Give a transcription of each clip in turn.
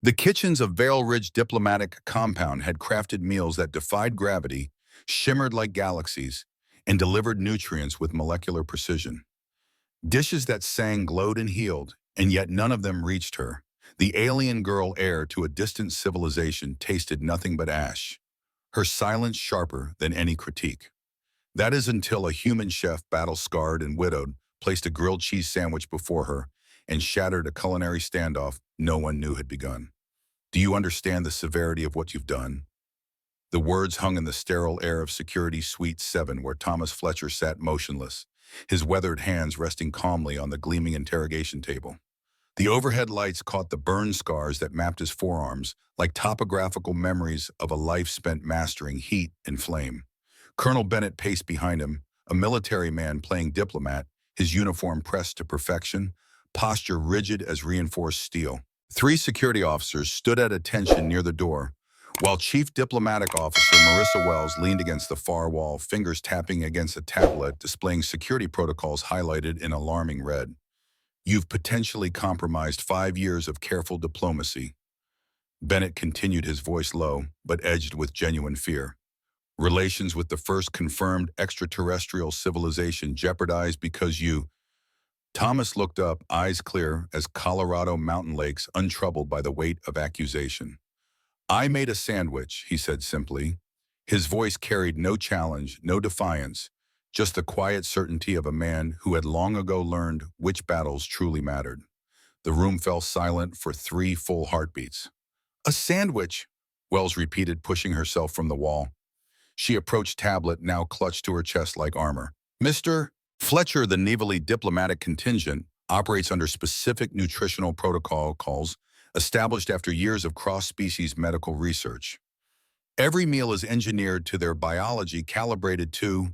The kitchens of Vale Ridge Diplomatic Compound had crafted meals that defied gravity, shimmered like galaxies, and delivered nutrients with molecular precision. Dishes that sang, glowed, and healed, and yet none of them reached her. The alien girl heir to a distant civilization tasted nothing but ash, her silence sharper than any critique. That is until a human chef, battle-scarred and widowed, placed a grilled cheese sandwich before her and shattered a culinary standoff no one knew had begun. Do you understand the severity of what you've done? The words hung in the sterile air of Security Suite 7, where Thomas Fletcher sat motionless, his weathered hands resting calmly on the gleaming interrogation table. The overhead lights caught the burn scars that mapped his forearms, like topographical memories of a life spent mastering heat and flame. Colonel Bennett paced behind him, a military man playing diplomat, his uniform pressed to perfection, posture rigid as reinforced steel. Three security officers stood at attention near the door, while Chief Diplomatic Officer Marissa Wells leaned against the far wall, fingers tapping against a tablet displaying security protocols highlighted in alarming red. You've potentially compromised 5 years of careful diplomacy. Bennett continued, his voice low, but edged with genuine fear. Relations with the first confirmed extraterrestrial civilization jeopardized because you... Thomas looked up, eyes clear as Colorado mountain lakes, untroubled by the weight of accusation. I made a sandwich, he said simply. His voice carried no challenge, no defiance, just the quiet certainty of a man who had long ago learned which battles truly mattered. The room fell silent for 3 full heartbeats. A sandwich, Wells repeated, pushing herself from the wall. She approached tablet, now clutched to her chest like armor. Mr. Fletcher, the navally diplomatic contingent, operates under specific nutritional protocols established after years of cross-species medical research. Every meal is engineered to their biology, calibrated to...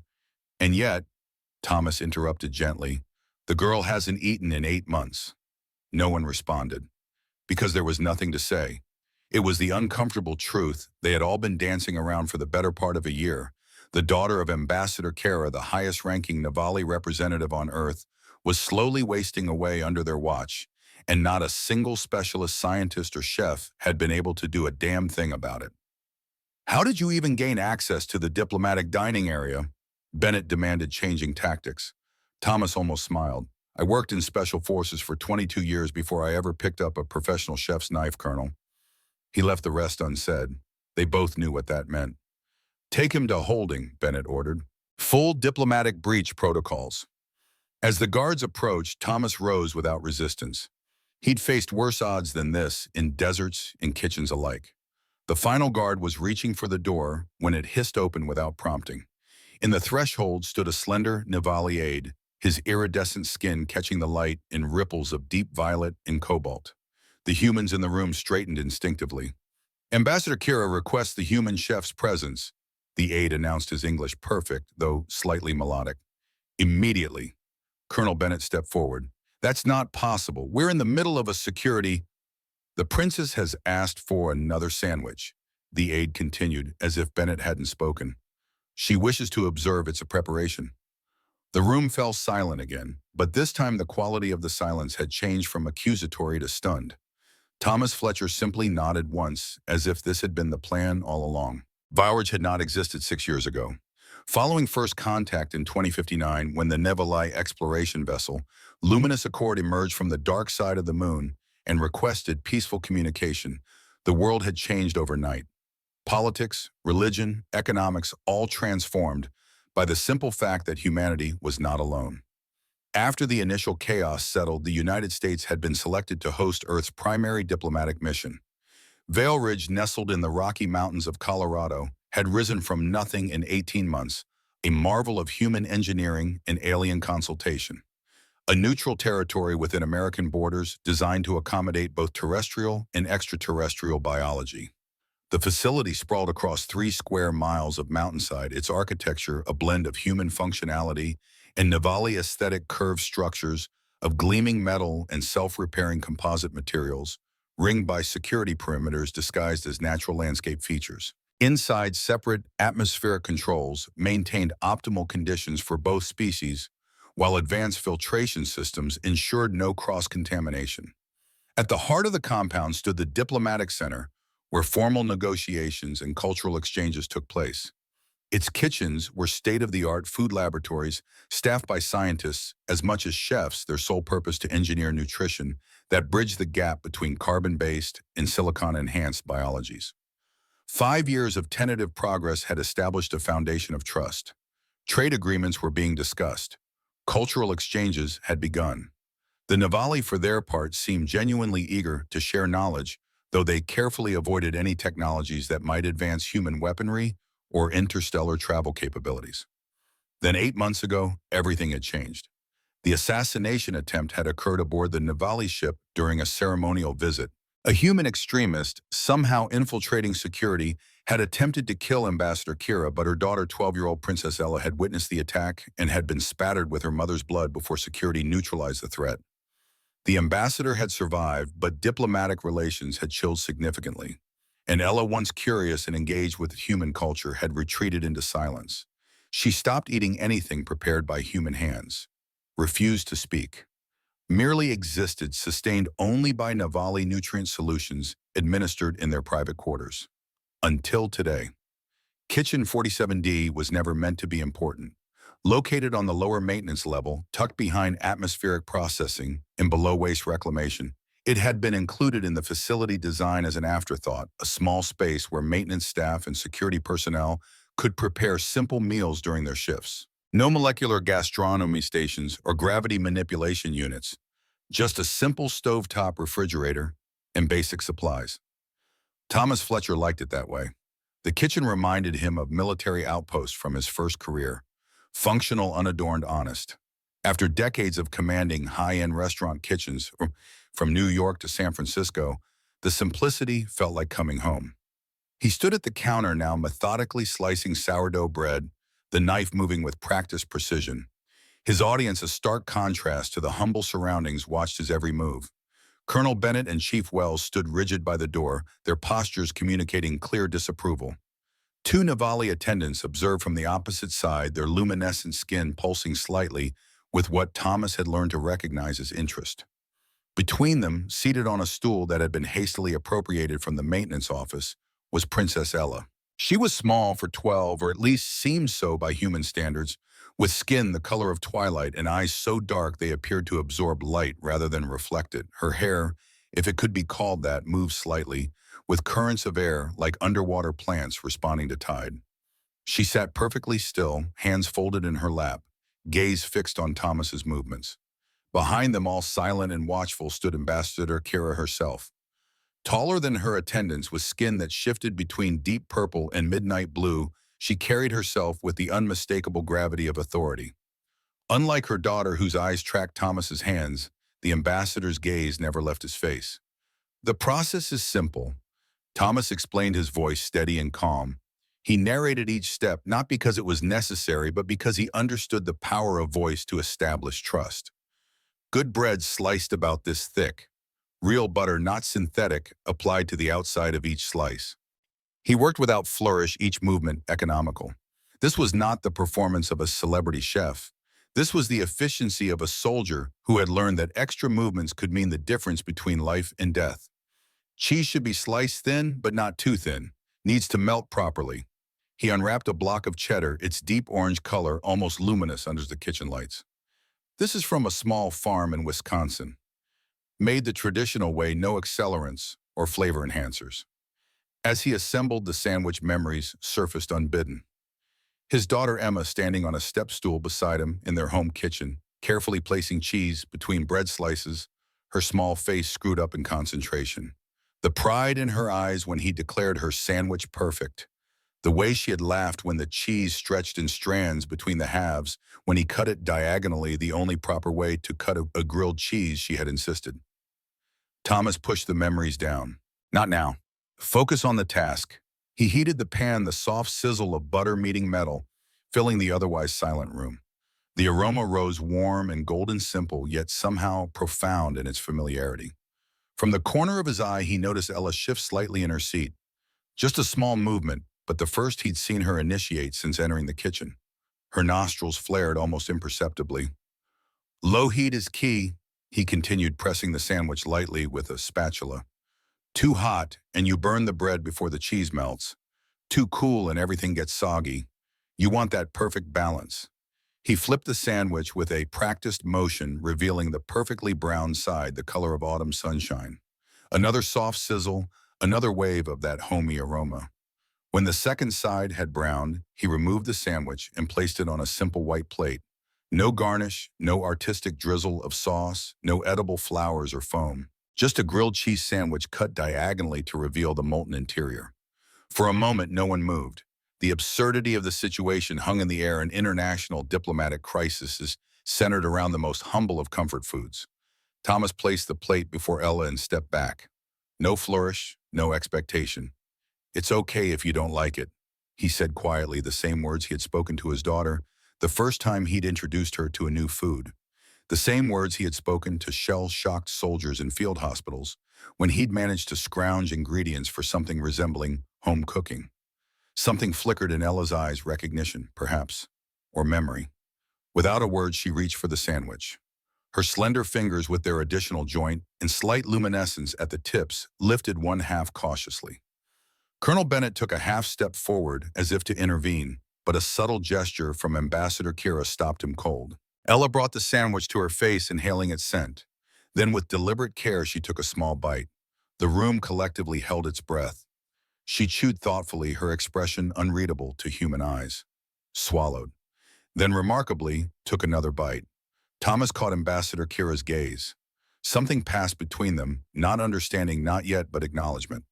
And yet, Thomas interrupted gently, the girl hasn't eaten in 8 months. No one responded, because there was nothing to say. It was the uncomfortable truth they had all been dancing around for the better part of a year. The daughter of Ambassador Kara, the highest-ranking Navali representative on Earth, was slowly wasting away under their watch, and not a single specialist scientist or chef had been able to do a damn thing about it. How did you even gain access to the diplomatic dining area? Bennett demanded, changing tactics. Thomas almost smiled. I worked in special forces for 22 years before I ever picked up a professional chef's knife, Colonel. He left the rest unsaid. They both knew what that meant. Take him to holding, Bennett ordered. Full diplomatic breach protocols. As the guards approached, Thomas rose without resistance. He'd faced worse odds than this in deserts and kitchens alike. The final guard was reaching for the door when it hissed open without prompting. In the threshold stood a slender Navali aide, his iridescent skin catching the light in ripples of deep violet and cobalt. The humans in the room straightened instinctively. Ambassador Kira requests the human chef's presence. The aide announced, his English perfect, though slightly melodic. Immediately, Colonel Bennett stepped forward. That's not possible. We're in the middle of a security... The princess has asked for another sandwich, the aide continued, as if Bennett hadn't spoken. She wishes to observe its preparation. The room fell silent again, but this time the quality of the silence had changed from accusatory to stunned. Thomas Fletcher simply nodded once, as if this had been the plan all along. Voyage had not existed 6 years ago. Following first contact in 2059, when the Nevalai exploration vessel, Luminous Accord, emerged from the dark side of the moon and requested peaceful communication, the world had changed overnight. Politics, religion, economics, all transformed by the simple fact that humanity was not alone. After the initial chaos settled, the United States had been selected to host Earth's primary diplomatic mission. Vale Ridge, nestled in the Rocky Mountains of Colorado, had risen from nothing in 18 months, a marvel of human engineering and alien consultation. A neutral territory within American borders designed to accommodate both terrestrial and extraterrestrial biology. The facility sprawled across 3 square miles of mountainside, its architecture a blend of human functionality and Navali aesthetic curved structures of gleaming metal and self-repairing composite materials, ringed by security perimeters disguised as natural landscape features. Inside, separate atmospheric controls maintained optimal conditions for both species, while advanced filtration systems ensured no cross-contamination. At the heart of the compound stood the diplomatic center, where formal negotiations and cultural exchanges took place. Its kitchens were state-of-the-art food laboratories staffed by scientists as much as chefs, their sole purpose to engineer nutrition that bridged the gap between carbon-based and silicon-enhanced biologies. 5 years of tentative progress had established a foundation of trust. Trade agreements were being discussed. Cultural exchanges had begun. The Navali, for their part, seemed genuinely eager to share knowledge, though they carefully avoided any technologies that might advance human weaponry or interstellar travel capabilities. Then 8 months ago, everything had changed. The assassination attempt had occurred aboard the Navali ship during a ceremonial visit. A human extremist, somehow infiltrating security, had attempted to kill Ambassador Kira, but her daughter, 12-year-old Princess Ella, had witnessed the attack and had been spattered with her mother's blood before security neutralized the threat. The ambassador had survived, but diplomatic relations had chilled significantly, and Ella, once curious and engaged with human culture, had retreated into silence. She stopped eating anything prepared by human hands, refused to speak, merely existed, sustained only by Navali nutrient solutions administered in their private quarters. Until today. Kitchen 47D was never meant to be important. Located on the lower maintenance level, tucked behind atmospheric processing and below waste reclamation, it had been included in the facility design as an afterthought, a small space where maintenance staff and security personnel could prepare simple meals during their shifts. No molecular gastronomy stations or gravity manipulation units, just a simple stovetop refrigerator and basic supplies. Thomas Fletcher liked it that way. The kitchen reminded him of military outposts from his first career. Functional, unadorned, honest. After decades of commanding high-end restaurant kitchens from New York to San Francisco, the simplicity felt like coming home. He stood at the counter now, methodically slicing sourdough bread, the knife moving with practiced precision. His audience, a stark contrast to the humble surroundings, watched his every move. Colonel Bennett and Chief Wells stood rigid by the door, their postures communicating clear disapproval. Two Navali attendants observed from the opposite side, their luminescent skin pulsing slightly with what Thomas had learned to recognize as interest. Between them, seated on a stool that had been hastily appropriated from the maintenance office, was Princess Ella. She was small for 12, or at least seemed so by human standards, with skin the color of twilight and eyes so dark they appeared to absorb light rather than reflect it. Her hair, if it could be called that, moved slightly, with currents of air like underwater plants responding to tide. She sat perfectly still, hands folded in her lap, gaze fixed on Thomas's movements. Behind them, all silent and watchful, stood Ambassador Kira herself. Taller than her attendants, with skin that shifted between deep purple and midnight blue, she carried herself with the unmistakable gravity of authority. Unlike her daughter, whose eyes tracked Thomas's hands, the ambassador's gaze never left his face. "The process is simple," Thomas explained, his voice steady and calm. He narrated each step not because it was necessary, but because he understood the power of voice to establish trust. Good bread sliced about this thick. Real butter, not synthetic, applied to the outside of each slice. He worked without flourish, each movement economical. This was not the performance of a celebrity chef. This was the efficiency of a soldier who had learned that extra movements could mean the difference between life and death. Cheese should be sliced thin, but not too thin. Needs to melt properly. He unwrapped a block of cheddar, its deep orange color almost luminous under the kitchen lights. "This is from a small farm in Wisconsin. Made the traditional way, no accelerants or flavor enhancers." As he assembled, the sandwich memories surfaced unbidden. His daughter Emma standing on a step stool beside him in their home kitchen, carefully placing cheese between bread slices, her small face screwed up in concentration. The pride in her eyes when he declared her sandwich perfect. The way she had laughed when the cheese stretched in strands between the halves, when he cut it diagonally, the only proper way to cut a grilled cheese, she had insisted. Thomas pushed the memories down. "Not now. Focus on the task." He heated the pan, the soft sizzle of butter meeting metal, filling the otherwise silent room. The aroma rose warm and golden simple, yet somehow profound in its familiarity. From the corner of his eye, he noticed Ella shift slightly in her seat. Just a small movement, but the first he'd seen her initiate since entering the kitchen. Her nostrils flared almost imperceptibly. "Low heat is key," He continued, pressing the sandwich lightly with a spatula. Too hot, and you burn the bread before the cheese melts. Too cool and everything gets soggy. You want that perfect balance. He flipped the sandwich with a practiced motion, revealing the perfectly brown side, the color of autumn sunshine. Another soft sizzle, another wave of that homey aroma. When the second side had browned, he removed the sandwich and placed it on a simple white plate. No garnish, no artistic drizzle of sauce, no edible flowers or foam. Just a grilled cheese sandwich cut diagonally to reveal the molten interior. For a moment, no one moved. The absurdity of the situation hung in the air. An international diplomatic crisis is centered around the most humble of comfort foods. Thomas placed the plate before Ella and stepped back. No flourish, no expectation. "It's okay if you don't like it," he said quietly, the same words he had spoken to his daughter the first time he'd introduced her to a new food. The same words he had spoken to shell-shocked soldiers in field hospitals when he'd managed to scrounge ingredients for something resembling home cooking. Something flickered in Ella's eyes, recognition, perhaps, or memory. Without a word, she reached for the sandwich. Her slender fingers, with their additional joint and slight luminescence at the tips, lifted one half cautiously. Colonel Bennett took a half step forward as if to intervene, but a subtle gesture from Ambassador Kira stopped him cold. Ella brought the sandwich to her face, inhaling its scent. Then, with deliberate care, she took a small bite. The room collectively held its breath. She chewed thoughtfully, her expression unreadable to human eyes. Swallowed. Then, remarkably, took another bite. Thomas caught Ambassador Kira's gaze. Something passed between them, not understanding, not yet, but acknowledgement.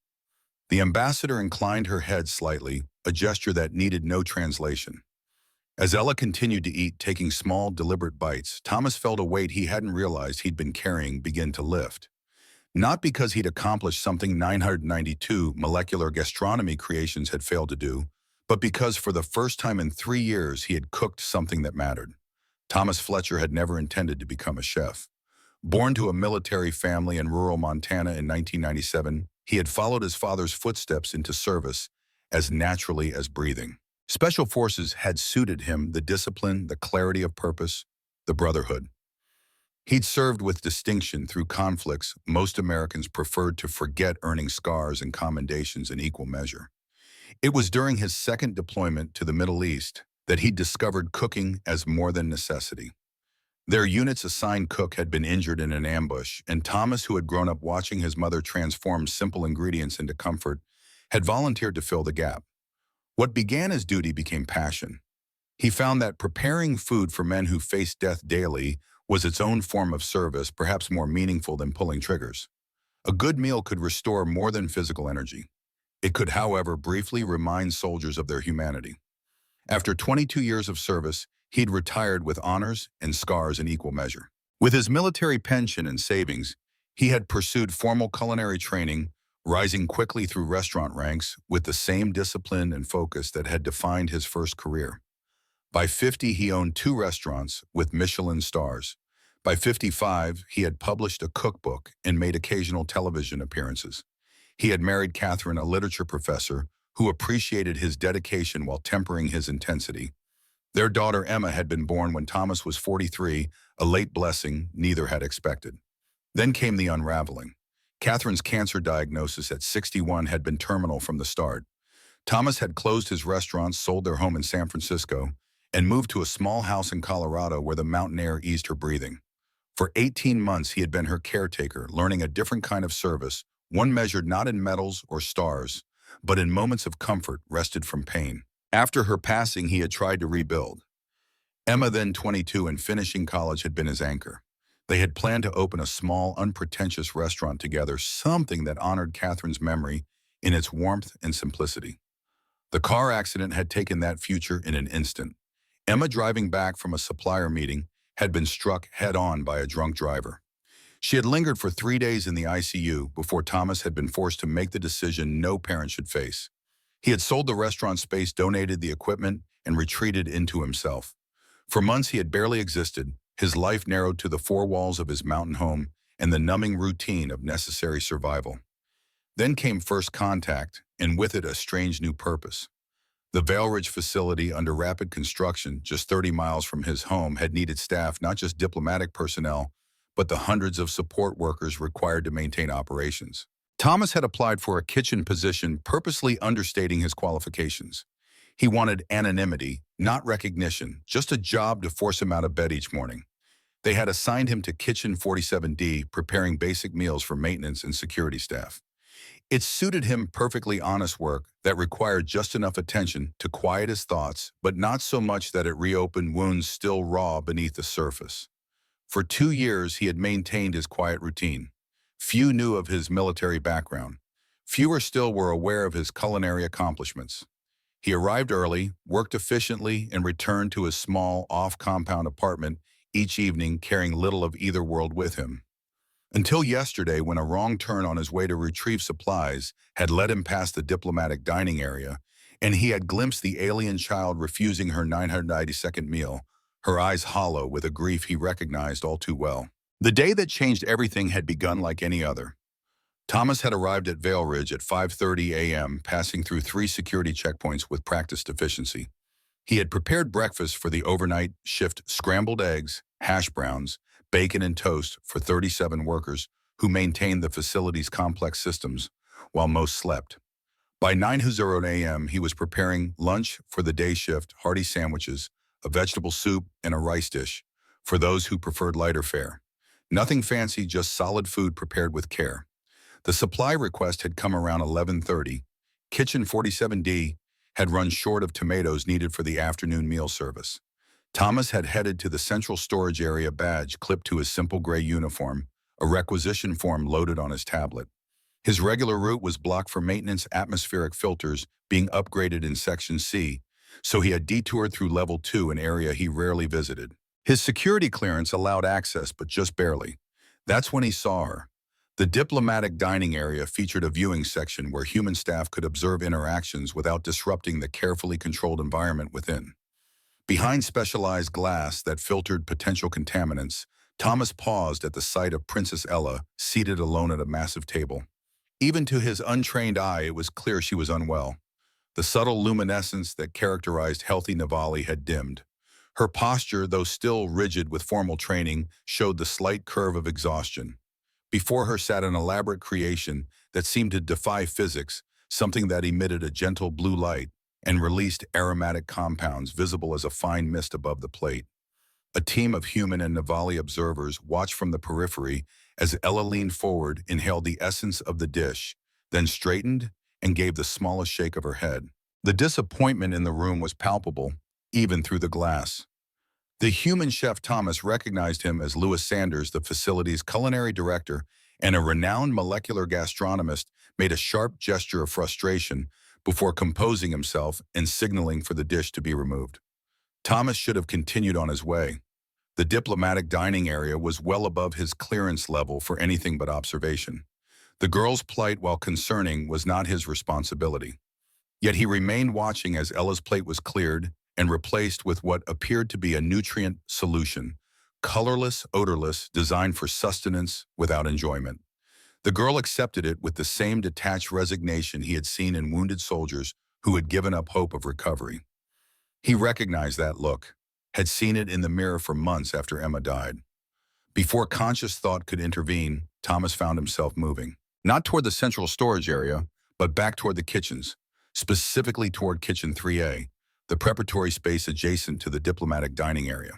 The ambassador inclined her head slightly, a gesture that needed no translation. As Ella continued to eat, taking small, deliberate bites, Thomas felt a weight he hadn't realized he'd been carrying begin to lift. Not because he'd accomplished something 992 molecular gastronomy creations had failed to do, but because for the first time in 3 years he had cooked something that mattered. Thomas Fletcher had never intended to become a chef. Born to a military family in rural Montana in 1997, he had followed his father's footsteps into service as naturally as breathing. Special Forces had suited him, the discipline, the clarity of purpose, the brotherhood. He'd served with distinction through conflicts most Americans preferred to forget, earning scars and commendations in equal measure. It was during his second deployment to the Middle East that he discovered cooking as more than necessity. Their unit's assigned cook had been injured in an ambush, and Thomas, who had grown up watching his mother transform simple ingredients into comfort, had volunteered to fill the gap. What began as duty became passion. He found that preparing food for men who faced death daily was its own form of service, perhaps more meaningful than pulling triggers. A good meal could restore more than physical energy. It could, however, briefly remind soldiers of their humanity. After 22 years of service, he'd retired with honors and scars in equal measure. With his military pension and savings, he had pursued formal culinary training, rising quickly through restaurant ranks with the same discipline and focus that had defined his first career. By 50, he owned 2 restaurants with Michelin stars. By 55, he had published a cookbook and made occasional television appearances. He had married Catherine, a literature professor, who appreciated his dedication while tempering his intensity. Their daughter Emma had been born when Thomas was 43, a late blessing neither had expected. Then came the unraveling. Catherine's cancer diagnosis at 61 had been terminal from the start. Thomas had closed his restaurants, sold their home in San Francisco, and moved to a small house in Colorado where the mountain air eased her breathing. For 18 months, he had been her caretaker, learning a different kind of service, one measured not in medals or stars, but in moments of comfort wrested from pain. After her passing, he had tried to rebuild. Emma, then 22 and finishing college, had been his anchor. They had planned to open a small, unpretentious restaurant together, something that honored Catherine's memory in its warmth and simplicity. The car accident had taken that future in an instant. Emma, driving back from a supplier meeting, had been struck head-on by a drunk driver. She had lingered for 3 days in the ICU before Thomas had been forced to make the decision no parent should face. He had sold the restaurant space, donated the equipment, and retreated into himself. For months he had barely existed, his life narrowed to the 4 walls of his mountain home and the numbing routine of necessary survival. Then came first contact, and with it a strange new purpose. The Vail Ridge facility, under rapid construction just 30 miles from his home, had needed staff, not just diplomatic personnel, but the hundreds of support workers required to maintain operations. Thomas had applied for a kitchen position, purposely understating his qualifications. He wanted anonymity, not recognition, just a job to force him out of bed each morning. They had assigned him to Kitchen 47D, preparing basic meals for maintenance and security staff. It suited him perfectly, honest work that required just enough attention to quiet his thoughts, but not so much that it reopened wounds still raw beneath the surface. For 2 years, he had maintained his quiet routine. Few knew of his military background. Fewer still were aware of his culinary accomplishments. He arrived early, worked efficiently, and returned to his small, off-compound apartment each evening, carrying little of either world with him. Until yesterday, when a wrong turn on his way to retrieve supplies had led him past the diplomatic dining area, and he had glimpsed the alien child refusing her 992nd meal, her eyes hollow with a grief he recognized all too well. The day that changed everything had begun like any other. Thomas had arrived at Vale Ridge at 5:30 a.m., passing through 3 security checkpoints with practiced efficiency. He had prepared breakfast for the overnight shift: scrambled eggs, hash browns, bacon and toast for 37 workers who maintained the facility's complex systems while most slept. By 9:00 a.m., he was preparing lunch for the day shift: hearty sandwiches, a vegetable soup, and a rice dish for those who preferred lighter fare. Nothing fancy, just solid food prepared with care. The supply request had come around 11:30. Kitchen 47D had run short of tomatoes needed for the afternoon meal service. Thomas had headed to the central storage area, badge clipped to his simple gray uniform, a requisition form loaded on his tablet. His regular route was blocked for maintenance, atmospheric filters being upgraded in Section C, so he had detoured through Level 2, an area he rarely visited. His security clearance allowed access, but just barely. That's when he saw her. The diplomatic dining area featured a viewing section where human staff could observe interactions without disrupting the carefully controlled environment within. Behind specialized glass that filtered potential contaminants, Thomas paused at the sight of Princess Ella seated alone at a massive table. Even to his untrained eye, it was clear she was unwell. The subtle luminescence that characterized healthy Navali had dimmed. Her posture, though still rigid with formal training, showed the slight curve of exhaustion. Before her sat an elaborate creation that seemed to defy physics, something that emitted a gentle blue light and released aromatic compounds visible as a fine mist above the plate. A team of human and Navali observers watched from the periphery as Ella leaned forward, inhaled the essence of the dish, then straightened and gave the smallest shake of her head. The disappointment in the room was palpable, even through the glass. The human chef Thomas recognized him as Louis Sanders, the facility's culinary director, and a renowned molecular gastronomist made a sharp gesture of frustration before composing himself and signaling for the dish to be removed. Thomas should have continued on his way. The diplomatic dining area was well above his clearance level for anything but observation. The girl's plight, while concerning, was not his responsibility. Yet he remained watching as Ella's plate was cleared and replaced with what appeared to be a nutrient solution, colorless, odorless, designed for sustenance without enjoyment. The girl accepted it with the same detached resignation he had seen in wounded soldiers who had given up hope of recovery. He recognized that look, had seen it in the mirror for months after Emma died. Before conscious thought could intervene, Thomas found himself moving, not toward the central storage area, but back toward the kitchens, specifically toward Kitchen 3A, the preparatory space adjacent to the diplomatic dining area.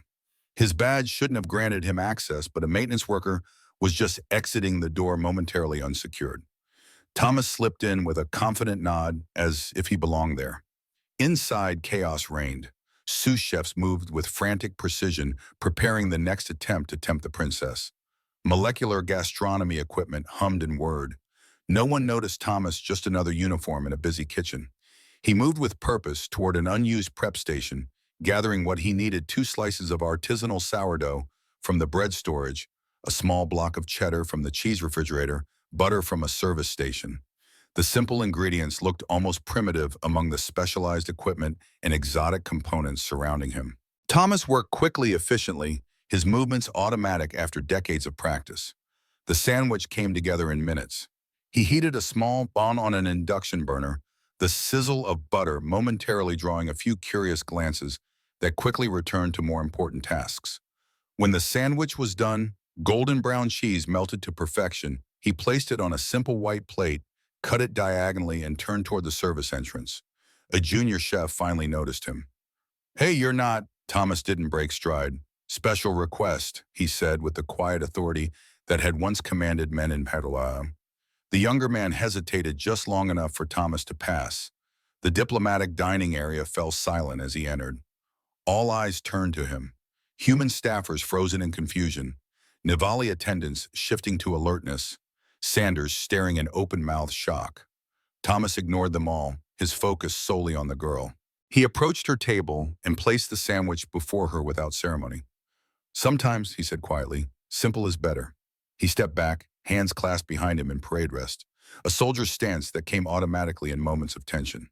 His badge shouldn't have granted him access, but a maintenance worker was just exiting the door momentarily unsecured. Thomas slipped in with a confident nod as if he belonged there. Inside, chaos reigned. Sous chefs moved with frantic precision, preparing the next attempt to tempt the princess. Molecular gastronomy equipment hummed and whirred. No one noticed Thomas, just another uniform in a busy kitchen. He moved with purpose toward an unused prep station, gathering what he needed: 2 slices of artisanal sourdough from the bread storage, a small block of cheddar from the cheese refrigerator, butter from a service station. The simple ingredients looked almost primitive among the specialized equipment and exotic components surrounding him. Thomas worked quickly, efficiently, his movements automatic after decades of practice. The sandwich came together in minutes. He heated a small bun on an induction burner, the sizzle of butter momentarily drawing a few curious glances that quickly returned to more important tasks. When the sandwich was done, Golden brown cheese melted to perfection. He placed it on a simple white plate, cut it diagonally, and turned toward the service entrance. A junior chef finally noticed him. "Hey, you're not—" Thomas didn't break stride. "Special request," he said with the quiet authority that had once commanded men in Padua. The younger man hesitated just long enough for Thomas to pass. The diplomatic dining area fell silent as he entered. All eyes turned to him. Human staffers frozen in confusion. Navali attendants shifting to alertness. Sanders staring in open-mouthed shock. Thomas ignored them all, his focus solely on the girl. He approached her table and placed the sandwich before her without ceremony. "Sometimes," he said quietly, "simple is better." He stepped back, hands clasped behind him in parade rest, a soldier's stance that came automatically in moments of tension.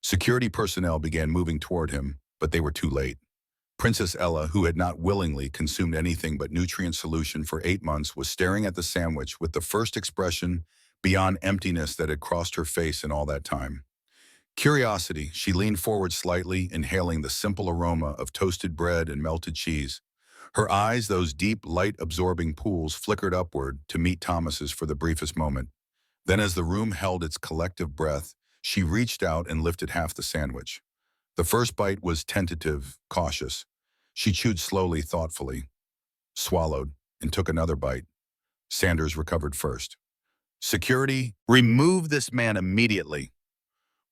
Security personnel began moving toward him, but they were too late. Princess Ella, who had not willingly consumed anything but nutrient solution for 8 months, was staring at the sandwich with the first expression beyond emptiness that had crossed her face in all that time. Curiosity, she leaned forward slightly, inhaling the simple aroma of toasted bread and melted cheese. Her eyes, those deep, light-absorbing pools, flickered upward to meet Thomas's for the briefest moment. Then as the room held its collective breath, she reached out and lifted half the sandwich. The first bite was tentative, cautious. She chewed slowly, thoughtfully, swallowed, and took another bite. Sanders recovered first. "Security, remove this man immediately."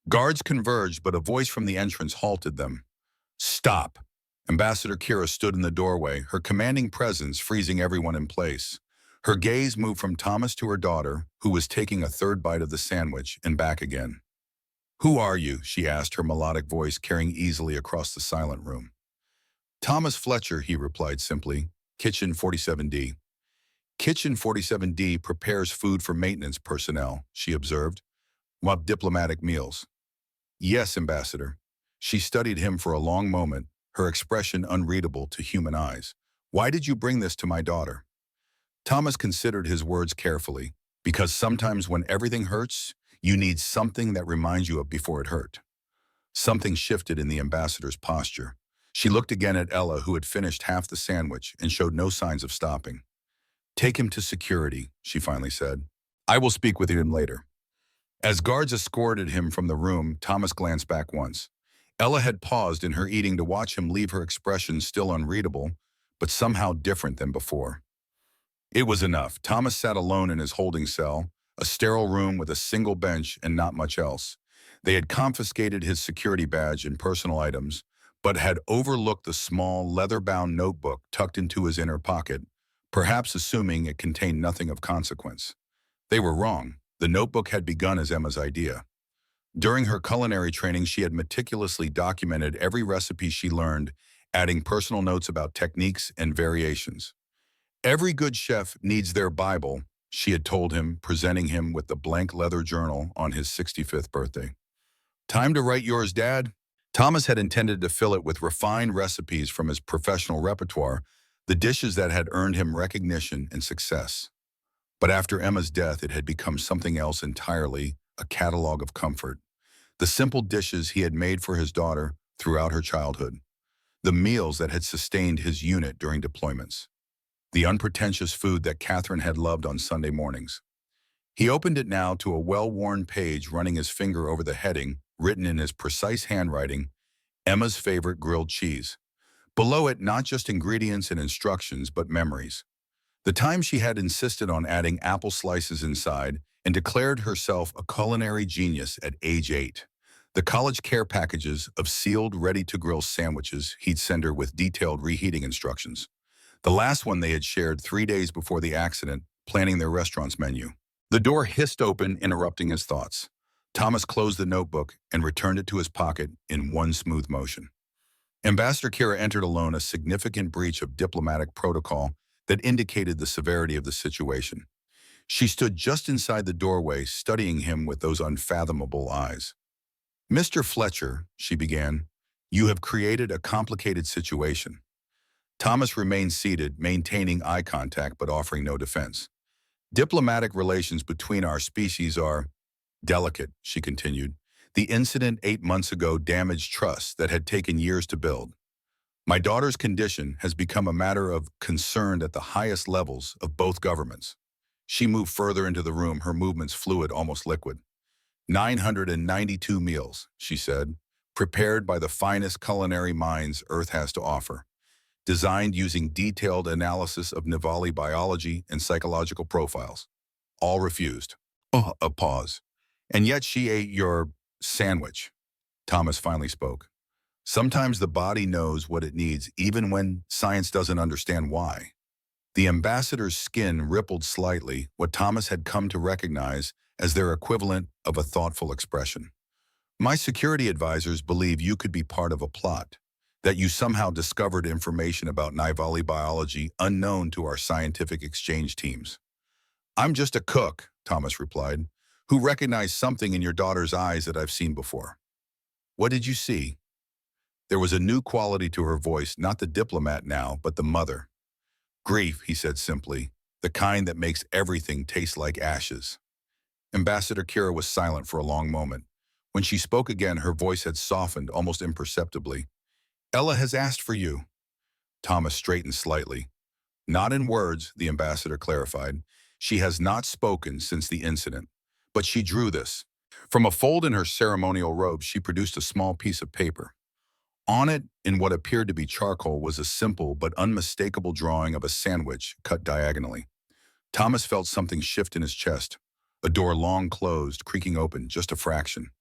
Guards converged, but a voice from the entrance halted them. "Stop." Ambassador Kira stood in the doorway, her commanding presence freezing everyone in place. Her gaze moved from Thomas to her daughter, who was taking a third bite of the sandwich, and back again. "Who are you?" she asked, her melodic voice carrying easily across the silent room. "Thomas Fletcher," he replied simply. "Kitchen 47D. "Kitchen 47D prepares food for maintenance personnel," she observed. "What diplomatic meals?" "Yes, Ambassador." She studied him for a long moment, her expression unreadable to human eyes. "Why did you bring this to my daughter?" Thomas considered his words carefully. "Because sometimes when everything hurts, you need something that reminds you of before it hurt." Something shifted in the ambassador's posture. She looked again at Ella, who had finished half the sandwich and showed no signs of stopping. "Take him to security," she finally said. "I will speak with him later." As guards escorted him from the room, Thomas glanced back once. Ella had paused in her eating to watch him leave, her expression still unreadable, but somehow different than before. It was enough. Thomas sat alone in his holding cell, a sterile room with a single bench and not much else. They had confiscated his security badge and personal items, but had overlooked the small, leather-bound notebook tucked into his inner pocket, perhaps assuming it contained nothing of consequence. They were wrong. The notebook had begun as Emma's idea. During her culinary training, she had meticulously documented every recipe she learned, adding personal notes about techniques and variations. "Every good chef needs their Bible," she had told him, presenting him with the blank leather journal on his 65th birthday. "Time to write yours, Dad." Thomas had intended to fill it with refined recipes from his professional repertoire, the dishes that had earned him recognition and success. But after Emma's death, it had become something else entirely, a catalog of comfort. The simple dishes he had made for his daughter throughout her childhood. The meals that had sustained his unit during deployments. The unpretentious food that Catherine had loved on Sunday mornings. He opened it now to a well-worn page, running his finger over the heading, written in his precise handwriting, "Emma's favorite grilled cheese." Below it, not just ingredients and instructions, but memories. The time she had insisted on adding apple slices inside and declared herself a culinary genius at age 8. The college care packages of sealed, ready-to-grill sandwiches he'd send her with detailed reheating instructions. The last one they had shared 3 days before the accident, planning their restaurant's menu. The door hissed open, interrupting his thoughts. Thomas closed the notebook and returned it to his pocket in one smooth motion. Ambassador Kira entered alone, a significant breach of diplomatic protocol that indicated the severity of the situation. She stood just inside the doorway, studying him with those unfathomable eyes. "Mr. Fletcher," she began, "you have created a complicated situation." Thomas remained seated, maintaining eye contact but offering no defense. "Diplomatic relations between our species are delicate," she continued. "The incident 8 months ago damaged trust that had taken years to build." My daughter's condition has become a matter of concern at the highest levels of both governments. She moved further into the room, her movements fluid, almost liquid. 992 meals, she said, prepared by the finest culinary minds Earth has to offer, designed using detailed analysis of Navali biology and psychological profiles. All refused. Oh, a pause. And yet she ate your sandwich. Thomas finally spoke. Sometimes the body knows what it needs, even when science doesn't understand why. The ambassador's skin rippled slightly, what Thomas had come to recognize as their equivalent of a thoughtful expression. My security advisors believe you could be part of a plot, that you somehow discovered information about Nivali biology unknown to our scientific exchange teams. I'm just a cook, Thomas replied, who recognized something in your daughter's eyes that I've seen before. What did you see? There was a new quality to her voice, not the diplomat now, but the mother. Grief, he said simply, the kind that makes everything taste like ashes. Ambassador Kira was silent for a long moment. When she spoke again, her voice had softened almost imperceptibly. Ella has asked for you. Thomas straightened slightly. Not in words, the ambassador clarified. She has not spoken since the incident. But she drew this. From a fold in her ceremonial robe, she produced a small piece of paper. On it, in what appeared to be charcoal, was a simple but unmistakable drawing of a sandwich cut diagonally. Thomas felt something shift in his chest, a door long closed, creaking open, just a fraction.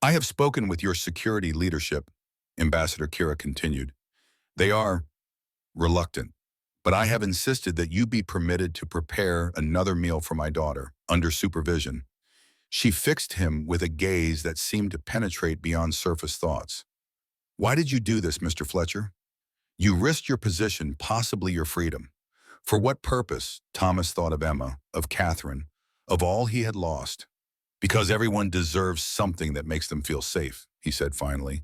I have spoken with your security leadership, Ambassador Kira continued. They are reluctant, but I have insisted that you be permitted to prepare another meal for my daughter, under supervision. She fixed him with a gaze that seemed to penetrate beyond surface thoughts. Why did you do this, Mr. Fletcher? You risked your position, possibly your freedom. For what purpose? Thomas thought of Emma, of Catherine, of all he had lost. Because everyone deserves something that makes them feel safe, he said finally,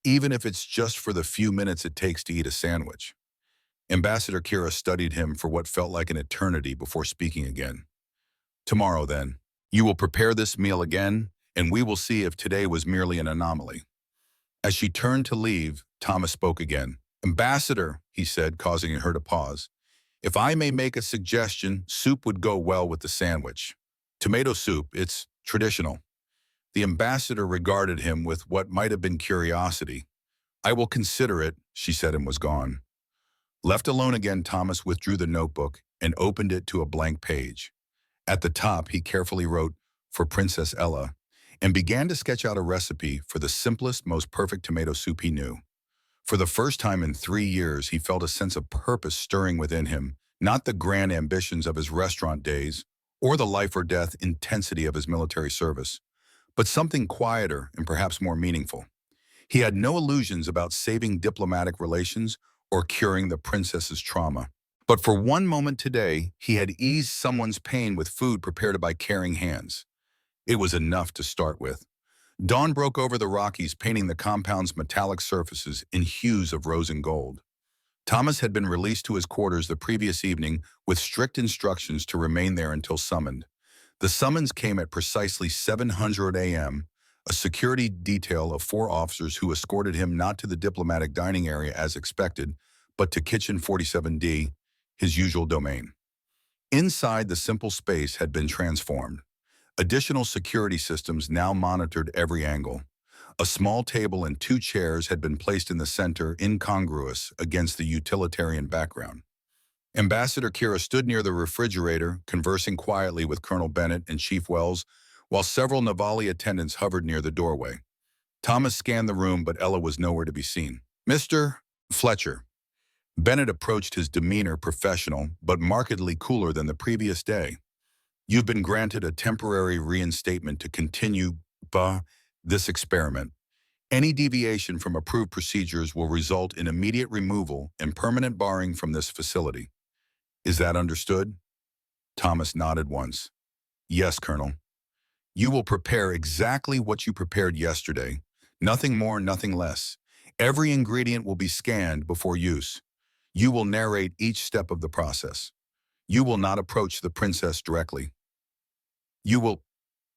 even if it's just for the few minutes it takes to eat a sandwich. Ambassador Kira studied him for what felt like an eternity before speaking again. Tomorrow, then, you will prepare this meal again, and we will see if today was merely an anomaly. As she turned to leave, Thomas spoke again. Ambassador, he said, causing her to pause, if I may make a suggestion, soup would go well with the sandwich. Tomato soup, it's traditional. The ambassador regarded him with what might have been curiosity. I will consider it, she said, and was gone. Left alone again, Thomas withdrew the notebook and opened it to a blank page. At the top, he carefully wrote, for Princess Ella, and began to sketch out a recipe for the simplest, most perfect tomato soup he knew. For the first time in 3 years, he felt a sense of purpose stirring within him, not the grand ambitions of his restaurant days or the life-or-death intensity of his military service, but something quieter and perhaps more meaningful. He had no illusions about saving diplomatic relations or curing the princess's trauma. But for one moment today, he had eased someone's pain with food prepared by caring hands. It was enough to start with. Dawn broke over the Rockies, painting the compound's metallic surfaces in hues of rose and gold. Thomas had been released to his quarters the previous evening with strict instructions to remain there until summoned. The summons came at precisely 7:00 a.m., a security detail of 4 officers who escorted him not to the diplomatic dining area as expected, but to Kitchen 47D, his usual domain. Inside, the simple space had been transformed. Additional security systems now monitored every angle. A small table and 2 chairs had been placed in the center, incongruous against the utilitarian background. Ambassador Kira stood near the refrigerator, conversing quietly with Colonel Bennett and Chief Wells, while several Navali attendants hovered near the doorway. Thomas scanned the room, but Ella was nowhere to be seen. Mr. Fletcher. Bennett approached, his demeanor professional, but markedly cooler than the previous day. You've been granted a temporary reinstatement to continue this experiment. Any deviation from approved procedures will result in immediate removal and permanent barring from this facility. Is that understood? Thomas nodded once. Yes, Colonel. You will prepare exactly what you prepared yesterday. Nothing more, nothing less. Every ingredient will be scanned before use. You will narrate each step of the process. You will not approach the princess directly.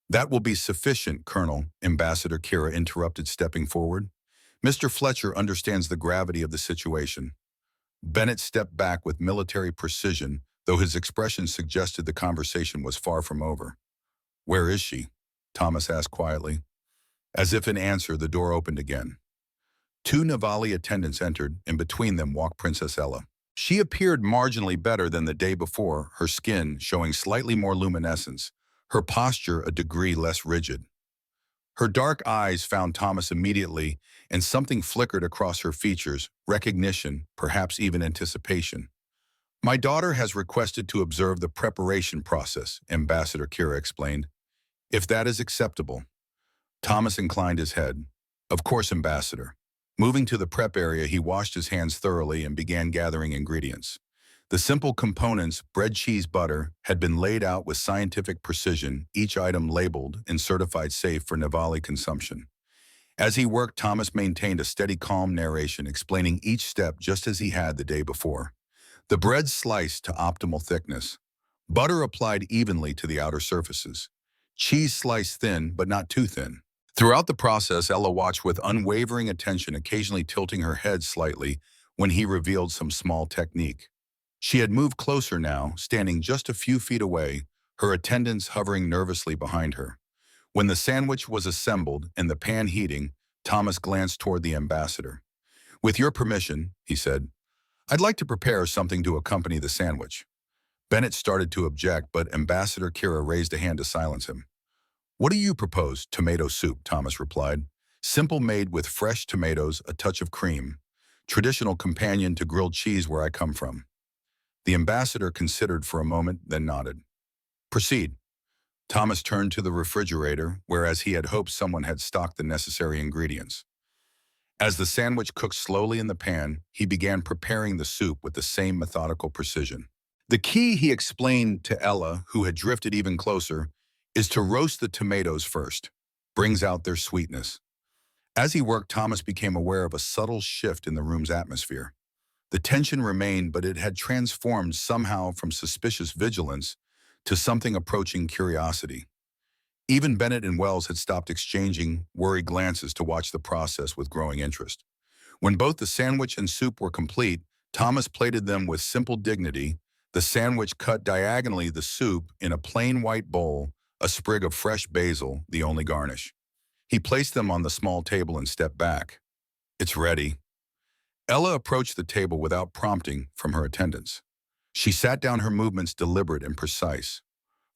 That will be sufficient, Colonel, Ambassador Kira interrupted, stepping forward. Mr. Fletcher understands the gravity of the situation. Bennett stepped back with military precision, though his expression suggested the conversation was far from over. "Where is she?" Thomas asked quietly. As if in answer, the door opened again. Two Navali attendants entered, and between them walked Princess Ella. She appeared marginally better than the day before, her skin showing slightly more luminescence, her posture a degree less rigid. Her dark eyes found Thomas immediately, and something flickered across her features, recognition, perhaps even anticipation. "My daughter has requested to observe the preparation process," Ambassador Kira explained. "If that is acceptable." Thomas inclined his head. "Of course, Ambassador." Moving to the prep area, he washed his hands thoroughly and began gathering ingredients. The simple components, bread, cheese, butter, had been laid out with scientific precision, each item labeled and certified safe for Navali consumption. As he worked, Thomas maintained a steady, calm narration, explaining each step just as he had the day before. The bread sliced to optimal thickness. Butter applied evenly to the outer surfaces. Cheese sliced thin, but not too thin. Throughout the process, Ella watched with unwavering attention, occasionally tilting her head slightly when he revealed some small technique. She had moved closer now, standing just a few feet away, her attendants hovering nervously behind her. When the sandwich was assembled and the pan heating, Thomas glanced toward the ambassador. "With your permission," he said, "I'd like to prepare something to accompany the sandwich." Bennett started to object, but Ambassador Kira raised a hand to silence him. "What do you propose?" "Tomato soup," Thomas replied. "Simple, made with fresh tomatoes, a touch of cream. Traditional companion to grilled cheese where I come from." The ambassador considered for a moment, then nodded. "Proceed." Thomas turned to the refrigerator, where, as he had hoped, someone had stocked the necessary ingredients. As the sandwich cooked slowly in the pan, he began preparing the soup with the same methodical precision. "The key," he explained to Ella, who had drifted even closer, "is to roast the tomatoes first. Brings out their sweetness." As he worked, Thomas became aware of a subtle shift in the room's atmosphere. The tension remained, but it had transformed somehow from suspicious vigilance to something approaching curiosity. Even Bennett and Wells had stopped exchanging worried glances to watch the process with growing interest. When both the sandwich and soup were complete, Thomas plated them with simple dignity, the sandwich cut diagonally, the soup in a plain white bowl, a sprig of fresh basil, the only garnish. He placed them on the small table and stepped back. "It's ready." Ella approached the table without prompting from her attendants. She sat down, her movements deliberate and precise.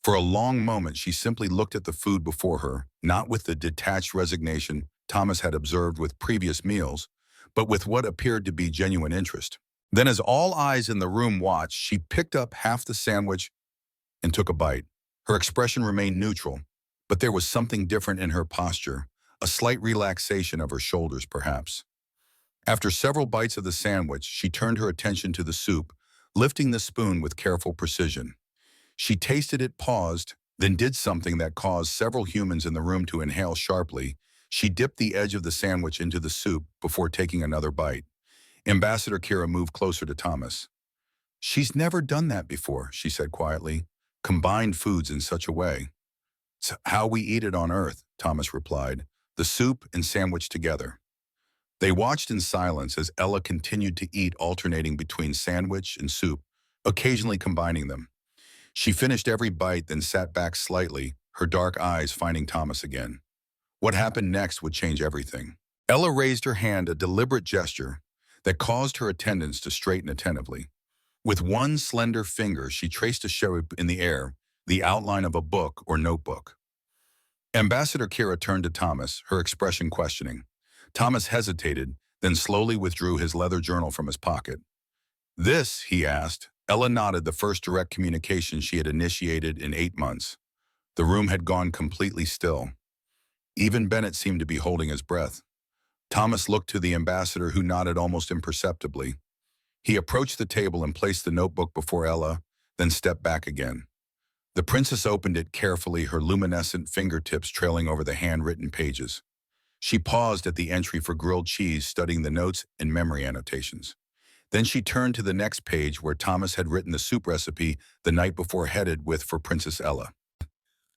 For a long moment, she simply looked at the food before her, not with the detached resignation Thomas had observed with previous meals, but with what appeared to be genuine interest. Then, as all eyes in the room watched, she picked up half the sandwich and took a bite. Her expression remained neutral, but there was something different in her posture, a slight relaxation of her shoulders, perhaps. After several bites of the sandwich, she turned her attention to the soup, lifting the spoon with careful precision. She tasted it, paused, then did something that caused several humans in the room to inhale sharply. She dipped the edge of the sandwich into the soup before taking another bite. Ambassador Kira moved closer to Thomas. "She's never done that before," she said quietly. "Combined foods in such a way." "It's how we eat it on Earth," Thomas replied, "the soup and sandwich together." They watched in silence as Ella continued to eat, alternating between sandwich and soup, occasionally combining them. She finished every bite, then sat back slightly, her dark eyes finding Thomas again. What happened next would change everything. Ella raised her hand, a deliberate gesture that caused her attendants to straighten attentively. With one slender finger, she traced a shape in the air, the outline of a book or notebook. Ambassador Kira turned to Thomas, her expression questioning. Thomas hesitated, then slowly withdrew his leather journal from his pocket. "This?" he asked. Ella nodded, the first direct communication she had initiated in 8 months. The room had gone completely still. Even Bennett seemed to be holding his breath. Thomas looked to the ambassador, who nodded almost imperceptibly. He approached the table and placed the notebook before Ella, then stepped back again. The princess opened it carefully, her luminescent fingertips trailing over the handwritten pages. She paused at the entry for grilled cheese, studying the notes and memory annotations. Then she turned to the next page where Thomas had written the soup recipe the night before, headed with "For Princess Ella."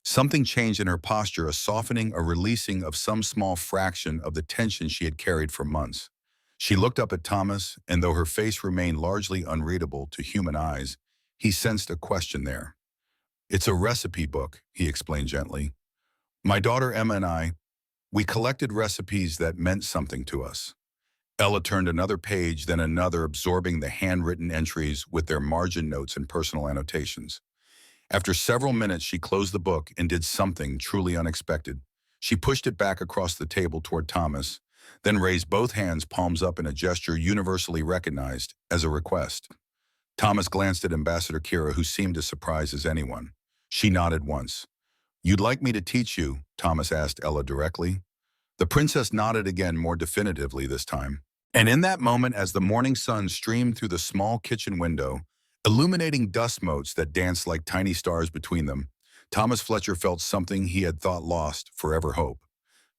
Something changed in her posture, a softening, a releasing of some small fraction of the tension she had carried for months. She looked up at Thomas, and though her face remained largely unreadable to human eyes, he sensed a question there. "It's a recipe book," he explained gently. "My daughter Emma and I, we collected recipes that meant something to us." Ella turned another page, then another, absorbing the handwritten entries with their margin notes and personal annotations. After several minutes, she closed the book and did something truly unexpected. She pushed it back across the table toward Thomas, then raised both hands, palms up, in a gesture universally recognized as a request. Thomas glanced at Ambassador Kira, who seemed as surprised as anyone. She nodded once. "You'd like me to teach you?" Thomas asked Ella directly. The princess nodded again, more definitively this time. And in that moment, as the morning sun streamed through the small kitchen window, illuminating dust motes that danced like tiny stars between them, Thomas Fletcher felt something he had thought lost: forever hope.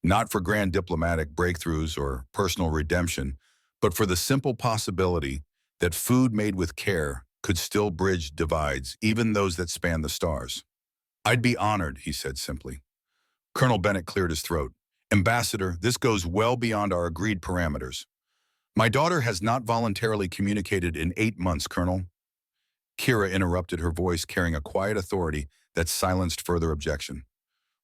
Not for grand diplomatic breakthroughs or personal redemption, but for the simple possibility that food made with care could still bridge divides, even those that span the stars. "I'd be honored," he said simply. Colonel Bennett cleared his throat. "Ambassador, this goes well beyond our agreed parameters. My daughter has not voluntarily communicated in 8 months, Colonel." Kira interrupted, her voice carrying a quiet authority that silenced further objection.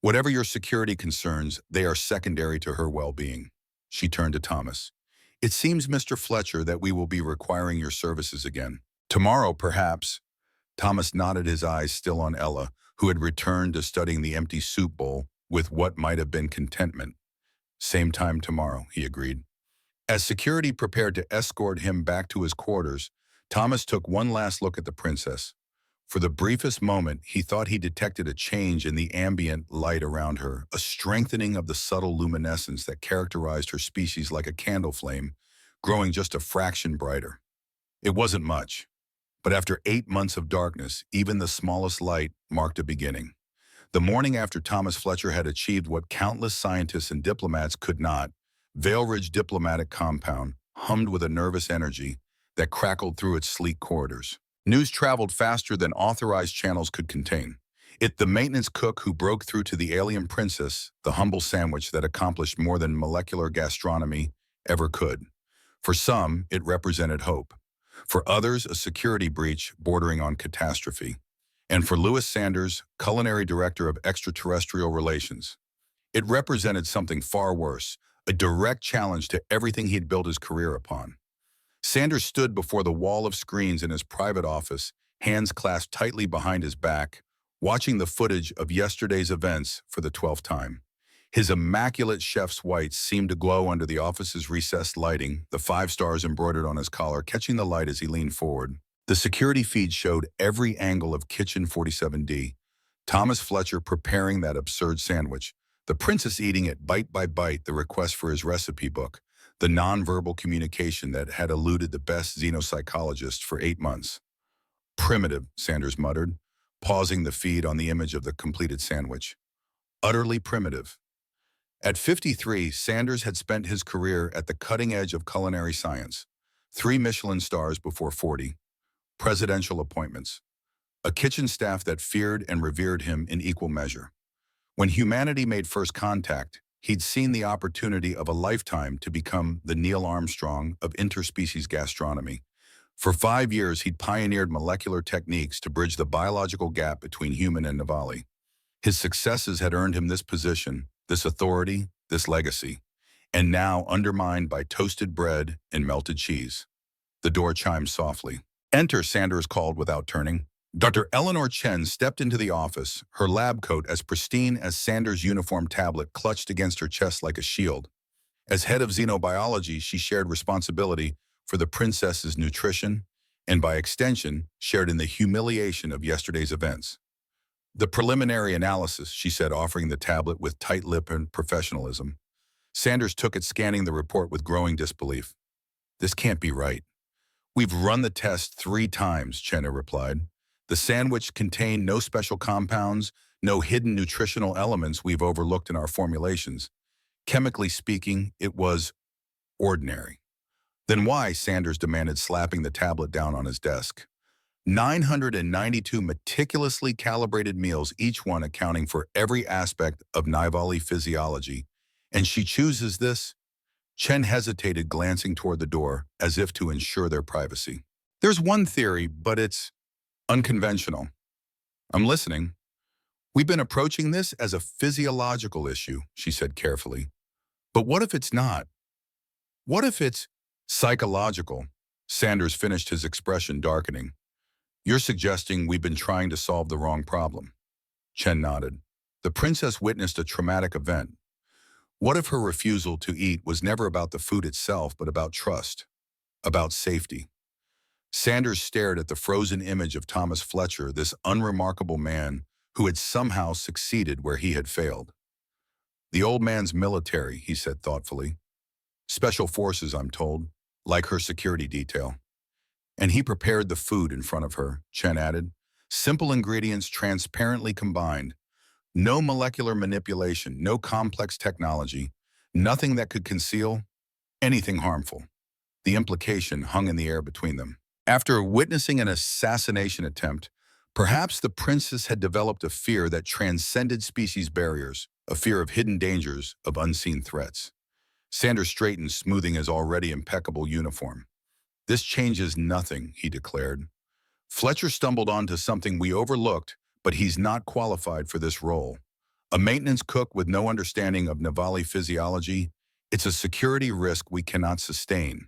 "Whatever your security concerns, they are secondary to her well-being." She turned to Thomas. "It seems, Mr. Fletcher, that we will be requiring your services again. Tomorrow, perhaps." Thomas nodded, his eyes still on Ella, who had returned to studying the empty soup bowl with what might have been contentment. "Same time tomorrow," he agreed. As security prepared to escort him back to his quarters, Thomas took one last look at the princess. For the briefest moment, he thought he detected a change in the ambient light around her, a strengthening of the subtle luminescence that characterized her species, like a candle flame, growing just a fraction brighter. It wasn't much, but after 8 months of darkness, even the smallest light marked a beginning. The morning after Thomas Fletcher had achieved what countless scientists and diplomats could not, Vale Ridge Diplomatic Compound hummed with a nervous energy that crackled through its sleek corridors. News traveled faster than authorized channels could contain. The maintenance cook who broke through to the alien princess, the humble sandwich that accomplished more than molecular gastronomy ever could. For some, it represented hope. For others, a security breach bordering on catastrophe. And for Lewis Sanders, culinary director of extraterrestrial relations, it represented something far worse: a direct challenge to everything he'd built his career upon. Sanders stood before the wall of screens in his private office, hands clasped tightly behind his back, watching the footage of yesterday's events for the 12th time. His immaculate chef's whites seemed to glow under the office's recessed lighting, the 5 stars embroidered on his collar catching the light as he leaned forward. The security feed showed every angle of Kitchen 47D. Thomas Fletcher preparing that absurd sandwich, the princess eating it bite by bite, the request for his recipe book, the nonverbal communication that had eluded the best xenopsychologists for 8 months. "Primitive," Sanders muttered, pausing the feed on the image of the completed sandwich. "Utterly primitive." At 53, Sanders had spent his career at the cutting edge of culinary science. 3 Michelin stars before 40, presidential appointments, a kitchen staff that feared and revered him in equal measure. When humanity made first contact, he'd seen the opportunity of a lifetime to become the Neil Armstrong of interspecies gastronomy. For 5 years, he'd pioneered molecular techniques to bridge the biological gap between human and Navali. His successes had earned him this position, this authority, this legacy, and now undermined by toasted bread and melted cheese. The door chimed softly. "Enter," Sanders called without turning. Dr. Eleanor Chen stepped into the office, her lab coat as pristine as Sanders' uniform tablet clutched against her chest like a shield. As head of xenobiology, she shared responsibility for the princess's nutrition and, by extension, shared in the humiliation of yesterday's events. "The preliminary analysis," she said, offering the tablet with tight lip and professionalism. Sanders took it, scanning the report with growing disbelief. "This can't be right." "We've run the test 3 times, Chenna replied. "The sandwich contained no special compounds, no hidden nutritional elements we've overlooked in our formulations. Chemically speaking, it was ordinary." "Then why?" Sanders demanded, slapping the tablet down on his desk. 992 meticulously calibrated meals, each one accounting for every aspect of Nivali physiology. And she chooses this? Chen hesitated, glancing toward the door, as if to ensure their privacy. There's one theory, but it's unconventional. I'm listening. We've been approaching this as a physiological issue, she said carefully. But what if it's not? What if it's psychological? Sanders finished, his expression darkening. You're suggesting we've been trying to solve the wrong problem. Chen nodded. The princess witnessed a traumatic event. What if her refusal to eat was never about the food itself, but about trust, about safety? Sanders stared at the frozen image of Thomas Fletcher, this unremarkable man who had somehow succeeded where he had failed. The old man's military, he said thoughtfully. Special forces, I'm told, like her security detail. And he prepared the food in front of her, Chen added. Simple ingredients transparently combined. No molecular manipulation, no complex technology, nothing that could conceal anything harmful. The implication hung in the air between them. After witnessing an assassination attempt, perhaps the princess had developed a fear that transcended species barriers, a fear of hidden dangers, of unseen threats. Sanders straightened, smoothing his already impeccable uniform. This changes nothing, he declared. Fletcher stumbled onto something we overlooked, but he's not qualified for this role. A maintenance cook with no understanding of Nivali physiology, it's a security risk we cannot sustain.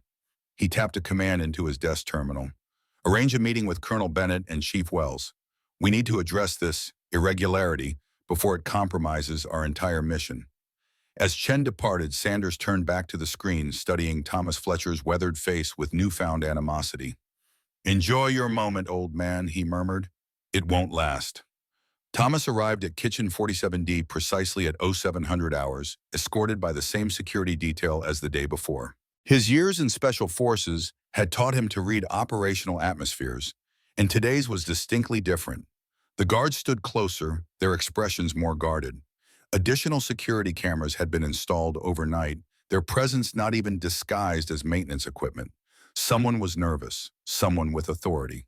He tapped a command into his desk terminal. Arrange a meeting with Colonel Bennett and Chief Wells. We need to address this irregularity before it compromises our entire mission. As Chen departed, Sanders turned back to the screen, studying Thomas Fletcher's weathered face with newfound animosity. Enjoy your moment, old man, he murmured. It won't last. Thomas arrived at Kitchen 47D precisely at 0700 hours, escorted by the same security detail as the day before. His years in Special Forces had taught him to read operational atmospheres, and today's was distinctly different. The guards stood closer, their expressions more guarded. Additional security cameras had been installed overnight, their presence not even disguised as maintenance equipment. Someone was nervous, someone with authority.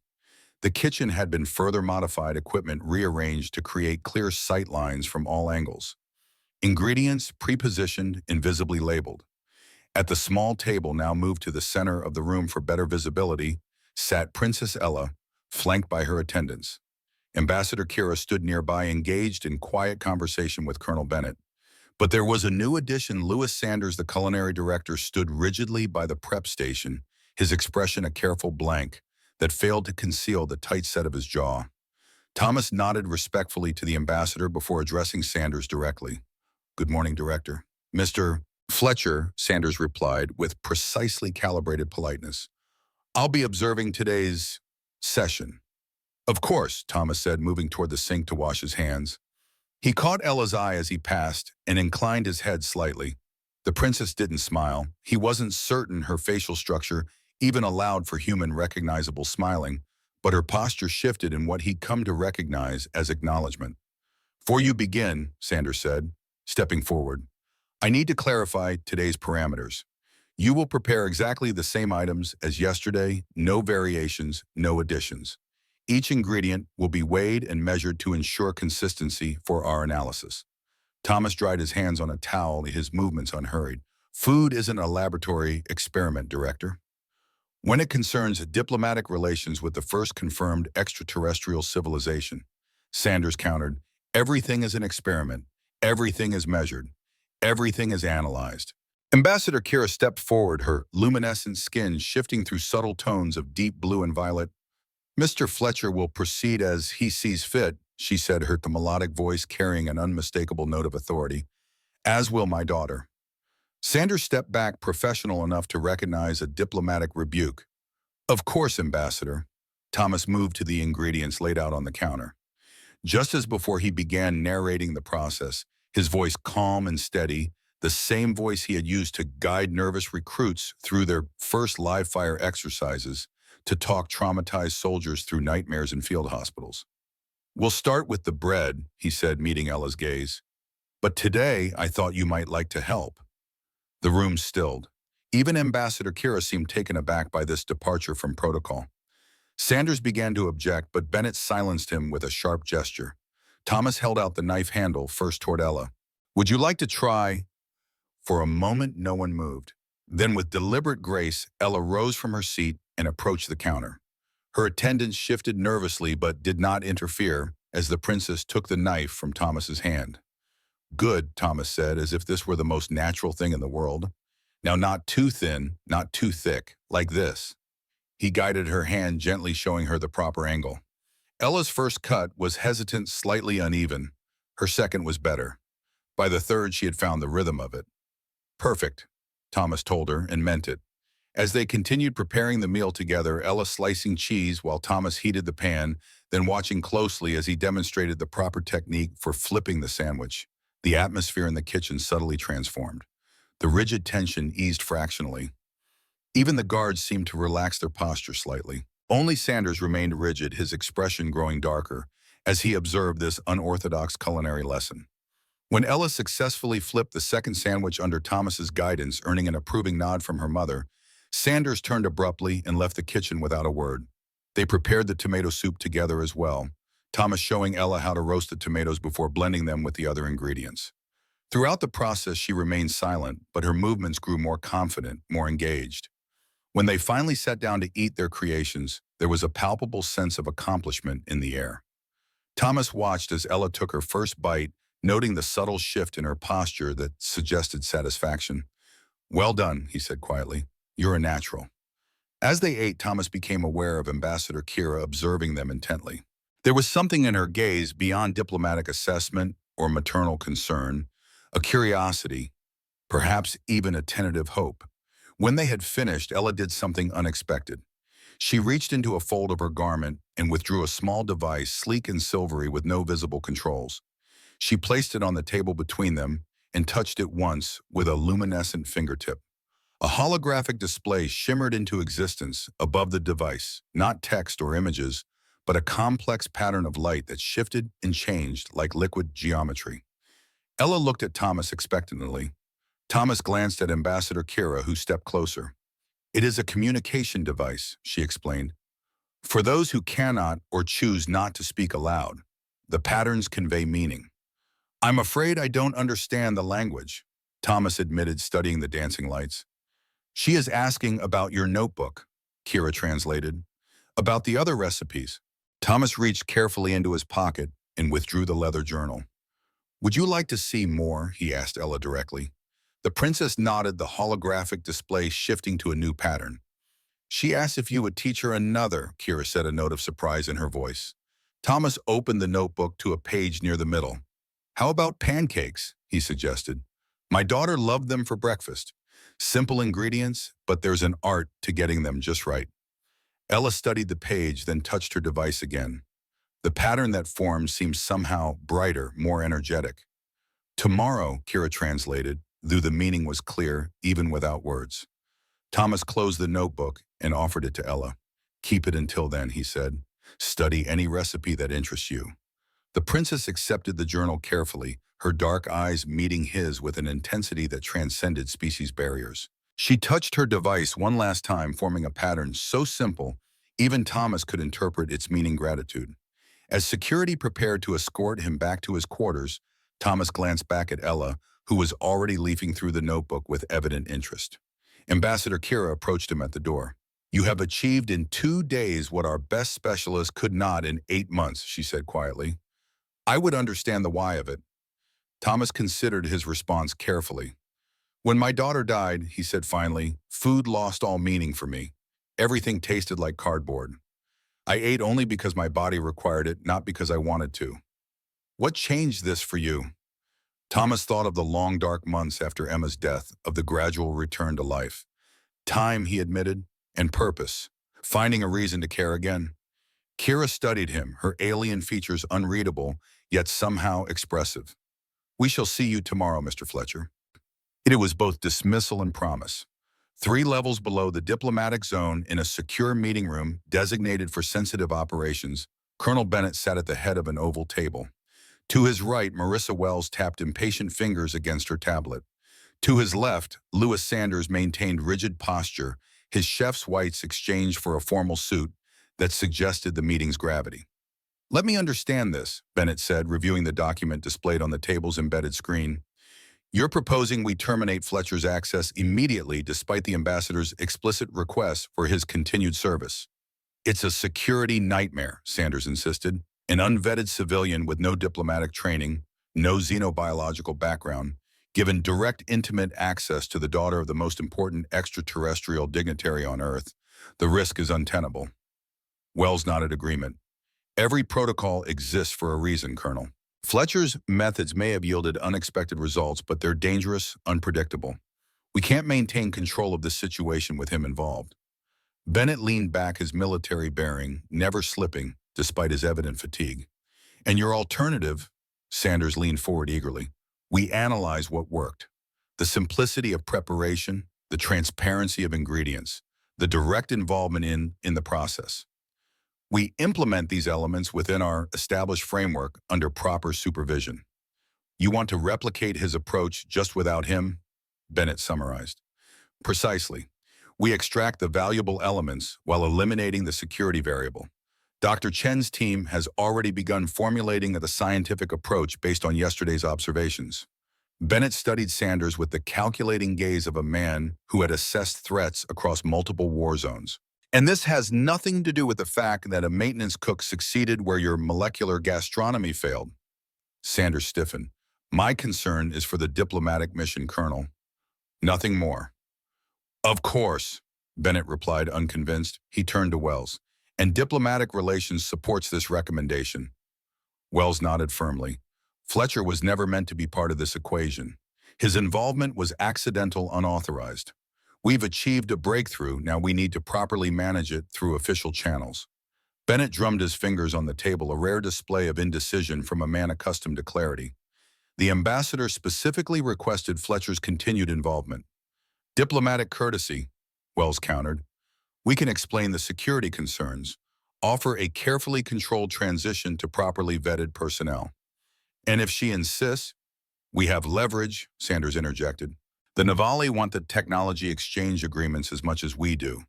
The kitchen had been further modified, equipment rearranged to create clear sight lines from all angles. Ingredients pre-positioned, invisibly labeled. At the small table, now moved to the center of the room for better visibility, sat Princess Ella, flanked by her attendants. Ambassador Kira stood nearby, engaged in quiet conversation with Colonel Bennett. But there was a new addition. Louis Sanders, the culinary director, stood rigidly by the prep station, his expression a careful blank that failed to conceal the tight set of his jaw. Thomas nodded respectfully to the ambassador before addressing Sanders directly. Good morning, Director. Mr. Fletcher, Sanders replied with precisely calibrated politeness. I'll be observing today's session. Of course, Thomas said, moving toward the sink to wash his hands. He caught Ella's eye as he passed and inclined his head slightly. The princess didn't smile. He wasn't certain her facial structure even allowed for human recognizable smiling, but her posture shifted in what he'd come to recognize as acknowledgement. Before you begin, Sanders said, stepping forward, I need to clarify today's parameters. You will prepare exactly the same items as yesterday, no variations, no additions. Each ingredient will be weighed and measured to ensure consistency for our analysis. Thomas dried his hands on a towel, his movements unhurried. Food isn't a laboratory experiment, Director. When it concerns diplomatic relations with the first confirmed extraterrestrial civilization, Sanders countered, everything is an experiment, everything is measured, everything is analyzed. Ambassador Kira stepped forward, her luminescent skin shifting through subtle tones of deep blue and violet. Mr. Fletcher will proceed as he sees fit, she said, her melodic voice carrying an unmistakable note of authority, as will my daughter. Sanders stepped back, professional enough to recognize a diplomatic rebuke. Of course, Ambassador. Thomas moved to the ingredients laid out on the counter. Just as before he began narrating the process, his voice calm and steady, the same voice he had used to guide nervous recruits through their first live-fire exercises, to talk traumatized soldiers through nightmares in field hospitals. We'll start with the bread, he said, meeting Ella's gaze. But today, I thought you might like to help. The room stilled. Even Ambassador Kira seemed taken aback by this departure from protocol. Sanders began to object, but Bennett silenced him with a sharp gesture. Thomas held out the knife handle first toward Ella. Would you like to try? For a moment, no one moved. Then with deliberate grace, Ella rose from her seat and approached the counter. Her attendants shifted nervously but did not interfere as the princess took the knife from Thomas's hand. Good, Thomas said, as if this were the most natural thing in the world. Now not too thin, not too thick, like this. He guided her hand, gently showing her the proper angle. Ella's first cut was hesitant, slightly uneven. Her second was better. By the third, she had found the rhythm of it. Perfect, Thomas told her, and meant it. As they continued preparing the meal together, Ella slicing cheese while Thomas heated the pan, then watching closely as he demonstrated the proper technique for flipping the sandwich. The atmosphere in the kitchen subtly transformed. The rigid tension eased fractionally. Even the guards seemed to relax their posture slightly. Only Sanders remained rigid, his expression growing darker, as he observed this unorthodox culinary lesson. When Ella successfully flipped the second sandwich under Thomas's guidance, earning an approving nod from her mother, Sanders turned abruptly and left the kitchen without a word. They prepared the tomato soup together as well, Thomas showing Ella how to roast the tomatoes before blending them with the other ingredients. Throughout the process, she remained silent, but her movements grew more confident, more engaged. When they finally sat down to eat their creations, there was a palpable sense of accomplishment in the air. Thomas watched as Ella took her first bite, noting the subtle shift in her posture that suggested satisfaction. Well done, he said quietly. You're a natural. As they ate, Thomas became aware of Ambassador Kira observing them intently. There was something in her gaze beyond diplomatic assessment or maternal concern, a curiosity, perhaps even a tentative hope. When they had finished, Ella did something unexpected. She reached into a fold of her garment and withdrew a small device, sleek and silvery with no visible controls. She placed it on the table between them and touched it once with a luminescent fingertip. A holographic display shimmered into existence above the device, not text or images, but a complex pattern of light that shifted and changed like liquid geometry. Ella looked at Thomas expectantly. Thomas glanced at Ambassador Kira, who stepped closer. It is a communication device, she explained. For those who cannot or choose not to speak aloud, the patterns convey meaning. I'm afraid I don't understand the language, Thomas admitted, studying the dancing lights. She is asking about your notebook, Kira translated. About the other recipes. Thomas reached carefully into his pocket and withdrew the leather journal. Would you like to see more? He asked Ella directly. The princess nodded, the holographic display shifting to a new pattern. She asked if you would teach her another, Kira said, a note of surprise in her voice. Thomas opened the notebook to a page near the middle. How about pancakes? He suggested. My daughter loved them for breakfast. Simple ingredients, but there's an art to getting them just right. Ella studied the page, then touched her device again. The pattern that formed seemed somehow brighter, more energetic. Tomorrow, Kira translated, though the meaning was clear, even without words. Thomas closed the notebook and offered it to Ella. Keep it until then, he said. Study any recipe that interests you. The princess accepted the journal carefully, her dark eyes meeting his with an intensity that transcended species barriers. She touched her device one last time, forming a pattern so simple, even Thomas could interpret its meaning gratitude. As security prepared to escort him back to his quarters, Thomas glanced back at Ella, who was already leafing through the notebook with evident interest. Ambassador Kira approached him at the door. You have achieved in 2 days what our best specialists could not in 8 months, she said quietly. I would understand the why of it. Thomas considered his response carefully. When my daughter died, he said finally, food lost all meaning for me. Everything tasted like cardboard. I ate only because my body required it, not because I wanted to. What changed this for you? Thomas thought of the long, dark months after Emma's death, of the gradual return to life. Time, he admitted, and purpose, finding a reason to care again. Kira studied him, her alien features unreadable, yet somehow expressive. We shall see you tomorrow, Mr. Fletcher. It was both dismissal and promise. 3 levels below the diplomatic zone, in a secure meeting room designated for sensitive operations, Colonel Bennett sat at the head of an oval table. To his right, Marissa Wells tapped impatient fingers against her tablet. To his left, Louis Sanders maintained rigid posture, his chef's whites exchanged for a formal suit, that suggested the meeting's gravity. Let me understand this, Bennett said, reviewing the document displayed on the table's embedded screen. You're proposing we terminate Fletcher's access immediately despite the ambassador's explicit request for his continued service. It's a security nightmare, Sanders insisted. An unvetted civilian with no diplomatic training, no xenobiological background, given direct intimate access to the daughter of the most important extraterrestrial dignitary on Earth, the risk is untenable. Wells nodded agreement. Every protocol exists for a reason, Colonel. Fletcher's methods may have yielded unexpected results, but they're dangerous, unpredictable. We can't maintain control of this situation with him involved. Bennett leaned back, his military bearing, never slipping, despite his evident fatigue. And your alternative? Sanders leaned forward eagerly. We analyze what worked. The simplicity of preparation, the transparency of ingredients, the direct involvement in the process. We implement these elements within our established framework under proper supervision. You want to replicate his approach just without him? Bennett summarized. Precisely. We extract the valuable elements while eliminating the security variable. Dr. Chen's team has already begun formulating the scientific approach based on yesterday's observations. Bennett studied Sanders with the calculating gaze of a man who had assessed threats across multiple war zones. And this has nothing to do with the fact that a maintenance cook succeeded where your molecular gastronomy failed. Sanders stiffened. My concern is for the diplomatic mission, Colonel. Nothing more. Of course, Bennett replied, unconvinced. He turned to Wells. And diplomatic relations supports this recommendation. Wells nodded firmly. Fletcher was never meant to be part of this equation. His involvement was accidental, unauthorized. We've achieved a breakthrough, now we need to properly manage it through official channels. Bennett drummed his fingers on the table, a rare display of indecision from a man accustomed to clarity. The ambassador specifically requested Fletcher's continued involvement. Diplomatic courtesy, Wells countered. We can explain the security concerns, offer a carefully controlled transition to properly vetted personnel. And if she insists, we have leverage, Sanders interjected. The Navali want the technology exchange agreements as much as we do.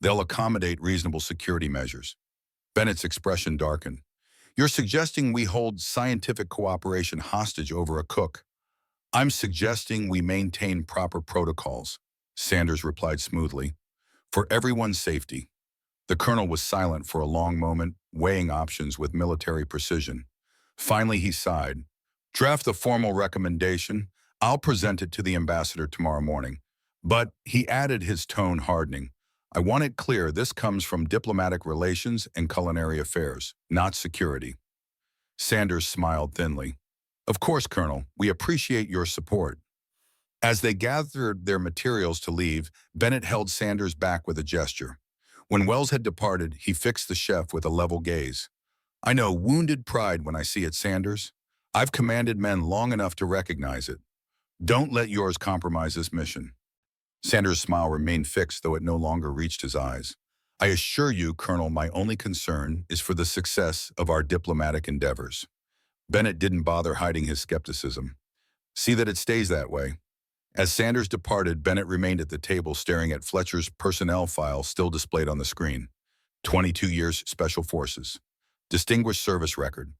They'll accommodate reasonable security measures. Bennett's expression darkened. You're suggesting we hold scientific cooperation hostage over a cook. I'm suggesting we maintain proper protocols, Sanders replied smoothly. For everyone's safety. The colonel was silent for a long moment, weighing options with military precision. Finally, he sighed. Draft the formal recommendation. I'll present it to the ambassador tomorrow morning. But, he added, his tone hardening, I want it clear this comes from diplomatic relations and culinary affairs, not security. Sanders smiled thinly. Of course, Colonel, we appreciate your support. As they gathered their materials to leave, Bennett held Sanders back with a gesture. When Wells had departed, he fixed the chef with a level gaze. I know wounded pride when I see it, Sanders. I've commanded men long enough to recognize it. Don't let yours compromise this mission. Sanders' smile remained fixed, though it no longer reached his eyes. I assure you, Colonel, my only concern is for the success of our diplomatic endeavors. Bennett didn't bother hiding his skepticism. See that it stays that way. As Sanders departed, Bennett remained at the table staring at Fletcher's personnel file still displayed on the screen. 22 years Special Forces. Distinguished service record.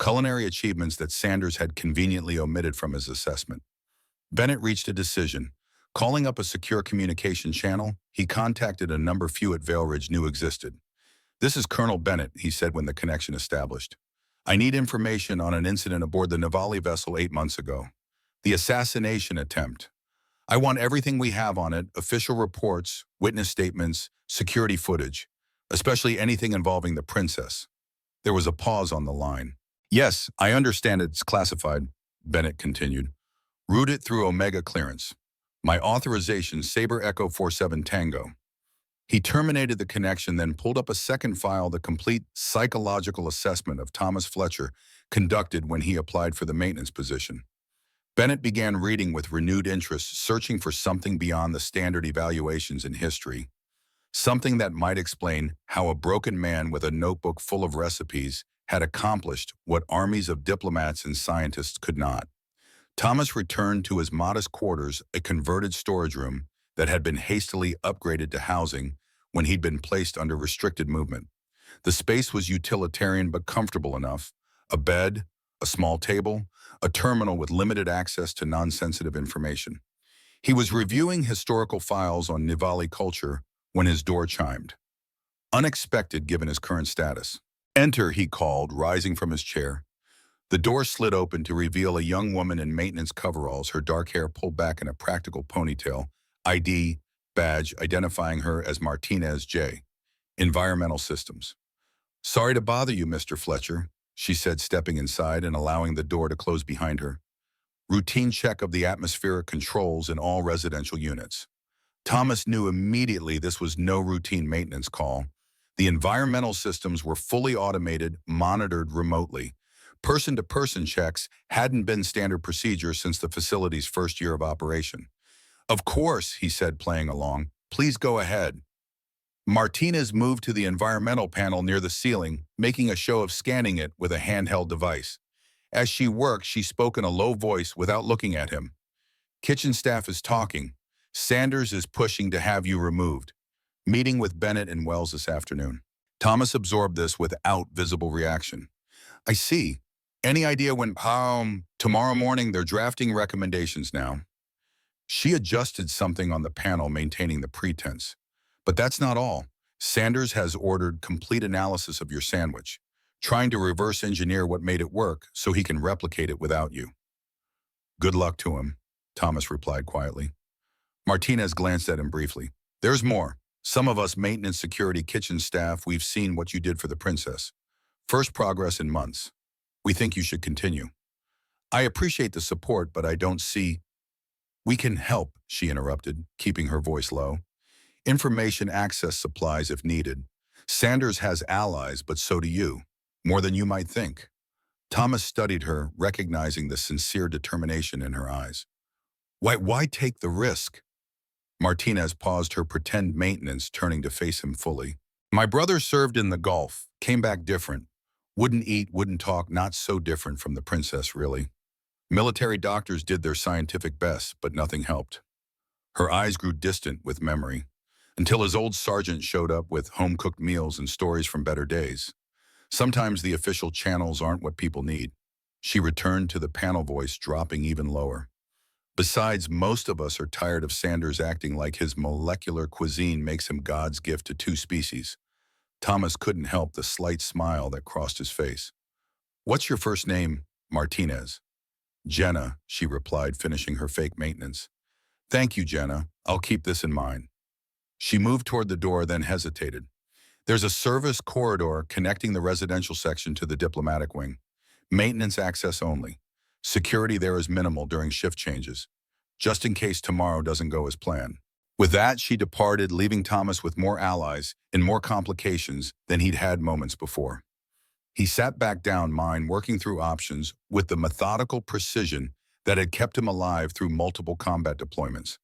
Culinary achievements that Sanders had conveniently omitted from his assessment. Bennett reached a decision. Calling up a secure communication channel, he contacted a number few at Vale Ridge knew existed. This is Colonel Bennett, he said when the connection established. I need information on an incident aboard the Navali vessel 8 months ago. The assassination attempt. I want everything we have on it, official reports, witness statements, security footage, especially anything involving the princess. There was a pause on the line. Yes, I understand it's classified, Bennett continued. Route it through Omega clearance. My authorization, Sabre Echo 47 Tango. He terminated the connection, then pulled up a second file, the complete psychological assessment of Thomas Fletcher conducted when he applied for the maintenance position. Bennett began reading with renewed interest, searching for something beyond the standard evaluations in history. Something that might explain how a broken man with a notebook full of recipes had accomplished what armies of diplomats and scientists could not. Thomas returned to his modest quarters, a converted storage room that had been hastily upgraded to housing when he'd been placed under restricted movement. The space was utilitarian but comfortable enough. A bed, a small table, a terminal with limited access to non-sensitive information. He was reviewing historical files on Nivali culture when his door chimed. Unexpected given his current status. Enter, he called, rising from his chair. The door slid open to reveal a young woman in maintenance coveralls, her dark hair pulled back in a practical ponytail, ID, badge identifying her as Martinez J. Environmental Systems. Sorry to bother you, Mr. Fletcher, she said, stepping inside and allowing the door to close behind her. Routine check of the atmospheric controls in all residential units. Thomas knew immediately this was no routine maintenance call. The environmental systems were fully automated, monitored remotely. Person-to-person checks hadn't been standard procedure since the facility's first year of operation. Of course, he said, playing along. Please go ahead. Martinez moved to the environmental panel near the ceiling, making a show of scanning it with a handheld device. As she worked, she spoke in a low voice without looking at him. Kitchen staff is talking. Sanders is pushing to have you removed. Meeting with Bennett and Wells this afternoon. Thomas absorbed this without visible reaction. I see. Any idea when, tomorrow morning they're drafting recommendations now. She adjusted something on the panel, maintaining the pretense. But that's not all. Sanders has ordered complete analysis of your sandwich, trying to reverse engineer what made it work so he can replicate it without you. Good luck to him, Thomas replied quietly. Martinez glanced at him briefly. There's more. Some of us maintenance security kitchen staff, we've seen what you did for the princess. First progress in months. We think you should continue. I appreciate the support, but I don't see... We can help, she interrupted, keeping her voice low. Information access supplies if needed. Sanders has allies, but so do you. More than you might think. Thomas studied her, recognizing the sincere determination in her eyes. Why take the risk? Martinez paused her pretend maintenance, turning to face him fully. My brother served in the Gulf, came back different. Wouldn't eat, wouldn't talk, not so different from the princess, really. Military doctors did their scientific best, but nothing helped. Her eyes grew distant with memory, until his old sergeant showed up with home-cooked meals and stories from better days. Sometimes the official channels aren't what people need. She returned to the panel voice, dropping even lower. Besides, most of us are tired of Sanders acting like his molecular cuisine makes him God's gift to two species. Thomas couldn't help the slight smile that crossed his face. What's your first name? Martinez. Jenna, she replied, finishing her fake maintenance. Thank you, Jenna. I'll keep this in mind. She moved toward the door, then hesitated. There's a service corridor connecting the residential section to the diplomatic wing. Maintenance access only. Security there is minimal during shift changes, just in case tomorrow doesn't go as planned. With that, she departed, leaving Thomas with more allies and more complications than he'd had moments before. He sat back down, mind working through options with the methodical precision that had kept him alive through multiple combat deployments.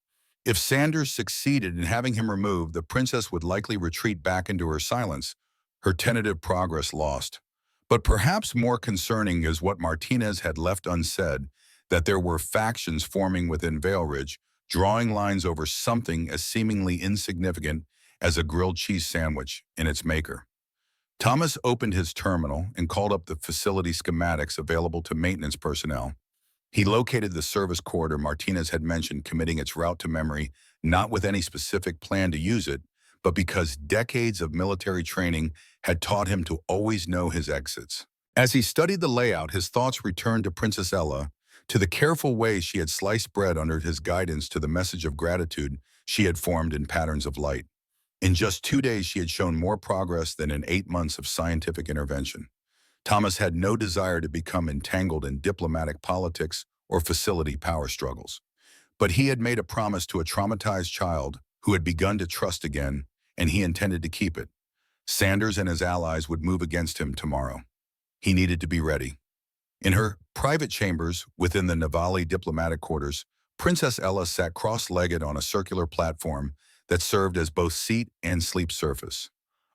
If Sanders succeeded in having him removed, the princess would likely retreat back into her silence, her tentative progress lost. But perhaps more concerning is what Martinez had left unsaid, that there were factions forming within Vale Ridge, drawing lines over something as seemingly insignificant as a grilled cheese sandwich in its maker. Thomas opened his terminal and called up the facility schematics available to maintenance personnel. He located the service corridor Martinez had mentioned, committing its route to memory, not with any specific plan to use it, but because decades of military training had taught him to always know his exits. As he studied the layout, his thoughts returned to Princess Ella, to the careful way she had sliced bread under his guidance, to the message of gratitude she had formed in patterns of light. In just 2 days, she had shown more progress than in 8 months of scientific intervention. Thomas had no desire to become entangled in diplomatic politics or facility power struggles. But he had made a promise to a traumatized child who had begun to trust again, and he intended to keep it. Sanders and his allies would move against him tomorrow. He needed to be ready. In her private chambers within the Nivali diplomatic quarters, Princess Ella sat cross-legged on a circular platform that served as both seat and sleep surface.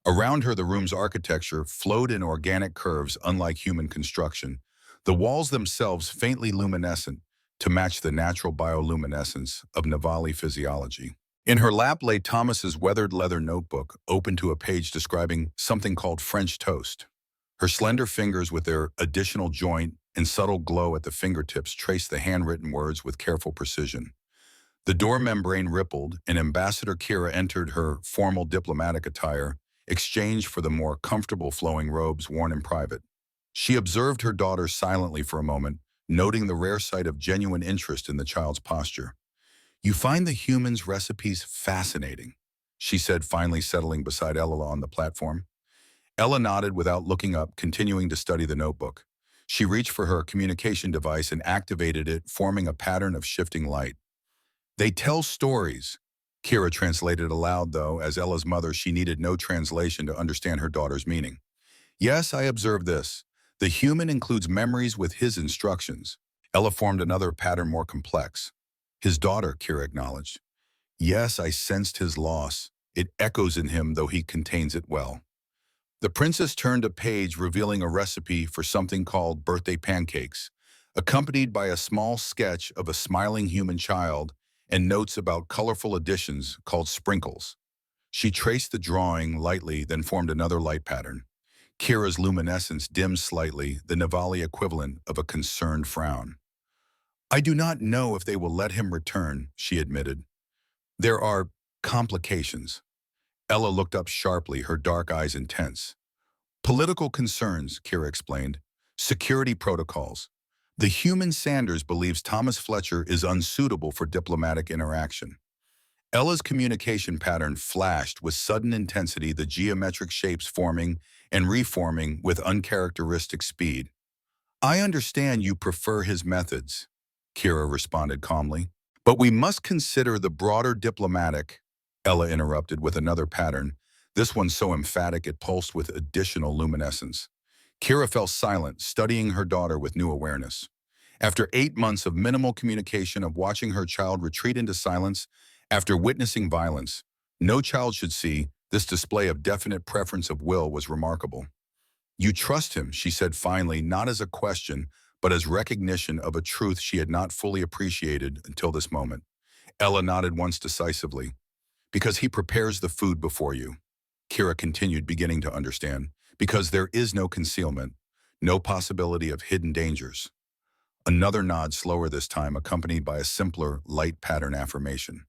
Around her, the room's architecture flowed in organic curves unlike human construction, the walls themselves faintly luminescent to match the natural bioluminescence of Nivali physiology. In her lap lay Thomas's weathered leather notebook, open to a page describing something called French toast. Her slender fingers with their additional joint and subtle glow at the fingertips traced the handwritten words with careful precision. The door membrane rippled, and Ambassador Kira entered her formal diplomatic attire, exchanged for the more comfortable flowing robes worn in private. She observed her daughter silently for a moment, noting the rare sight of genuine interest in the child's posture. "You find the humans' recipes fascinating," she said, finally settling beside Ella on the platform. Ella nodded without looking up, continuing to study the notebook. She reached for her communication device and activated it, forming a pattern of shifting light. "They tell stories," Kira translated aloud, though, as Ella's mother, she needed no translation to understand her daughter's meaning. "Yes, I observed this. The human includes memories with his instructions." Ella formed another pattern more complex. "His daughter," Kira acknowledged. "Yes, I sensed his loss. It echoes in him, though he contains it well." The princess turned a page, revealing a recipe for something called birthday pancakes, accompanied by a small sketch of a smiling human child and notes about colorful additions called sprinkles. She traced the drawing lightly, then formed another light pattern. Kira's luminescence dimmed slightly, the Navali equivalent of a concerned frown. "I do not know if they will let him return," she admitted. "There are complications." Ella looked up sharply, her dark eyes intense. "Political concerns," Kira explained. "Security protocols. The human Sanders believes Thomas Fletcher is unsuitable for diplomatic interaction." Ella's communication pattern flashed with sudden intensity, the geometric shapes forming and reforming with uncharacteristic speed. "I understand you prefer his methods," Kira responded calmly. "But we must consider the broader diplomatic," Ella interrupted with another pattern, this one so emphatic it pulsed with additional luminescence. Kira fell silent, studying her daughter with new awareness. After 8 months of minimal communication, of watching her child retreat into silence, after witnessing violence, no child should see this display of definite preference of will was remarkable. "You trust him," she said finally, not as a question, but as recognition of a truth she had not fully appreciated until this moment. Ella nodded once decisively. "Because he prepares the food before you," Kira continued, beginning to understand. "Because there is no concealment, no possibility of hidden dangers." Another nod, slower this time, accompanied by a simpler, light pattern affirmation.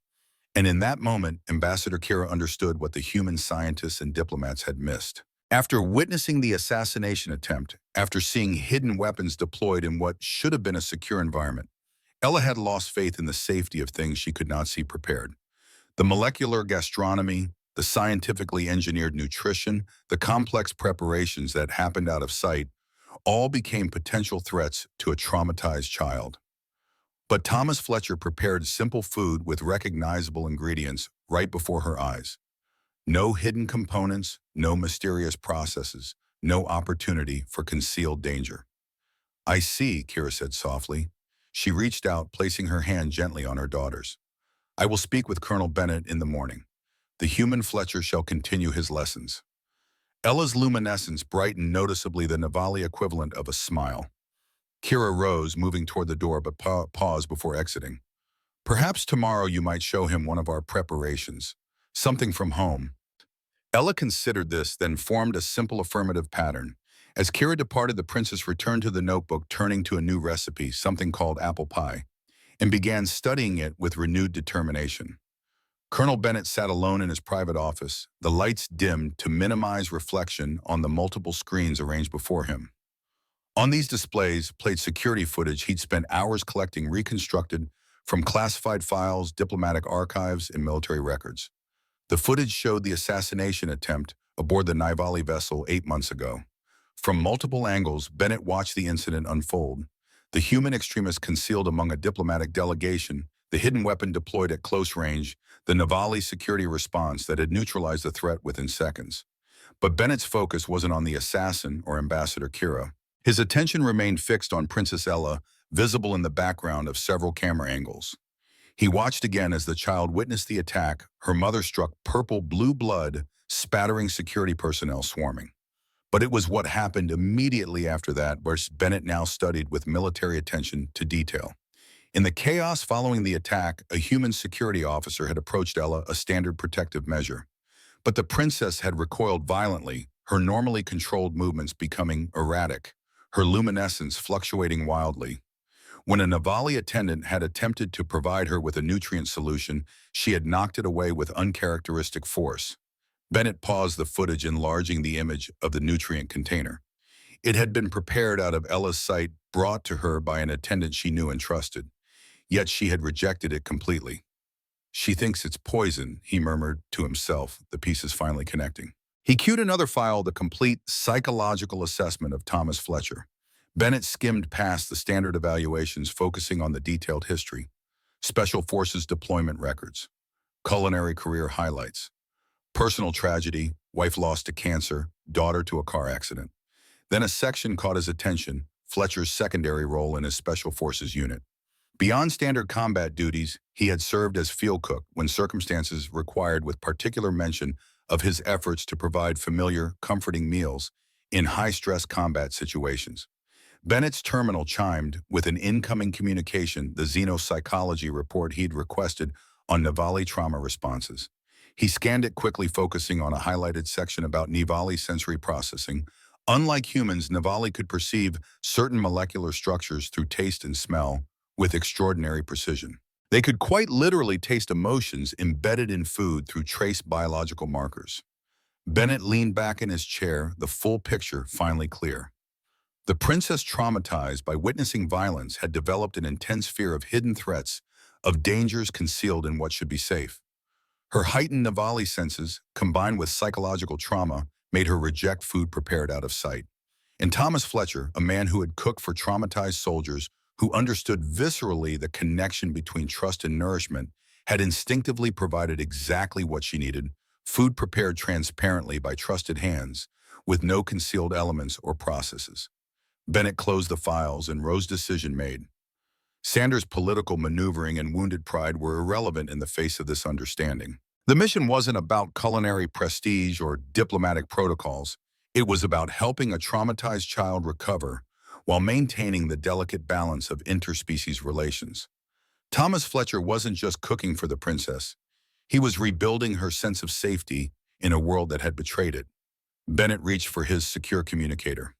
And in that moment, Ambassador Kira understood what the human scientists and diplomats had missed. After witnessing the assassination attempt, after seeing hidden weapons deployed in what should have been a secure environment, Ella had lost faith in the safety of things she could not see prepared. The molecular gastronomy, the scientifically engineered nutrition, the complex preparations that happened out of sight, all became potential threats to a traumatized child. But Thomas Fletcher prepared simple food with recognizable ingredients right before her eyes. No hidden components, no mysterious processes, no opportunity for concealed danger. "I see," Kira said softly. She reached out, placing her hand gently on her daughter's. "I will speak with Colonel Bennett in the morning. The human Fletcher shall continue his lessons." Ella's luminescence brightened noticeably, the Navali equivalent of a smile. Kira rose, moving toward the door, but paused before exiting. "Perhaps tomorrow you might show him one of our preparations. Something from home." Ella considered this, then formed a simple affirmative pattern. As Kira departed, the princess returned to the notebook, turning to a new recipe, something called apple pie, and began studying it with renewed determination. Colonel Bennett sat alone in his private office, the lights dimmed to minimize reflection on the multiple screens arranged before him. On these displays played security footage he'd spent hours collecting, reconstructed from classified files, diplomatic archives, and military records. The footage showed the assassination attempt aboard the Nivali vessel 8 months ago. From multiple angles, Bennett watched the incident unfold. The human extremist concealed among a diplomatic delegation, the hidden weapon deployed at close range, the Navali security response that had neutralized the threat within seconds. But Bennett's focus wasn't on the assassin or Ambassador Kira. His attention remained fixed on Princess Ella, visible in the background of several camera angles. He watched again as the child witnessed the attack, her mother struck, purple-blue blood spattering, security personnel swarming. But it was what happened immediately after that where Bennett now studied with military attention to detail. In the chaos following the attack, a human security officer had approached Ella, a standard protective measure. But the princess had recoiled violently, her normally controlled movements becoming erratic, her luminescence fluctuating wildly. When a Navali attendant had attempted to provide her with a nutrient solution, she had knocked it away with uncharacteristic force. Bennett paused the footage, enlarging the image of the nutrient container. It had been prepared out of Ella's sight, brought to her by an attendant she knew and trusted. Yet she had rejected it completely. She thinks it's poison, he murmured to himself, the pieces finally connecting. He cued another file, the complete psychological assessment of Thomas Fletcher. Bennett skimmed past the standard evaluations, focusing on the detailed history, Special Forces deployment records, culinary career highlights, personal tragedy, wife lost to cancer, daughter to a car accident. Then a section caught his attention, Fletcher's secondary role in his Special Forces unit. Beyond standard combat duties, he had served as field cook when circumstances required, with particular mention of his efforts to provide familiar, comforting meals in high-stress combat situations. Bennett's terminal chimed with an incoming communication, the xenopsychology report he'd requested on Navali trauma responses. He scanned it quickly, focusing on a highlighted section about Navali sensory processing. Unlike humans, Navali could perceive certain molecular structures through taste and smell with extraordinary precision. They could quite literally taste emotions embedded in food through trace biological markers. Bennett leaned back in his chair, the full picture finally clear. The princess, traumatized by witnessing violence, had developed an intense fear of hidden threats, of dangers concealed in what should be safe. Her heightened Navali senses, combined with psychological trauma, made her reject food prepared out of sight. And Thomas Fletcher, a man who had cooked for traumatized soldiers, who understood viscerally the connection between trust and nourishment, had instinctively provided exactly what she needed, food prepared transparently by trusted hands, with no concealed elements or processes. Bennett closed the files, and Rose's decision made. Sanders' political maneuvering and wounded pride were irrelevant in the face of this understanding. The mission wasn't about culinary prestige or diplomatic protocols. It was about helping a traumatized child recover while maintaining the delicate balance of interspecies relations. Thomas Fletcher wasn't just cooking for the princess. He was rebuilding her sense of safety in a world that had betrayed it. Bennett reached for his secure communicator.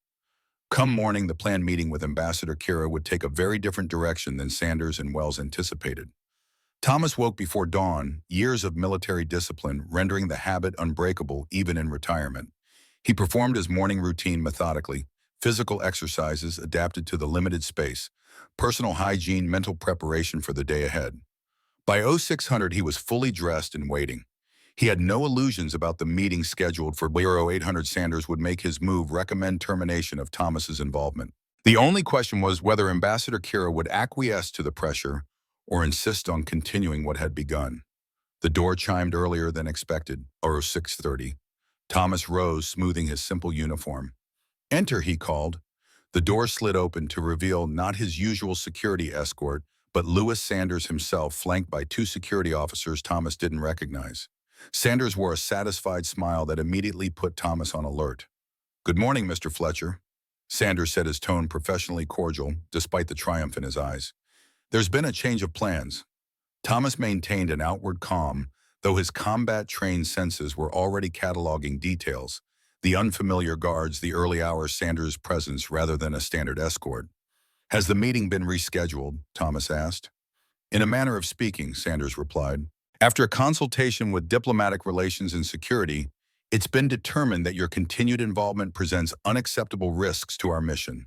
Come morning, the planned meeting with Ambassador Kira would take a very different direction than Sanders and Wells anticipated. Thomas woke before dawn, years of military discipline rendering the habit unbreakable even in retirement. He performed his morning routine methodically, physical exercises adapted to the limited space, personal hygiene, mental preparation for the day ahead. By 0600, he was fully dressed and waiting. He had no illusions about the meeting scheduled for 0800. Sanders would make his move, recommend termination of Thomas's involvement. The only question was whether Ambassador Kira would acquiesce to the pressure or insist on continuing what had begun. The door chimed earlier than expected, 0630. Thomas rose, smoothing his simple uniform. Enter, he called. The door slid open to reveal not his usual security escort, but Lewis Sanders himself, flanked by two security officers Thomas didn't recognize. Sanders wore a satisfied smile that immediately put Thomas on alert. Good morning, Mr. Fletcher. Sanders said, his tone professionally cordial, despite the triumph in his eyes. There's been a change of plans. Thomas maintained an outward calm, though his combat-trained senses were already cataloging details, the unfamiliar guards, the early hours, Sanders' presence rather than a standard escort. Has the meeting been rescheduled? Thomas asked. In a manner of speaking, Sanders replied. After a consultation with diplomatic relations and security, it's been determined that your continued involvement presents unacceptable risks to our mission.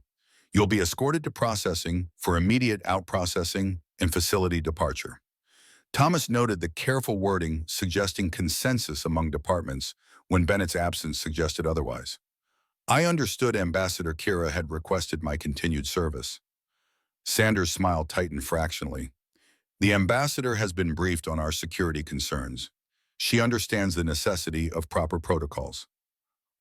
You'll be escorted to processing for immediate out-processing and facility departure. Thomas noted the careful wording suggesting consensus among departments when Bennett's absence suggested otherwise. I understood Ambassador Kira had requested my continued service. Sanders' smile tightened fractionally. The ambassador has been briefed on our security concerns. She understands the necessity of proper protocols.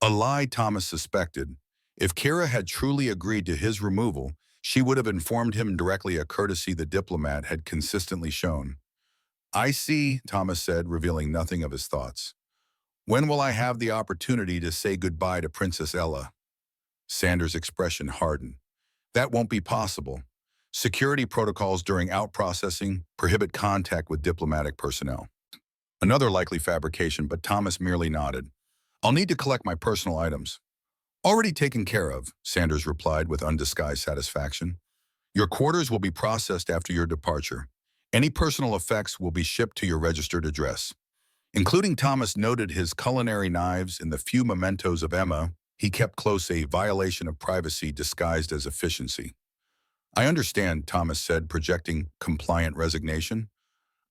A lie, Thomas suspected. If Kira had truly agreed to his removal, she would have informed him directly, a courtesy the diplomat had consistently shown. I see, Thomas said, revealing nothing of his thoughts. When will I have the opportunity to say goodbye to Princess Ella? Sanders' expression hardened. That won't be possible. Security protocols during out-processing prohibit contact with diplomatic personnel. Another likely fabrication, but Thomas merely nodded. I'll need to collect my personal items. Already taken care of, Sanders replied with undisguised satisfaction. Your quarters will be processed after your departure. Any personal effects will be shipped to your registered address. Including Thomas noted his culinary knives and the few mementos of Emma, he kept close a violation of privacy disguised as efficiency. I understand, Thomas said, projecting compliant resignation.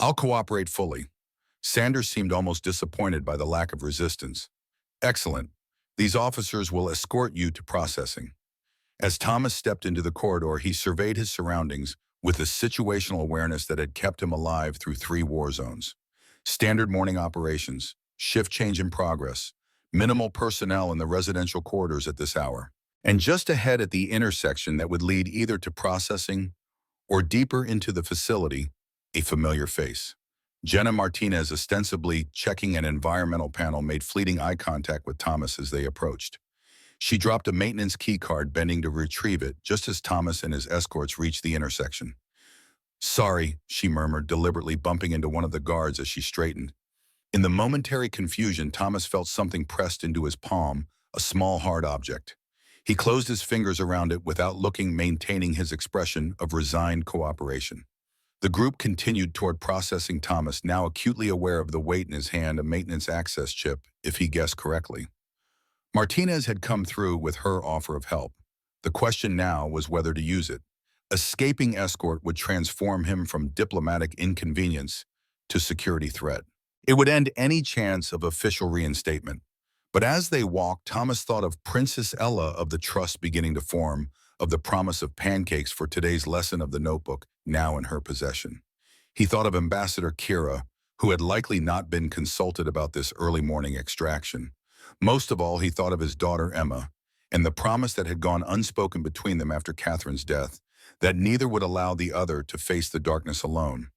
I'll cooperate fully. Sanders seemed almost disappointed by the lack of resistance. Excellent. These officers will escort you to processing. As Thomas stepped into the corridor, he surveyed his surroundings with the situational awareness that had kept him alive through 3 war zones. Standard morning operations, shift change in progress, minimal personnel in the residential quarters at this hour. And just ahead at the intersection that would lead either to processing or deeper into the facility, a familiar face. Jenna Martinez, ostensibly checking an environmental panel, made fleeting eye contact with Thomas as they approached. She dropped a maintenance key card, bending to retrieve it just as Thomas and his escorts reached the intersection. Sorry, she murmured, deliberately bumping into one of the guards as she straightened. In the momentary confusion, Thomas felt something pressed into his palm, a small hard object. He closed his fingers around it without looking, maintaining his expression of resigned cooperation. The group continued toward processing. Thomas, now acutely aware of the weight in his hand, a maintenance access chip, if he guessed correctly. Martinez had come through with her offer of help. The question now was whether to use it. Escaping escort would transform him from diplomatic inconvenience to security threat. It would end any chance of official reinstatement. But as they walked, Thomas thought of Princess Ella, of the trust beginning to form, of the promise of pancakes for today's lesson, of the notebook now in her possession. He thought of Ambassador Kira, who had likely not been consulted about this early morning extraction. Most of all, he thought of his daughter Emma, and the promise that had gone unspoken between them after Catherine's death, that neither would allow the other to face the darkness alone.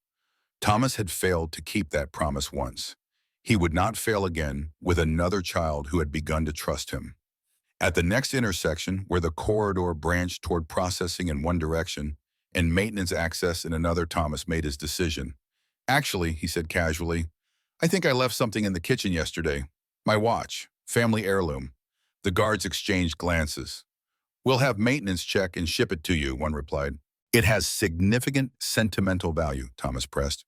Thomas had failed to keep that promise once. He would not fail again with another child who had begun to trust him. At the next intersection, where the corridor branched toward processing in one direction and maintenance access in another, Thomas made his decision. Actually, he said casually, I think I left something in the kitchen yesterday. My watch, family heirloom. The guards exchanged glances. We'll have maintenance check and ship it to you, one replied. It has significant sentimental value, Thomas pressed.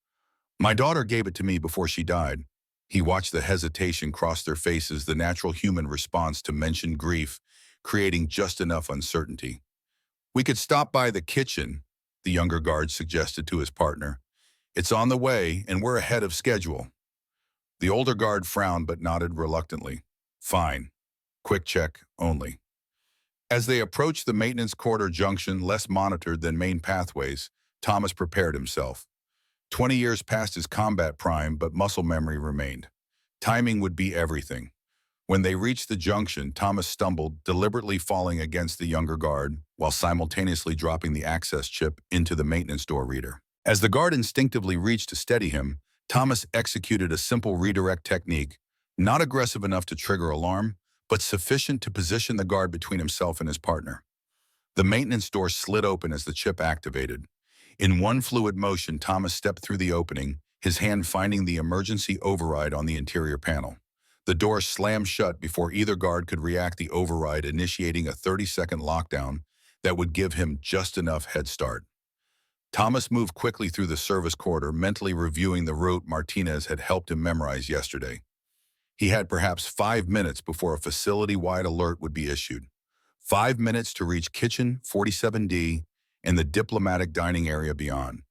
My daughter gave it to me before she died. He watched the hesitation cross their faces, the natural human response to mentioned grief, creating just enough uncertainty. We could stop by the kitchen, the younger guard suggested to his partner. It's on the way, and we're ahead of schedule. The older guard frowned but nodded reluctantly. Fine. Quick check only. As they approached the maintenance quarter junction, less monitored than main pathways, Thomas prepared himself. 20 years past his combat prime, but muscle memory remained. Timing would be everything. When they reached the junction, Thomas stumbled, deliberately falling against the younger guard, while simultaneously dropping the access chip into the maintenance door reader. As the guard instinctively reached to steady him, Thomas executed a simple redirect technique, not aggressive enough to trigger alarm, but sufficient to position the guard between himself and his partner. The maintenance door slid open as the chip activated. In one fluid motion, Thomas stepped through the opening, his hand finding the emergency override on the interior panel. The door slammed shut before either guard could react, the override initiating a 30-second lockdown that would give him just enough head start. Thomas moved quickly through the service corridor, mentally reviewing the route Martinez had helped him memorize yesterday. He had perhaps 5 minutes before a facility-wide alert would be issued. 5 minutes to reach Kitchen 47D and the diplomatic dining area beyond.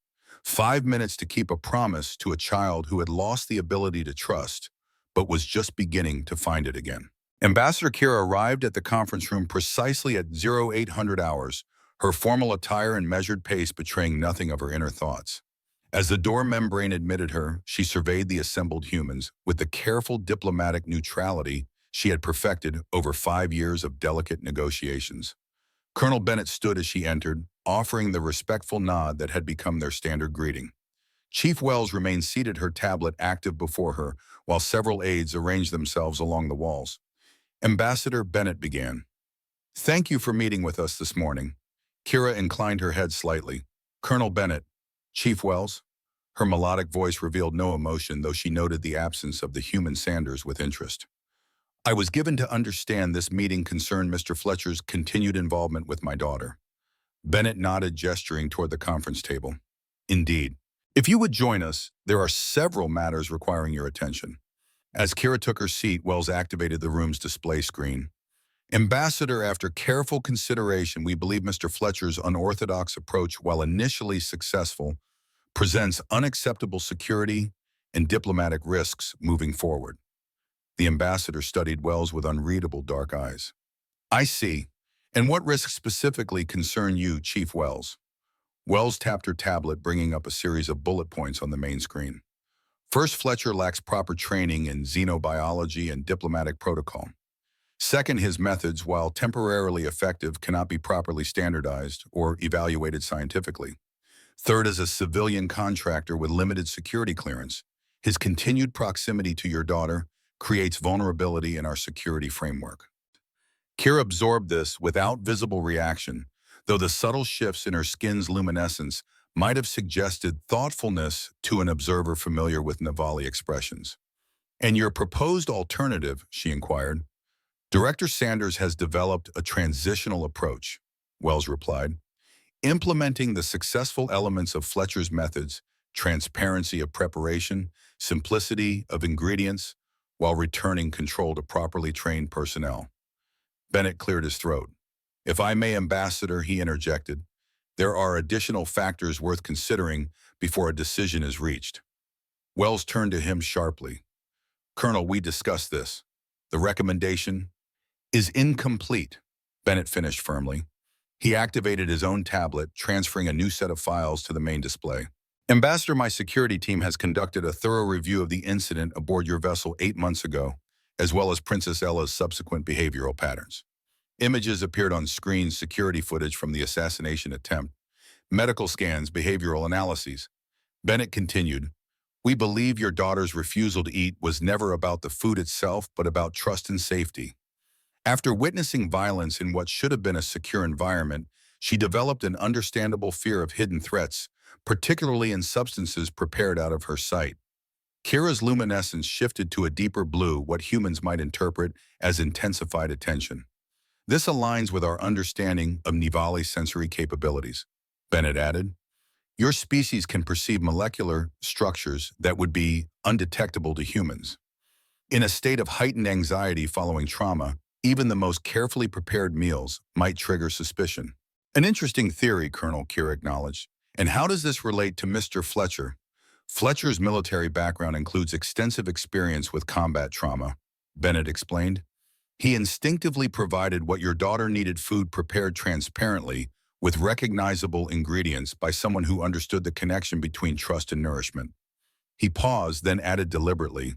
5 minutes to keep a promise to a child who had lost the ability to trust, but was just beginning to find it again. Ambassador Kira arrived at the conference room precisely at 0800 hours, her formal attire and measured pace betraying nothing of her inner thoughts. As the door membrane admitted her, she surveyed the assembled humans with the careful diplomatic neutrality she had perfected over 5 years of delicate negotiations. Colonel Bennett stood as she entered, offering the respectful nod that had become their standard greeting. Chief Wells remained seated, her tablet active before her, while several aides arranged themselves along the walls. Ambassador Bennett began. Thank you for meeting with us this morning. Kira inclined her head slightly. Colonel Bennett, Chief Wells. Her melodic voice revealed no emotion, though she noted the absence of the human Sanders with interest. I was given to understand this meeting concerned Mr. Fletcher's continued involvement with my daughter. Bennett nodded, gesturing toward the conference table. Indeed. If you would join us, there are several matters requiring your attention. As Kira took her seat, Wells activated the room's display screen. Ambassador, after careful consideration, we believe Mr. Fletcher's unorthodox approach, while initially successful, presents unacceptable security and diplomatic risks moving forward. The ambassador studied Wells with unreadable dark eyes. I see. And what risks specifically concern you, Chief Wells? Wells tapped her tablet, bringing up a series of bullet points on the main screen. First, Fletcher lacks proper training in xenobiology and diplomatic protocol. Second, his methods, while temporarily effective, cannot be properly standardized or evaluated scientifically. Third, as a civilian contractor with limited security clearance, his continued proximity to your daughter creates vulnerability in our security framework. Kira absorbed this without visible reaction, though the subtle shifts in her skin's luminescence might have suggested thoughtfulness to an observer familiar with Navali expressions. And your proposed alternative, she inquired. Director Sanders has developed a transitional approach, Wells replied, implementing the successful elements of Fletcher's methods, transparency of preparation, simplicity of ingredients, while returning control to properly trained personnel. Bennett cleared his throat. If I may, Ambassador, he interjected, there are additional factors worth considering before a decision is reached. Wells turned to him sharply. Colonel, we discussed this. The recommendation is incomplete, Bennett finished firmly. He activated his own tablet, transferring a new set of files to the main display. Ambassador, my security team has conducted a thorough review of the incident aboard your vessel 8 months ago, as well as Princess Ella's subsequent behavioral patterns. Images appeared on screen, security footage from the assassination attempt, medical scans, behavioral analyses. Bennett continued, we believe your daughter's refusal to eat was never about the food itself, but about trust and safety. After witnessing violence in what should have been a secure environment, she developed an understandable fear of hidden threats, particularly in substances prepared out of her sight. Kira's luminescence shifted to a deeper blue, what humans might interpret as intensified attention. This aligns with our understanding of Nivali's sensory capabilities, Bennett added. Your species can perceive molecular structures that would be undetectable to humans. In a state of heightened anxiety following trauma, even the most carefully prepared meals might trigger suspicion. An interesting theory, Colonel, Kira acknowledged. And how does this relate to Mr. Fletcher? Fletcher's military background includes extensive experience with combat trauma, Bennett explained. He instinctively provided what your daughter needed, food prepared transparently with recognizable ingredients by someone who understood the connection between trust and nourishment. He paused, then added deliberately,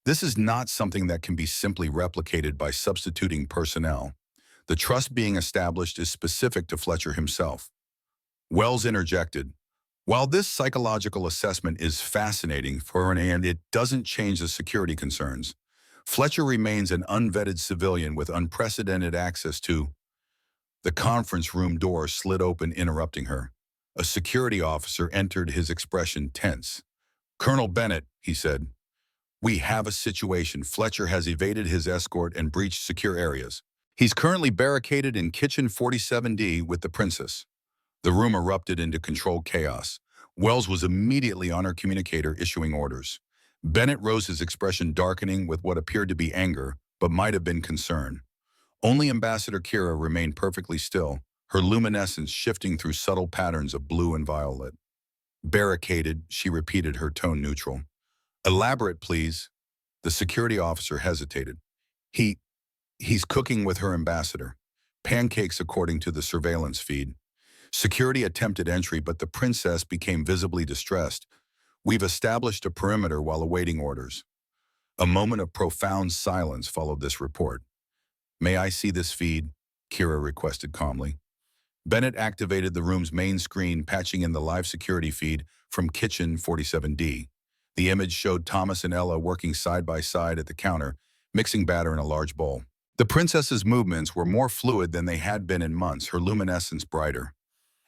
this is not something that can be simply replicated by substituting personnel. The trust being established is specific to Fletcher himself. Wells interjected, while this psychological assessment is fascinating and it doesn't change the security concerns, Fletcher remains an unvetted civilian with unprecedented access to. The conference room door slid open, interrupting her. A security officer entered, his expression tense. Colonel Bennett, he said, we have a situation. Fletcher has evaded his escort and breached secure areas. He's currently barricaded in kitchen 47D with the princess. The room erupted into controlled chaos. Wells was immediately on her communicator, issuing orders. Bennett rose, his expression darkening with what appeared to be anger, but might have been concern. Only Ambassador Kira remained perfectly still, her luminescence shifting through subtle patterns of blue and violet. Barricaded, she repeated, her tone neutral. Elaborate, please. The security officer hesitated. He's cooking with her ambassador. Pancakes, according to the surveillance feed. Security attempted entry, but the princess became visibly distressed. We've established a perimeter while awaiting orders. A moment of profound silence followed this report. May I see this feed? Kira requested calmly. Bennett activated the room's main screen, patching in the live security feed from kitchen 47D. The image showed Thomas and Ella working side by side at the counter, mixing batter in a large bowl. The princess's movements were more fluid than they had been in months, her luminescence brighter.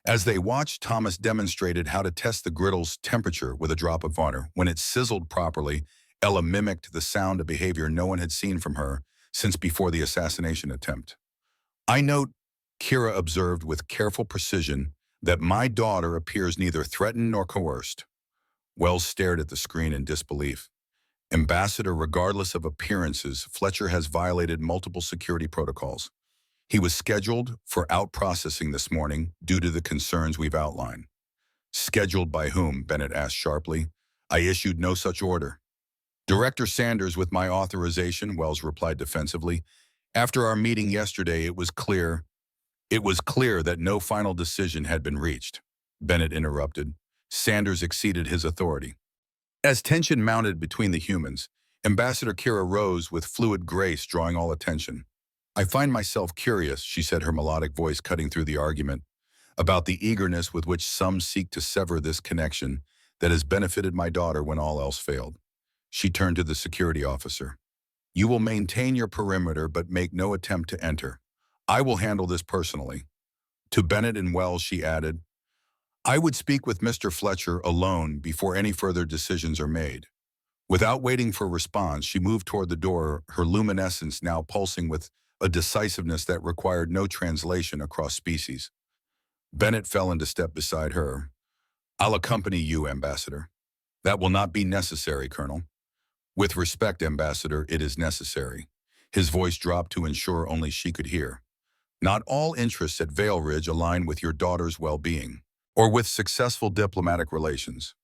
As they watched, Thomas demonstrated how to test the griddle's temperature with a drop of water. When it sizzled properly, Ella mimicked the sound, a behavior no one had seen from her since before the assassination attempt. I note, Kira observed with careful precision, that my daughter appears neither threatened nor coerced. Wells stared at the screen in disbelief. Ambassador, regardless of appearances, Fletcher has violated multiple security protocols. He was scheduled for out-processing this morning due to the concerns we've outlined. Scheduled by whom? Bennett asked sharply. I issued no such order. Director Sanders, with my authorization, Wells replied defensively. After our meeting yesterday, it was clear that no final decision had been reached. Bennett interrupted. Sanders exceeded his authority. As tension mounted between the humans, Ambassador Kira rose with fluid grace, drawing all attention. I find myself curious, she said, her melodic voice cutting through the argument, about the eagerness with which some seek to sever this connection that has benefited my daughter when all else failed. She turned to the security officer. You will maintain your perimeter but make no attempt to enter. I will handle this personally. To Bennett and Wells, she added, I would speak with Mr. Fletcher alone before any further decisions are made. Without waiting for response, she moved toward the door, her luminescence now pulsing with a decisiveness that required no translation across species. Bennett fell into step beside her. I'll accompany you, Ambassador. That will not be necessary, Colonel. With respect, Ambassador, it is necessary. His voice dropped to ensure only she could hear. Not all interests at Vale Ridge align with your daughter's well-being, or with successful diplomatic relations.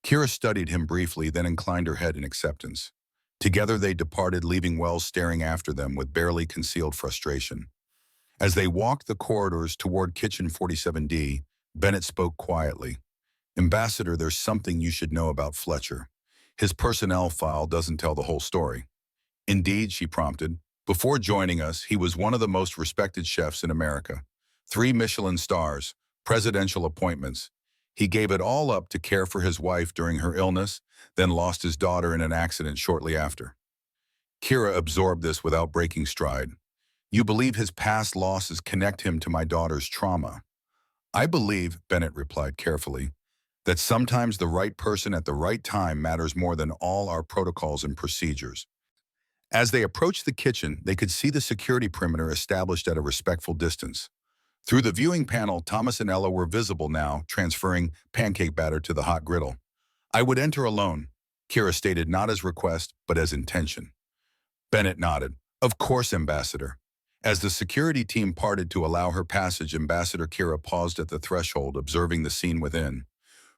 Kira studied him briefly, then inclined her head in acceptance. Together they departed, leaving Wells staring after them with barely concealed frustration. As they walked the corridors toward Kitchen 47D, Bennett spoke quietly. Ambassador, there's something you should know about Fletcher. His personnel file doesn't tell the whole story. Indeed, she prompted. Before joining us, he was one of the most respected chefs in America. 3 Michelin stars, presidential appointments. He gave it all up to care for his wife during her illness, then lost his daughter in an accident shortly after. Kira absorbed this without breaking stride. You believe his past losses connect him to my daughter's trauma? I believe, Bennett replied carefully, that sometimes the right person at the right time matters more than all our protocols and procedures. As they approached the kitchen, they could see the security perimeter established at a respectful distance. Through the viewing panel, Thomas and Ella were visible now, transferring pancake batter to the hot griddle. I would enter alone, Kira stated, not as request, but as intention. Bennett nodded. Of course, Ambassador. As the security team parted to allow her passage, Ambassador Kira paused at the threshold, observing the scene within.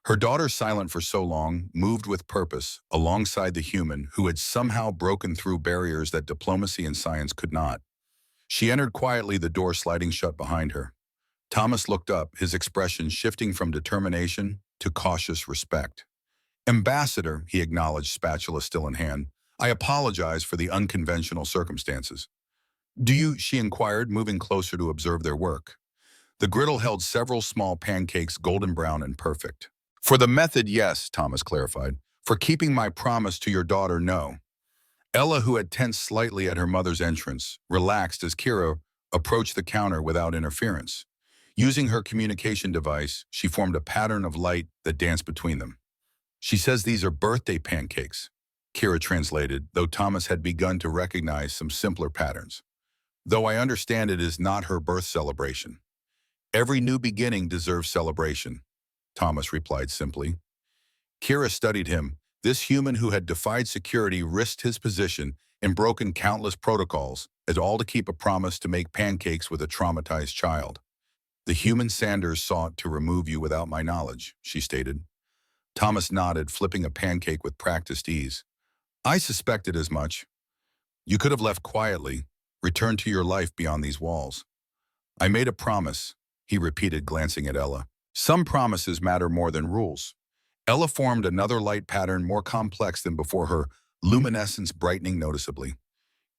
Her daughter, silent for so long, moved with purpose, alongside the human who had somehow broken through barriers that diplomacy and science could not. She entered quietly, the door sliding shut behind her. Thomas looked up, his expression shifting from determination to cautious respect. Ambassador, he acknowledged, spatula still in hand, I apologize for the unconventional circumstances. Do you, she inquired, moving closer to observe their work. The griddle held several small pancakes, golden brown and perfect. For the method, yes, Thomas clarified. For keeping my promise to your daughter, no. Ella, who had tensed slightly at her mother's entrance, relaxed as Kira approached the counter without interference. Using her communication device, she formed a pattern of light that danced between them. She says these are birthday pancakes, Kira translated, though Thomas had begun to recognize some simpler patterns. Though I understand it is not her birth celebration. Every new beginning deserves celebration, Thomas replied simply. Kira studied him. This human who had defied security, risked his position, and broken countless protocols, as all to keep a promise to make pancakes with a traumatized child. The human Sanders sought to remove you without my knowledge, she stated. Thomas nodded, flipping a pancake with practiced ease. I suspected as much. You could have left quietly, returned to your life beyond these walls. I made a promise, he repeated, glancing at Ella. Some promises matter more than rules. Ella formed another light pattern more complex than before, her luminescence brightening noticeably.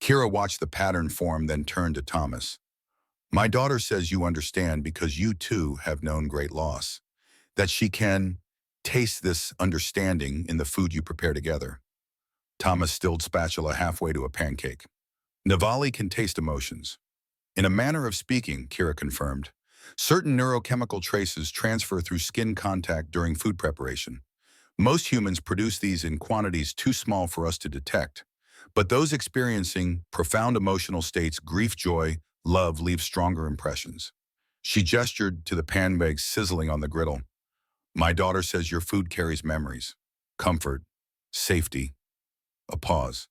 Kira watched the pattern form, then turned to Thomas. My daughter says you understand because you too have known great loss, that she can taste this understanding in the food you prepare together. Thomas stilled spatula halfway to a pancake. Navali can taste emotions. In a manner of speaking, Kira confirmed. Certain neurochemical traces transfer through skin contact during food preparation. Most humans produce these in quantities too small for us to detect, but those experiencing profound emotional states, grief, joy, love, leave stronger impressions. She gestured to the pancakes sizzling on the griddle. My daughter says your food carries memories, comfort, safety, a pause,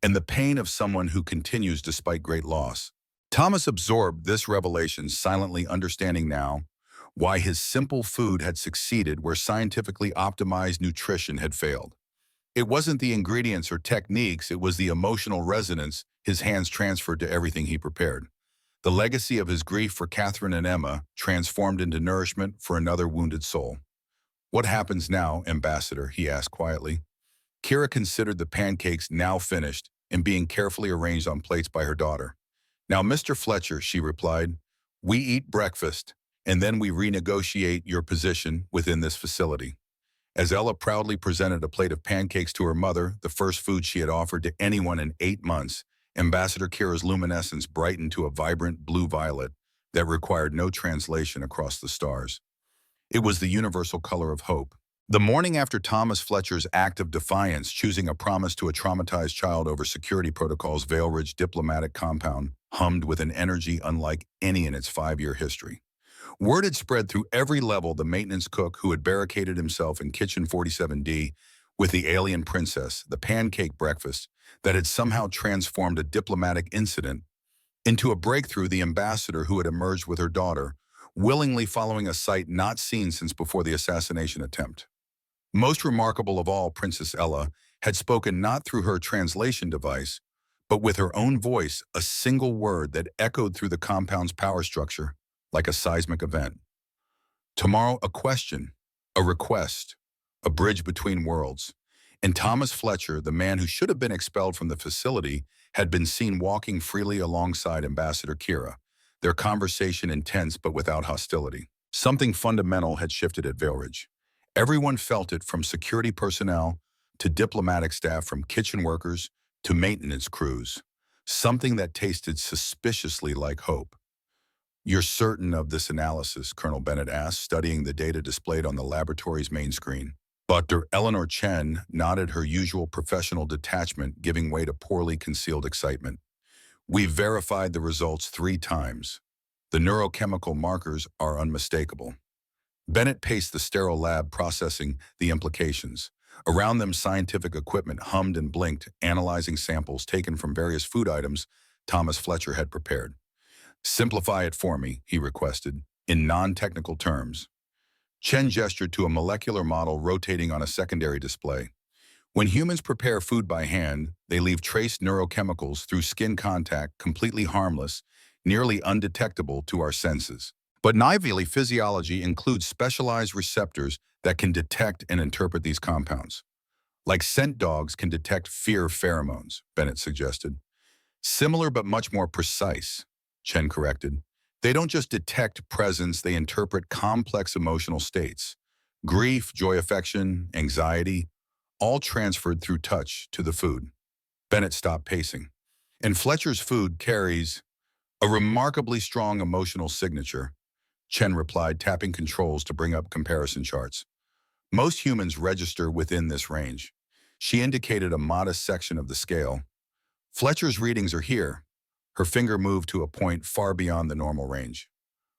and the pain of someone who continues despite great loss. Thomas absorbed this revelation, silently understanding now why his simple food had succeeded where scientifically optimized nutrition had failed. It wasn't the ingredients or techniques, it was the emotional resonance his hands transferred to everything he prepared. The legacy of his grief for Catherine and Emma transformed into nourishment for another wounded soul. What happens now, Ambassador? He asked quietly. Kira considered the pancakes now finished and being carefully arranged on plates by her daughter. Now, Mr. Fletcher, she replied, we eat breakfast, and then we renegotiate your position within this facility. As Ella proudly presented a plate of pancakes to her mother, the first food she had offered to anyone in 8 months, Ambassador Kira's luminescence brightened to a vibrant blue-violet that required no translation across the stars. It was the universal color of hope. The morning after Thomas Fletcher's act of defiance, choosing a promise to a traumatized child over security protocols, Vale Ridge diplomatic compound hummed with an energy unlike any in its 5-year history. Word had spread through every level. The maintenance cook who had barricaded himself in Kitchen 47D with the alien princess, the pancake breakfast that had somehow transformed a diplomatic incident into a breakthrough, the ambassador who had emerged with her daughter, willingly following a sight not seen since before the assassination attempt. Most remarkable of all, Princess Ella had spoken not through her translation device, but with her own voice, a single word that echoed through the compound's power structure like a seismic event. Tomorrow, a question, a request, a bridge between worlds. And Thomas Fletcher, the man who should have been expelled from the facility, had been seen walking freely alongside Ambassador Kira, their conversation intense but without hostility. Something fundamental had shifted at Vale Ridge. Everyone felt it, from security personnel to diplomatic staff, from kitchen workers to maintenance crews. Something that tasted suspiciously like hope. You're certain of this analysis? Colonel Bennett asked, studying the data displayed on the laboratory's main screen. Dr. Eleanor Chen nodded, her usual professional detachment giving way to poorly concealed excitement. We've verified the results 3 times. The neurochemical markers are unmistakable. Bennett paced the sterile lab, processing the implications. Around them, scientific equipment hummed and blinked, analyzing samples taken from various food items Thomas Fletcher had prepared. Simplify it for me, he requested, in non-technical terms. Chen gestured to a molecular model rotating on a secondary display. When humans prepare food by hand, they leave trace neurochemicals through skin contact, completely harmless, nearly undetectable to our senses. But naively, physiology includes specialized receptors that can detect and interpret these compounds. Like scent dogs can detect fear pheromones, Bennett suggested. Similar but much more precise, Chen corrected. They don't just detect presence, they interpret complex emotional states. Grief, joy, affection, anxiety, all transferred through touch to the food. Bennett stopped pacing. And Fletcher's food carries a remarkably strong emotional signature, Chen replied, tapping controls to bring up comparison charts. Most humans register within this range. She indicated a modest section of the scale. Fletcher's readings are here. Her finger moved to a point far beyond the normal range.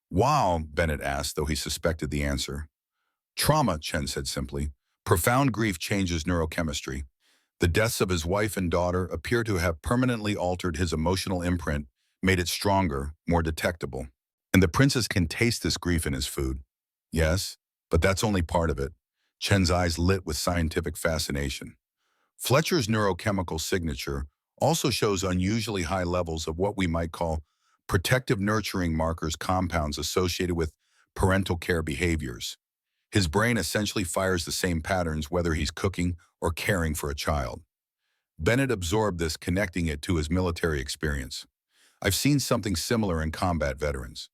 Wow, Bennett asked, though he suspected the answer. Trauma, Chen said simply. Profound grief changes neurochemistry. The deaths of his wife and daughter appear to have permanently altered his emotional imprint, made it stronger, more detectable. And the princess can taste this grief in his food. Yes, but that's only part of it. Chen's eyes lit with scientific fascination. Fletcher's neurochemical signature also shows unusually high levels of what we might call protective nurturing markers, compounds associated with parental care behaviors. His brain essentially fires the same patterns whether he's cooking or caring for a child. Bennett absorbed this, connecting it to his military experience. I've seen something similar in combat veterans.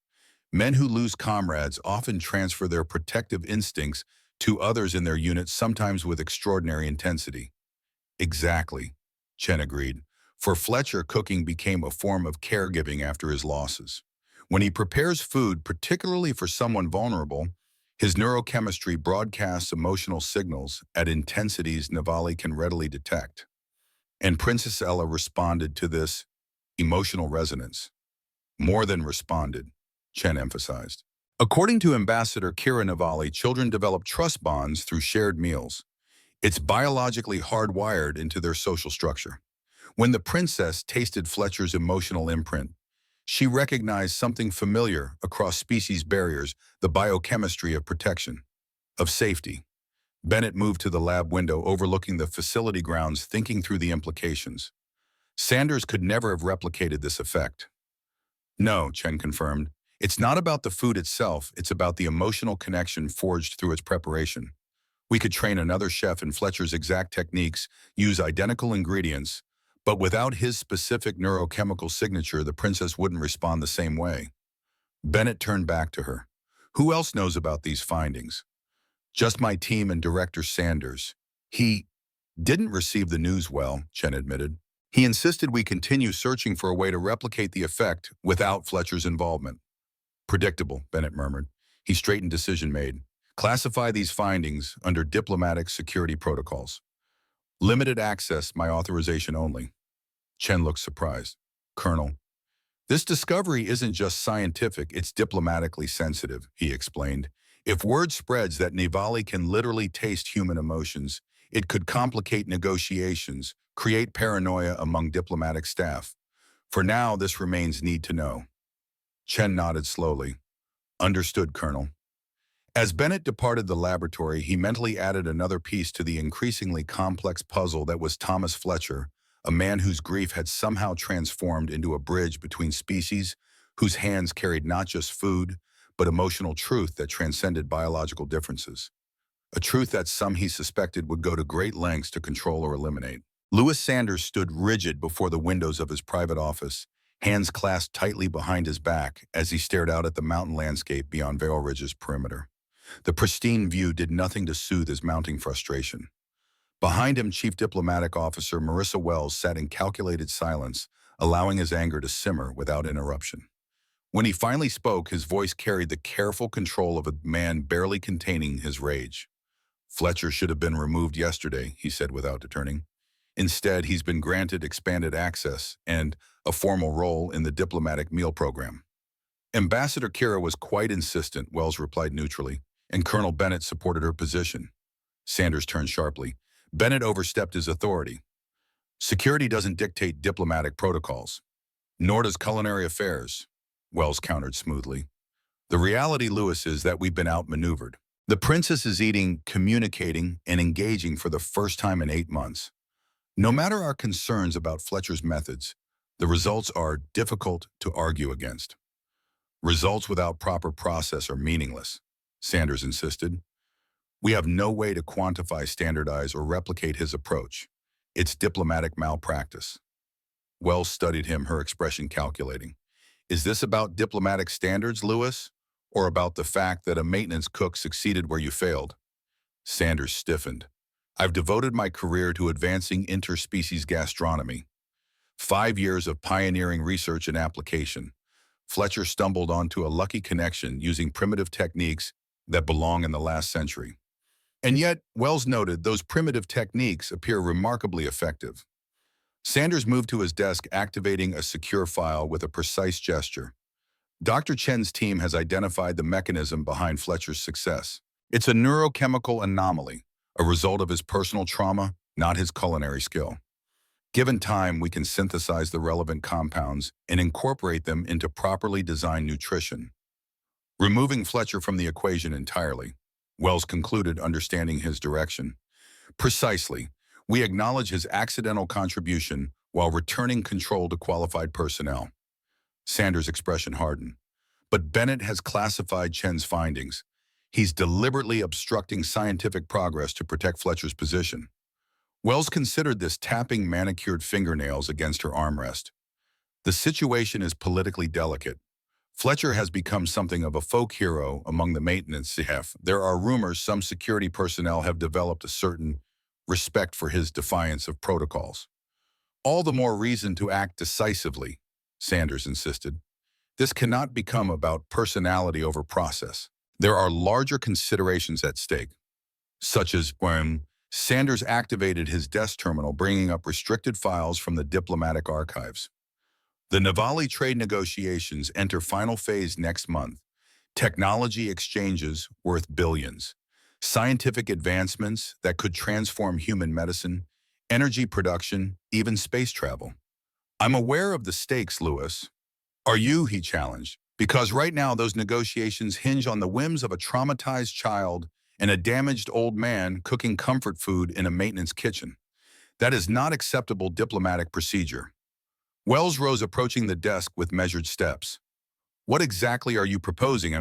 Men who lose comrades often transfer their protective instincts to others in their unit, sometimes with extraordinary intensity. Exactly, Chen agreed. For Fletcher, cooking became a form of caregiving after his losses. When he prepares food, particularly for someone vulnerable, his neurochemistry broadcasts emotional signals at intensities Navali can readily detect. And Princess Ella responded to this emotional resonance. More than responded, Chen emphasized. According to Ambassador Kira Navali, children develop trust bonds through shared meals. It's biologically hardwired into their social structure. When the princess tasted Fletcher's emotional imprint, she recognized something familiar across species barriers, the biochemistry of protection, of safety. Bennett moved to the lab window overlooking the facility grounds, thinking through the implications. Sanders could never have replicated this effect. No, Chen confirmed. It's not about the food itself, it's about the emotional connection forged through its preparation. We could train another chef in Fletcher's exact techniques, use identical ingredients, but without his specific neurochemical signature, the princess wouldn't respond the same way. Bennett turned back to her. Who else knows about these findings? Just my team and Director Sanders. He didn't receive the news well, Chen admitted. He insisted we continue searching for a way to replicate the effect without Fletcher's involvement. Predictable, Bennett murmured. He straightened decision made. Classify these findings under diplomatic security protocols. Limited access, my authorization only. Chen looked surprised. Colonel, this discovery isn't just scientific, it's diplomatically sensitive, he explained. If word spreads that Nivali can literally taste human emotions, it could complicate negotiations, create paranoia among diplomatic staff. For now, this remains need to know. Chen nodded slowly. Understood, Colonel. As Bennett departed the laboratory, he mentally added another piece to the increasingly complex puzzle that was Thomas Fletcher, a man whose grief had somehow transformed into a bridge between species, whose hands carried not just food, but emotional truth that transcended biological differences. A truth that some he suspected would go to great lengths to control or eliminate. Louis Sanders stood rigid before the windows of his private office, hands clasped tightly behind his back as he stared out at the mountain landscape beyond Vale Ridge's perimeter. The pristine view did nothing to soothe his mounting frustration. Behind him, Chief Diplomatic Officer Marissa Wells sat in calculated silence, allowing his anger to simmer without interruption. When he finally spoke, his voice carried the careful control of a man barely containing his rage. Fletcher should have been removed yesterday, he said without deterring. Instead, he's been granted expanded access and a formal role in the diplomatic meal program. Ambassador Kira was quite insistent, Wells replied neutrally, and Colonel Bennett supported her position. Sanders turned sharply. Bennett overstepped his authority. Security doesn't dictate diplomatic protocols. Nor does culinary affairs, Wells countered smoothly. The reality, Louis, is that we've been outmaneuvered. The princess is eating, communicating, and engaging for the first time in 8 months. No matter our concerns about Fletcher's methods, the results are difficult to argue against. Results without proper process are meaningless, Sanders insisted. We have no way to quantify, standardize, or replicate his approach. It's diplomatic malpractice. Wells studied him, her expression calculating. Is this about diplomatic standards, Louis, or about the fact that a maintenance cook succeeded where you failed? Sanders stiffened. I've devoted my career to advancing interspecies gastronomy. 5 years of pioneering research and application. Fletcher stumbled onto a lucky connection using primitive techniques that belong in the last century. And yet, Wells noted, those primitive techniques appear remarkably effective. Sanders moved to his desk, activating a secure file with a precise gesture. Dr. Chen's team has identified the mechanism behind Fletcher's success. It's a neurochemical anomaly, a result of his personal trauma, not his culinary skill. Given time, we can synthesize the relevant compounds and incorporate them into properly designed nutrition. Removing Fletcher from the equation entirely, Wells concluded, understanding his direction. Precisely. We acknowledge his accidental contribution while returning control to qualified personnel. Sanders' expression hardened. But Bennett has classified Chen's findings. He's deliberately obstructing scientific progress to protect Fletcher's position. Wells considered this, tapping manicured fingernails against her armrest. The situation is politically delicate. Fletcher has become something of a folk hero among the maintenance staff. There are rumors some security personnel have developed a certain respect for his defiance of protocols. All the more reason to act decisively, Sanders insisted. This cannot become about personality over process. There are larger considerations at stake, such as when Sanders activated his desk terminal, bringing up restricted files from the diplomatic archives. The Navali trade negotiations enter final phase next month. Technology exchanges worth billions. Scientific advancements that could transform human medicine, energy production, even space travel. I'm aware of the stakes, Lewis. Are you? He challenged. Because right now those negotiations hinge on the whims of a traumatized child and a damaged old man cooking comfort food in a maintenance kitchen. That is not acceptable diplomatic procedure. Wells rose, approaching the desk with measured steps. What exactly are you proposing?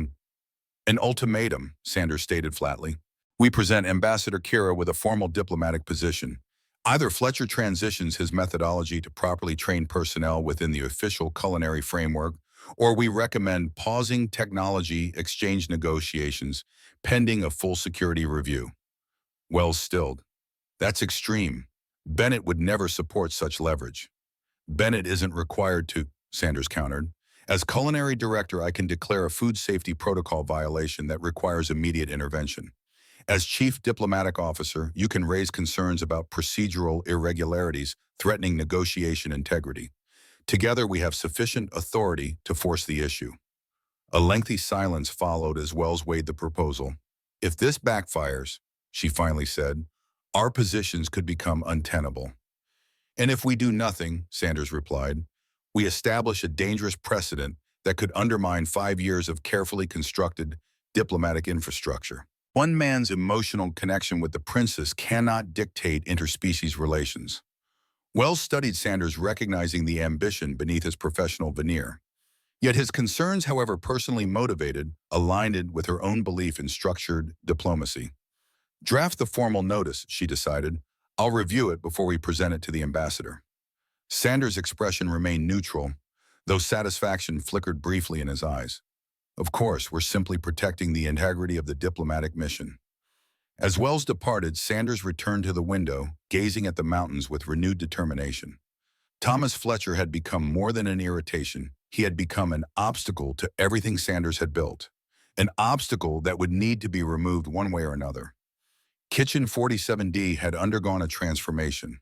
An ultimatum, Sanders stated flatly. We present Ambassador Kira with a formal diplomatic position. Either Fletcher transitions his methodology to properly train personnel within the official culinary framework, or we recommend pausing technology exchange negotiations pending a full security review. Wells stilled. That's extreme. Bennett would never support such leverage. Bennett isn't required to, Sanders countered. As culinary director, I can declare a food safety protocol violation that requires immediate intervention. As chief diplomatic officer, you can raise concerns about procedural irregularities threatening negotiation integrity. Together, we have sufficient authority to force the issue. A lengthy silence followed as Wells weighed the proposal. If this backfires, she finally said, our positions could become untenable. And if we do nothing, Sanders replied, we establish a dangerous precedent that could undermine 5 years of carefully constructed diplomatic infrastructure. One man's emotional connection with the princess cannot dictate interspecies relations. Wells studied Sanders, recognizing the ambition beneath his professional veneer. Yet his concerns, however personally motivated, aligned with her own belief in structured diplomacy. Draft the formal notice, she decided. I'll review it before we present it to the ambassador. Sanders' expression remained neutral, though satisfaction flickered briefly in his eyes. Of course, we're simply protecting the integrity of the diplomatic mission. As Wells departed, Sanders returned to the window, gazing at the mountains with renewed determination. Thomas Fletcher had become more than an irritation. He had become an obstacle to everything Sanders had built. An obstacle that would need to be removed one way or another. Kitchen 47D had undergone a transformation.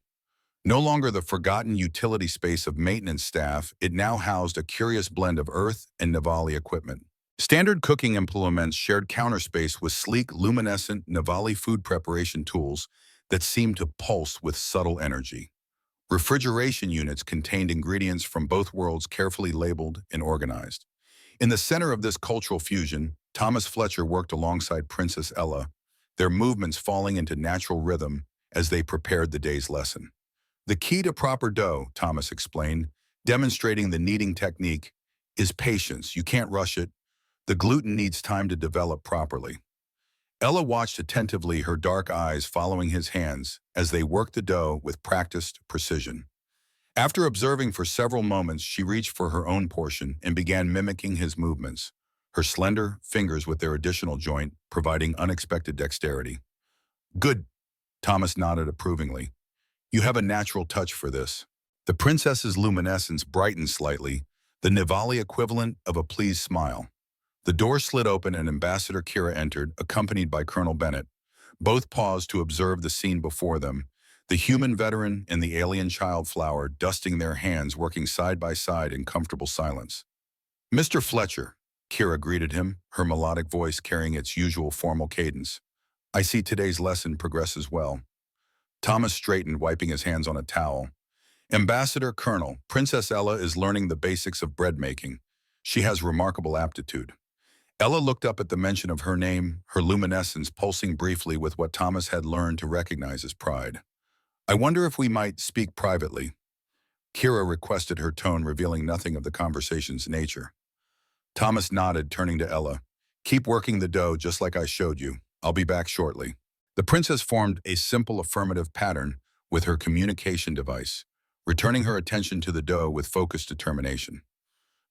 No longer the forgotten utility space of maintenance staff, it now housed a curious blend of Earth and Navali equipment. Standard cooking implements shared counter space with sleek, luminescent Navali food preparation tools that seemed to pulse with subtle energy. Refrigeration units contained ingredients from both worlds, carefully labeled and organized. In the center of this cultural fusion, Thomas Fletcher worked alongside Princess Ella, their movements falling into natural rhythm as they prepared the day's lesson. The key to proper dough, Thomas explained, demonstrating the kneading technique, is patience. You can't rush it. The gluten needs time to develop properly. Ella watched attentively, her dark eyes following his hands as they worked the dough with practiced precision. After observing for several moments, she reached for her own portion and began mimicking his movements, her slender fingers with their additional joint providing unexpected dexterity. Good, Thomas nodded approvingly. You have a natural touch for this. The princess's luminescence brightened slightly, the Navali equivalent of a pleased smile. The door slid open and Ambassador Kira entered, accompanied by Colonel Bennett. Both paused to observe the scene before them, the human veteran and the alien child flower dusting their hands, working side by side in comfortable silence. Mr. Fletcher, Kira greeted him, her melodic voice carrying its usual formal cadence. I see today's lesson progresses well. Thomas straightened, wiping his hands on a towel. Ambassador Colonel, Princess Ella is learning the basics of bread making. She has remarkable aptitude. Ella looked up at the mention of her name, her luminescence pulsing briefly with what Thomas had learned to recognize as pride. I wonder if we might speak privately. Kira requested, her tone revealing nothing of the conversation's nature. Thomas nodded, turning to Ella. Keep working the dough just like I showed you. I'll be back shortly. The princess formed a simple affirmative pattern with her communication device, returning her attention to the dough with focused determination.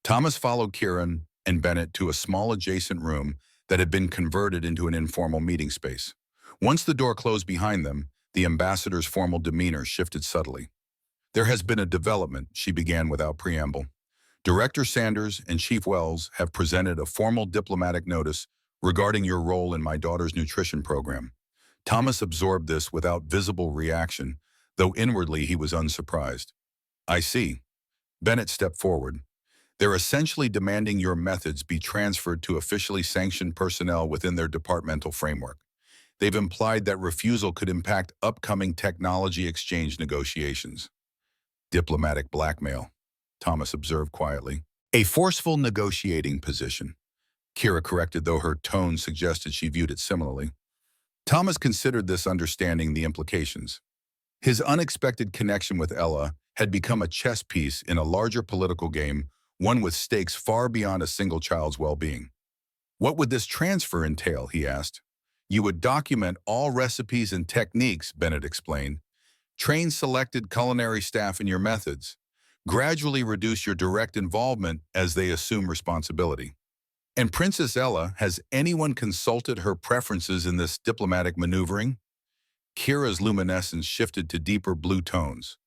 Thomas followed Kieran and Bennett to a small adjacent room that had been converted into an informal meeting space. Once the door closed behind them, the ambassador's formal demeanor shifted subtly. There has been a development, she began without preamble. Director Sanders and Chief Wells have presented a formal diplomatic notice regarding your role in my daughter's nutrition program. Thomas absorbed this without visible reaction, though inwardly he was unsurprised. I see. Bennett stepped forward. They're essentially demanding your methods be transferred to officially sanctioned personnel within their departmental framework. They've implied that refusal could impact upcoming technology exchange negotiations. Diplomatic blackmail, Thomas observed quietly. A forceful negotiating position, Kira corrected, though her tone suggested she viewed it similarly. Thomas considered this, understanding the implications. His unexpected connection with Ella had become a chess piece in a larger political game, one with stakes far beyond a single child's well-being. What would this transfer entail, he asked. You would document all recipes and techniques, Bennett explained. Train selected culinary staff in your methods. Gradually reduce your direct involvement as they assume responsibility. And Princess Ella, has anyone consulted her preferences in this diplomatic maneuvering? Kira's luminescence shifted to deeper blue tones.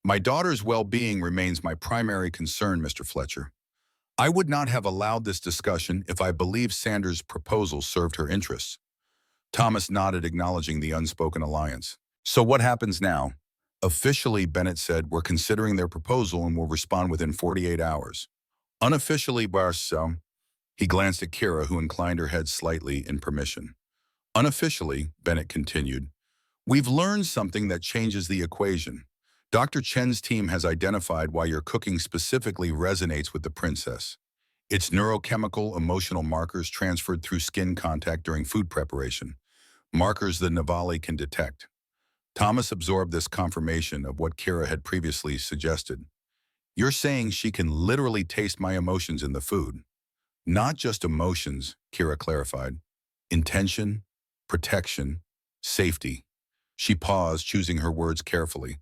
My daughter's well-being remains my primary concern, Mr. Fletcher. I would not have allowed this discussion if I believed Sanders' proposal served her interests. Thomas nodded, acknowledging the unspoken alliance. So what happens now? Officially, Bennett said, we're considering their proposal and will respond within 48 hours. Unofficially, Barso, he glanced at Kira, who inclined her head slightly in permission. Unofficially, Bennett continued, we've learned something that changes the equation. Dr. Chen's team has identified why your cooking specifically resonates with the princess. It's neurochemical emotional markers transferred through skin contact during food preparation, markers the Navali can detect. Thomas absorbed this confirmation of what Kira had previously suggested. You're saying she can literally taste my emotions in the food. Not just emotions, Kira clarified. Intention, protection, safety. She paused, choosing her words carefully.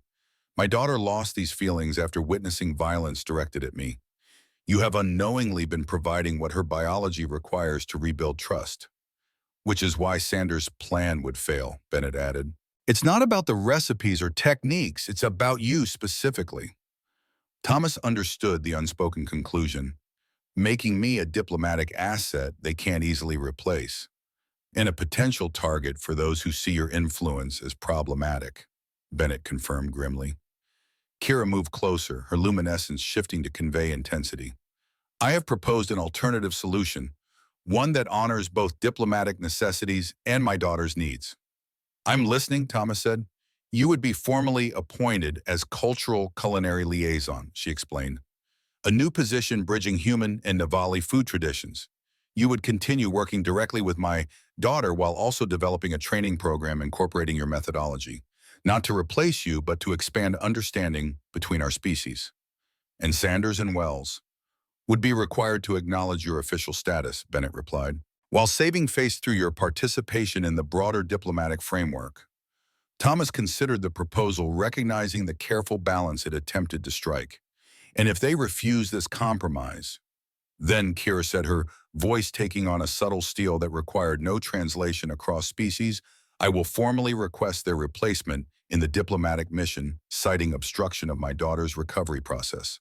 My daughter lost these feelings after witnessing violence directed at me. You have unknowingly been providing what her biology requires to rebuild trust. Which is why Sanders' plan would fail, Bennett added. It's not about the recipes or techniques, it's about you specifically. Thomas understood the unspoken conclusion, making me a diplomatic asset they can't easily replace, and a potential target for those who see your influence as problematic, Bennett confirmed grimly. Kira moved closer, her luminescence shifting to convey intensity. I have proposed an alternative solution, one that honors both diplomatic necessities and my daughter's needs. I'm listening, Thomas said. You would be formally appointed as cultural culinary liaison, she explained. A new position bridging human and Navali food traditions. You would continue working directly with my daughter while also developing a training program incorporating your methodology. Not to replace you, but to expand understanding between our species. And Sanders and Wells would be required to acknowledge your official status, Bennett replied, while saving face through your participation in the broader diplomatic framework. Thomas considered the proposal, recognizing the careful balance it attempted to strike. And if they refuse this compromise, then, Kira said, her voice taking on a subtle steel that required no translation across species, I will formally request their replacement in the diplomatic mission, citing obstruction of my daughter's recovery process.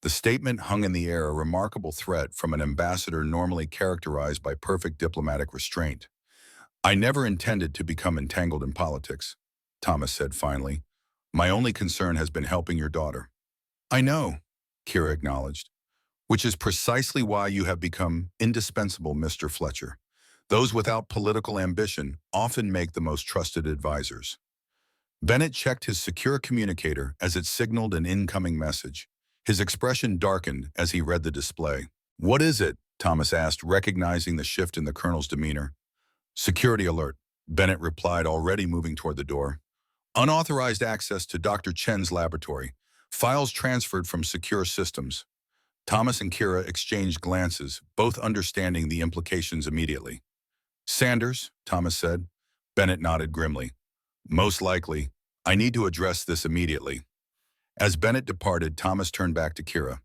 The statement hung in the air, a remarkable threat from an ambassador normally characterized by perfect diplomatic restraint. I never intended to become entangled in politics, Thomas said finally. My only concern has been helping your daughter. I know, Kira acknowledged, which is precisely why you have become indispensable, Mr. Fletcher. Those without political ambition often make the most trusted advisors. Bennett checked his secure communicator as it signaled an incoming message. His expression darkened as he read the display. What is it? Thomas asked, recognizing the shift in the colonel's demeanor. Security alert, Bennett replied, already moving toward the door. Unauthorized access to Dr. Chen's laboratory. Files transferred from secure systems. Thomas and Kira exchanged glances, both understanding the implications immediately. Sanders, Thomas said. Bennett nodded grimly. Most likely. I need to address this immediately. As Bennett departed, Thomas turned back to Kira.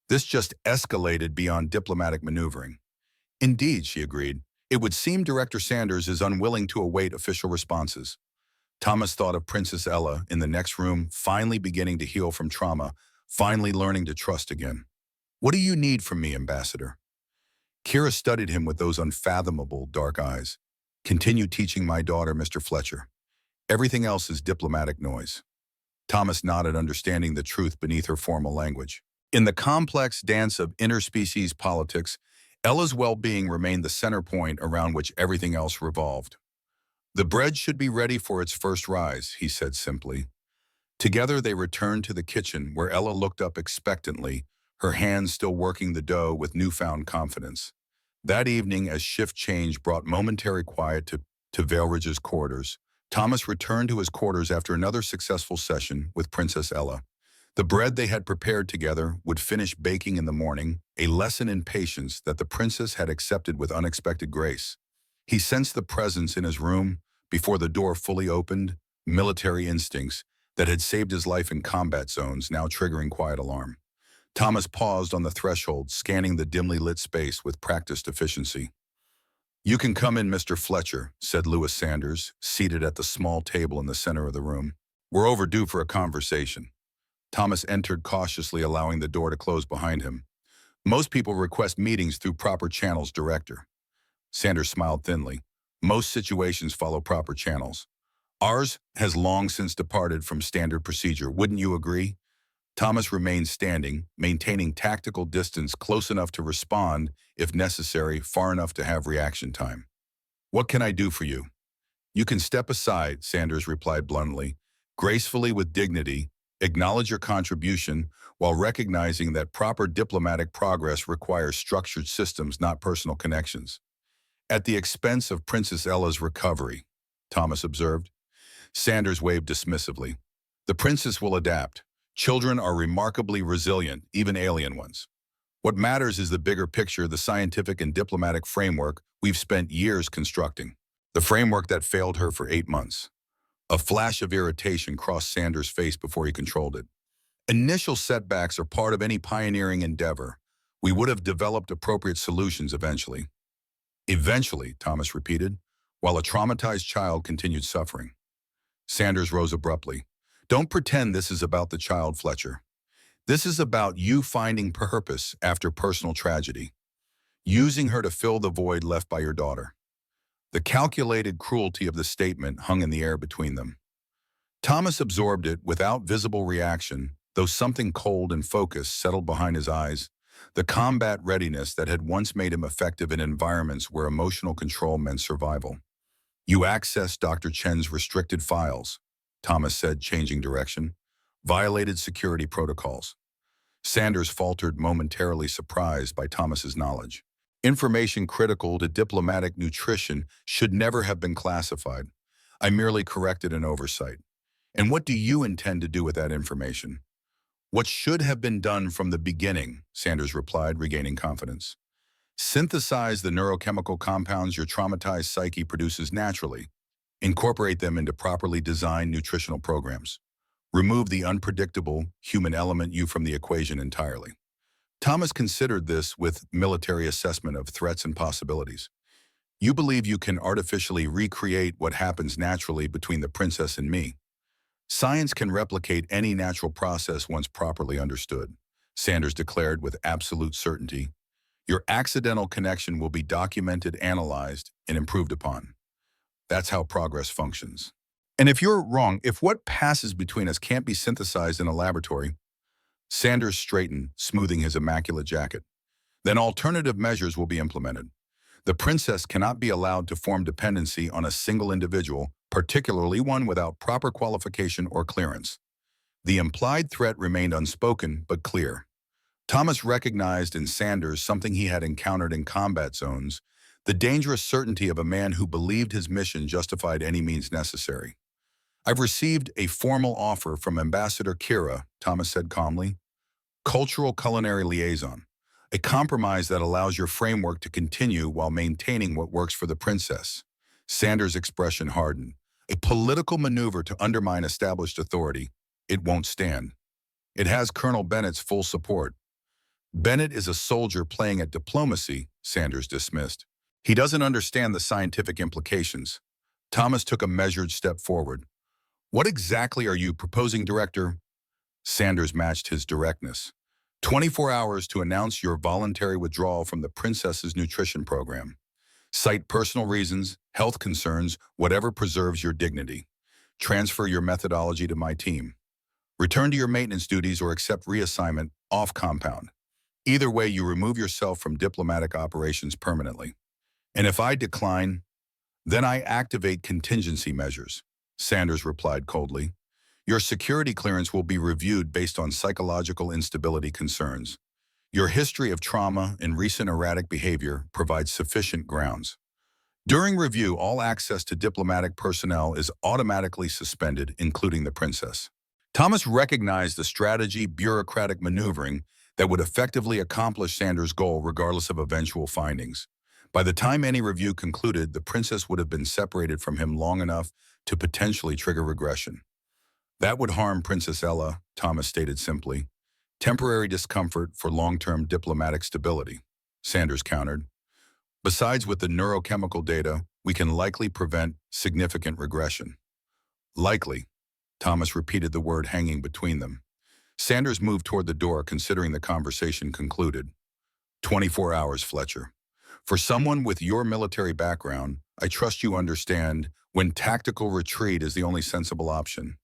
This just escalated beyond diplomatic maneuvering. Indeed, she agreed. It would seem Director Sanders is unwilling to await official responses. Thomas thought of Princess Ella in the next room, finally beginning to heal from trauma, finally learning to trust again. What do you need from me, Ambassador? Kira studied him with those unfathomable dark eyes. Continue teaching my daughter, Mr. Fletcher. Everything else is diplomatic noise. Thomas nodded, understanding the truth beneath her formal language. In the complex dance of interspecies politics, Ella's well-being remained the center point around which everything else revolved. The bread should be ready for its first rise, he said simply. Together they returned to the kitchen, where Ella looked up expectantly, her hands still working the dough with newfound confidence. That evening, as shift change brought momentary quiet to Valeridge's quarters, Thomas returned to his quarters after another successful session with Princess Ella. The bread they had prepared together would finish baking in the morning, a lesson in patience that the princess had accepted with unexpected grace. He sensed the presence in his room before the door fully opened, military instincts that had saved his life in combat zones now triggering quiet alarm. Thomas paused on the threshold, scanning the dimly lit space with practiced efficiency. "You can come in, Mr. Fletcher," said Lewis Sanders, seated at the small table in the center of the room. "We're overdue for a conversation." Thomas entered cautiously, allowing the door to close behind him. "Most people request meetings through proper channels, Director." Sanders smiled thinly. "Most situations follow proper channels. Ours has long since departed from standard procedure, wouldn't you agree?" Thomas remained standing, maintaining tactical distance close enough to respond, if necessary, far enough to have reaction time. "What can I do for you?" "You can step aside," Sanders replied bluntly. "Gracefully, with dignity, acknowledge your contribution while recognizing that proper diplomatic progress requires structured systems, not personal connections." "At the expense of Princess Ella's recovery," Thomas observed. Sanders waved dismissively. "The princess will adapt. Children are remarkably resilient, even alien ones. What matters is the bigger picture, the scientific and diplomatic framework we've spent years constructing. The framework that failed her for 8 months." A flash of irritation crossed Sanders' face before he controlled it. "Initial setbacks are part of any pioneering endeavor. We would have developed appropriate solutions eventually." "Eventually," Thomas repeated, while a traumatized child continued suffering. Sanders rose abruptly. "Don't pretend this is about the child, Fletcher. This is about you finding purpose after personal tragedy, using her to fill the void left by your daughter." The calculated cruelty of the statement hung in the air between them. Thomas absorbed it without visible reaction, though something cold and focused settled behind his eyes, the combat readiness that had once made him effective in environments where emotional control meant survival. "You accessed Dr. Chen's restricted files," Thomas said, changing direction. "Violated security protocols." Sanders faltered, momentarily surprised by Thomas's knowledge. "Information critical to diplomatic nutrition should never have been classified. I merely corrected an oversight." "And what do you intend to do with that information?" "What should have been done from the beginning," Sanders replied, regaining confidence. "Synthesize the neurochemical compounds your traumatized psyche produces naturally. Incorporate them into properly designed nutritional programs. Remove the unpredictable human element from the equation entirely." Thomas considered this with military assessment of threats and possibilities. "You believe you can artificially recreate what happens naturally between the princess and me?" "Science can replicate any natural process once properly understood," Sanders declared with absolute certainty. "Your accidental connection will be documented, analyzed, and improved upon. That's how progress functions. And if you're wrong, if what passes between us can't be synthesized in a laboratory," Sanders straightened, smoothing his immaculate jacket, "then alternative measures will be implemented. The princess cannot be allowed to form dependency on a single individual, particularly one without proper qualification or clearance." The implied threat remained unspoken but clear. Thomas recognized in Sanders something he had encountered in combat zones, the dangerous certainty of a man who believed his mission justified any means necessary. "I've received a formal offer from Ambassador Kira," Thomas said calmly. "Cultural culinary liaison. A compromise that allows your framework to continue while maintaining what works for the princess." Sanders' expression hardened. "A political maneuver to undermine established authority. It won't stand. It has Colonel Bennett's full support." "Bennett is a soldier playing at diplomacy," Sanders dismissed. "He doesn't understand the scientific implications." Thomas took a measured step forward. "What exactly are you proposing, Director?" Sanders matched his directness. 24 hours to announce your voluntary withdrawal from the princess's nutrition program. Cite personal reasons, health concerns, whatever preserves your dignity. Transfer your methodology to my team. Return to your maintenance duties or accept reassignment off compound. Either way, you remove yourself from diplomatic operations permanently. And if I decline, then I activate contingency measures, Sanders replied coldly. Your security clearance will be reviewed based on psychological instability concerns. Your history of trauma and recent erratic behavior provides sufficient grounds. During review, all access to diplomatic personnel is automatically suspended, including the princess. Thomas recognized the strategy, bureaucratic maneuvering that would effectively accomplish Sanders' goal regardless of eventual findings. By the time any review concluded, the princess would have been separated from him long enough to potentially trigger regression. That would harm Princess Ella, Thomas stated simply. Temporary discomfort for long-term diplomatic stability, Sanders countered. Besides, with the neurochemical data, we can likely prevent significant regression. Likely, Thomas repeated the word hanging between them. Sanders moved toward the door, considering the conversation concluded. 24 hours, Fletcher. For someone with your military background, I trust you understand when tactical retreat is the only sensible option.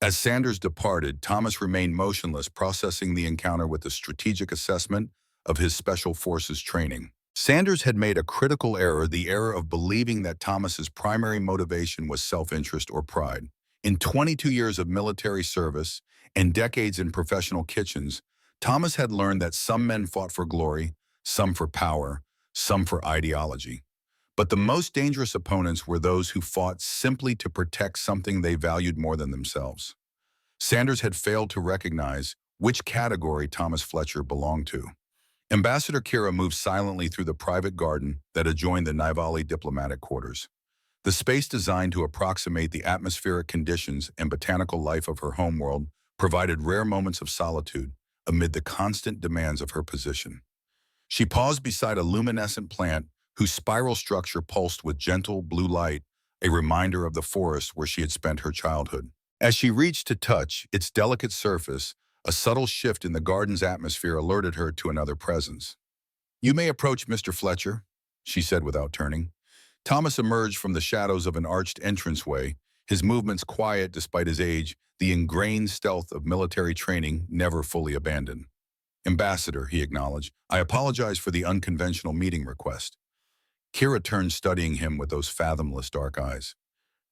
As Sanders departed, Thomas remained motionless, processing the encounter with a strategic assessment of his special forces training. Sanders had made a critical error, the error of believing that Thomas's primary motivation was self-interest or pride. In 22 years of military service and decades in professional kitchens, Thomas had learned that some men fought for glory, some for power, some for ideology. But the most dangerous opponents were those who fought simply to protect something they valued more than themselves. Sanders had failed to recognize which category Thomas Fletcher belonged to. Ambassador Kira moved silently through the private garden that adjoined the Nivali diplomatic quarters. The space, designed to approximate the atmospheric conditions and botanical life of her homeworld, provided rare moments of solitude amid the constant demands of her position. She paused beside a luminescent plant whose spiral structure pulsed with gentle blue light, a reminder of the forest where she had spent her childhood. As she reached to touch its delicate surface, a subtle shift in the garden's atmosphere alerted her to another presence. "You may approach, Mr. Fletcher," she said without turning. Thomas emerged from the shadows of an arched entranceway, his movements quiet despite his age, the ingrained stealth of military training never fully abandoned. "Ambassador," he acknowledged, "I apologize for the unconventional meeting request." Kira turned, studying him with those fathomless dark eyes.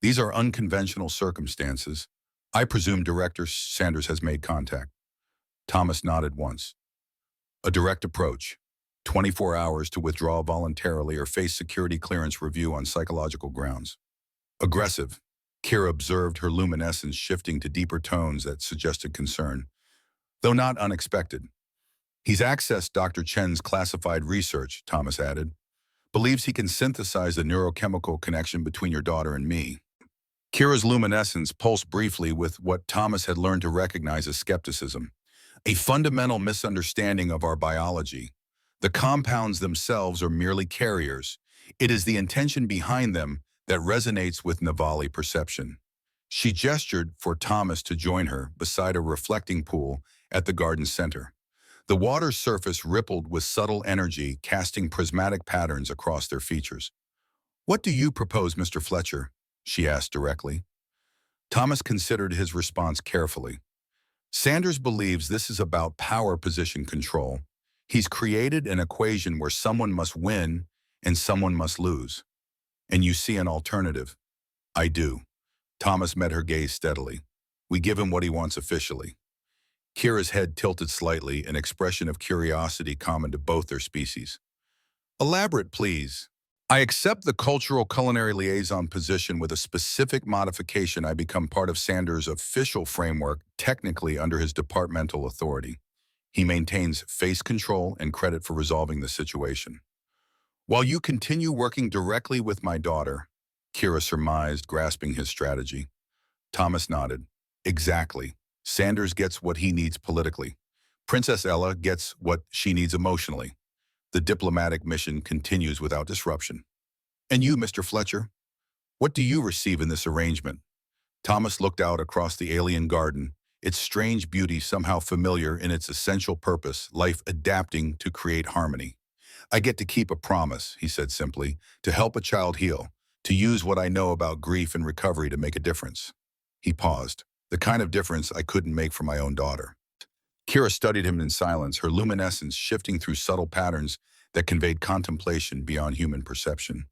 "These are unconventional circumstances. I presume Director Sanders has made contact." Thomas nodded once. "A direct approach. 24 hours to withdraw voluntarily or face security clearance review on psychological grounds." "Aggressive." Kira observed, her luminescence shifting to deeper tones that suggested concern, though not unexpected. "He's accessed Dr. Chen's classified research," Thomas added. "Believes he can synthesize the neurochemical connection between your daughter and me." Kira's luminescence pulsed briefly with what Thomas had learned to recognize as skepticism. "A fundamental misunderstanding of our biology. The compounds themselves are merely carriers. It is the intention behind them that resonates with Nivali perception." She gestured for Thomas to join her beside a reflecting pool at the garden center. The water's surface rippled with subtle energy, casting prismatic patterns across their features. "What do you propose, Mr. Fletcher?" she asked directly. Thomas considered his response carefully. "Sanders believes this is about power position control. He's created an equation where someone must win and someone must lose. And you see an alternative." "I do." Thomas met her gaze steadily. "We give him what he wants officially." Kira's head tilted slightly, an expression of curiosity common to both their species. "Elaborate, please." "I accept the cultural culinary liaison position with a specific modification. I become part of Sanders' official framework, technically under his departmental authority. He maintains face control and credit for resolving the situation. While you continue working directly with my daughter," Kira surmised, grasping his strategy. Thomas nodded. "Exactly. Sanders gets what he needs politically. Princess Ella gets what she needs emotionally. The diplomatic mission continues without disruption." "And you, Mr. Fletcher? What do you receive in this arrangement?" Thomas looked out across the alien garden, its strange beauty somehow familiar in its essential purpose, life adapting to create harmony. I get to keep a promise, he said simply, to help a child heal, to use what I know about grief and recovery to make a difference. He paused, the kind of difference I couldn't make for my own daughter. Kira studied him in silence, her luminescence shifting through subtle patterns that conveyed contemplation beyond human perception.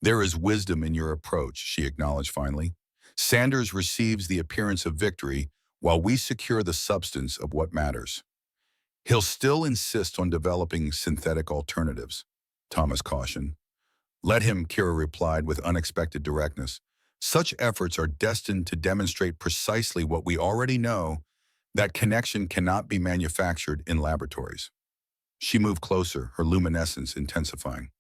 There is wisdom in your approach, she acknowledged finally. Sanders receives the appearance of victory while we secure the substance of what matters. He'll still insist on developing synthetic alternatives, Thomas cautioned. Let him, Kira replied with unexpected directness. Such efforts are destined to demonstrate precisely what we already know, that connection cannot be manufactured in laboratories. She moved closer, her luminescence intensifying.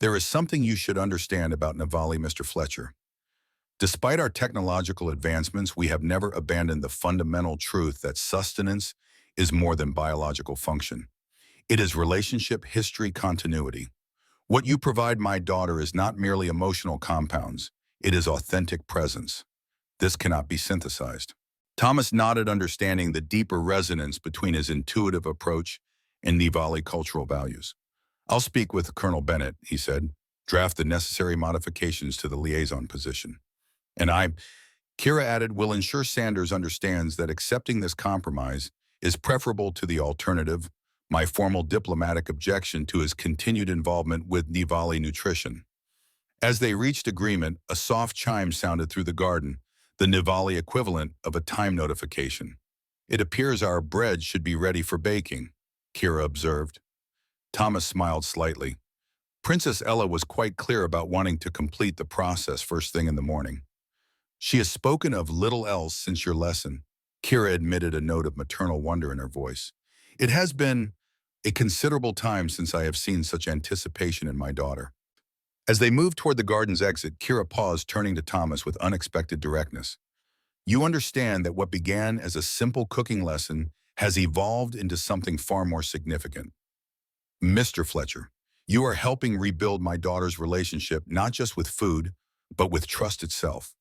There is something you should understand about Navali, Mr. Fletcher. Despite our technological advancements, we have never abandoned the fundamental truth that sustenance is more than biological function. It is relationship, history, continuity. What you provide my daughter is not merely emotional compounds. It is authentic presence. This cannot be synthesized. Thomas nodded, understanding the deeper resonance between his intuitive approach and Nivali cultural values. I'll speak with Colonel Bennett, he said, draft the necessary modifications to the liaison position. And Kira added, will ensure Sanders understands that accepting this compromise is preferable to the alternative, my formal diplomatic objection to his continued involvement with Nivali nutrition. As they reached agreement, a soft chime sounded through the garden, the Nivali equivalent of a time notification. It appears our bread should be ready for baking, Kira observed. Thomas smiled slightly. Princess Ella was quite clear about wanting to complete the process first thing in the morning. She has spoken of little else since your lesson, Kira admitted, a note of maternal wonder in her voice. It has been a considerable time since I have seen such anticipation in my daughter. As they moved toward the garden's exit, Kira paused, turning to Thomas with unexpected directness. You understand that what began as a simple cooking lesson has evolved into something far more significant. Mr. Fletcher, you are helping rebuild my daughter's relationship not just with food, but with trust itself.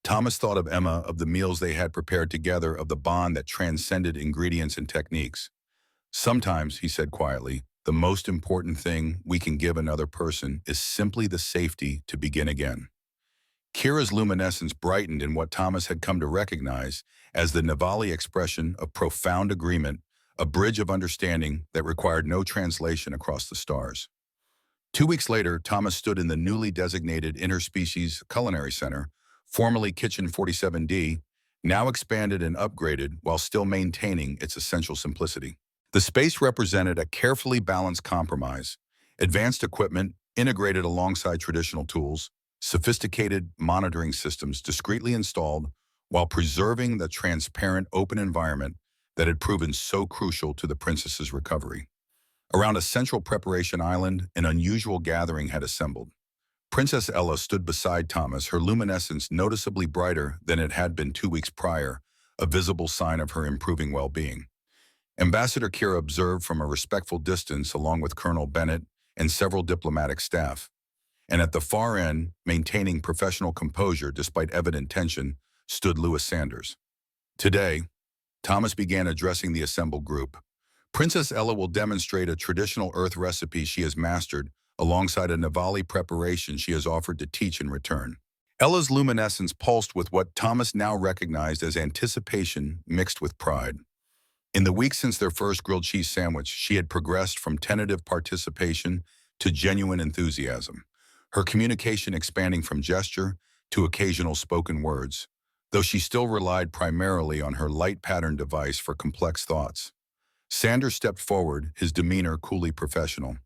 Thomas thought of Emma, of the meals they had prepared together, of the bond that transcended ingredients and techniques. Sometimes, he said quietly, the most important thing we can give another person is simply the safety to begin again. Kira's luminescence brightened in what Thomas had come to recognize as the Nivali expression of profound agreement, a bridge of understanding that required no translation across the stars. 2 weeks later, Thomas stood in the newly designated Interspecies Culinary Center, formerly Kitchen 47D, now expanded and upgraded while still maintaining its essential simplicity. The space represented a carefully balanced compromise, advanced equipment integrated alongside traditional tools, sophisticated monitoring systems discreetly installed while preserving the transparent, open environment that had proven so crucial to the princess's recovery. Around a central preparation island, an unusual gathering had assembled. Princess Ella stood beside Thomas, her luminescence noticeably brighter than it had been 2 weeks prior, a visible sign of her improving well-being. Ambassador Kira observed from a respectful distance along with Colonel Bennett and several diplomatic staff. And at the far end, maintaining professional composure despite evident tension, stood Louis Sanders. Today, Thomas began addressing the assembled group. Princess Ella will demonstrate a traditional Earth recipe she has mastered alongside a Nivali preparation she has offered to teach in return. Ella's luminescence pulsed with what Thomas now recognized as anticipation mixed with pride. In the weeks since their first grilled cheese sandwich, she had progressed from tentative participation to genuine enthusiasm, her communication expanding from gesture to occasional spoken words, though she still relied primarily on her light-patterned device for complex thoughts. Sanders stepped forward, his demeanor coolly professional.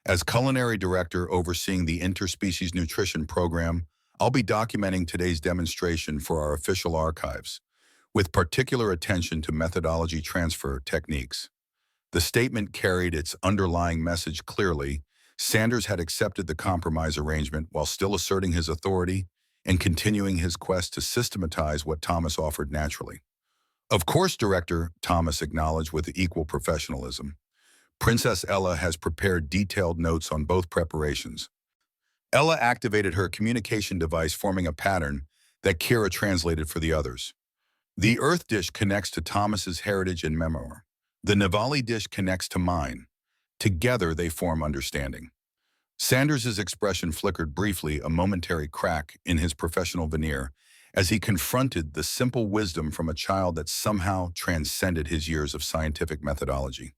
As culinary director overseeing the Interspecies Nutrition Program, I'll be documenting today's demonstration for our official archives, with particular attention to methodology transfer techniques. The statement carried its underlying message clearly. Sanders had accepted the compromise arrangement while still asserting his authority and continuing his quest to systematize what Thomas offered naturally. Of course, Director, Thomas acknowledged with equal professionalism. Princess Ella has prepared detailed notes on both preparations. Ella activated her communication device, forming a pattern that Kira translated for the others. The Earth dish connects to Thomas's heritage and memoir. The Navali dish connects to mine. Together, they form understanding. Sanders's expression flickered briefly, a momentary crack in his professional veneer, as he confronted the simple wisdom from a child that somehow transcended his years of scientific methodology.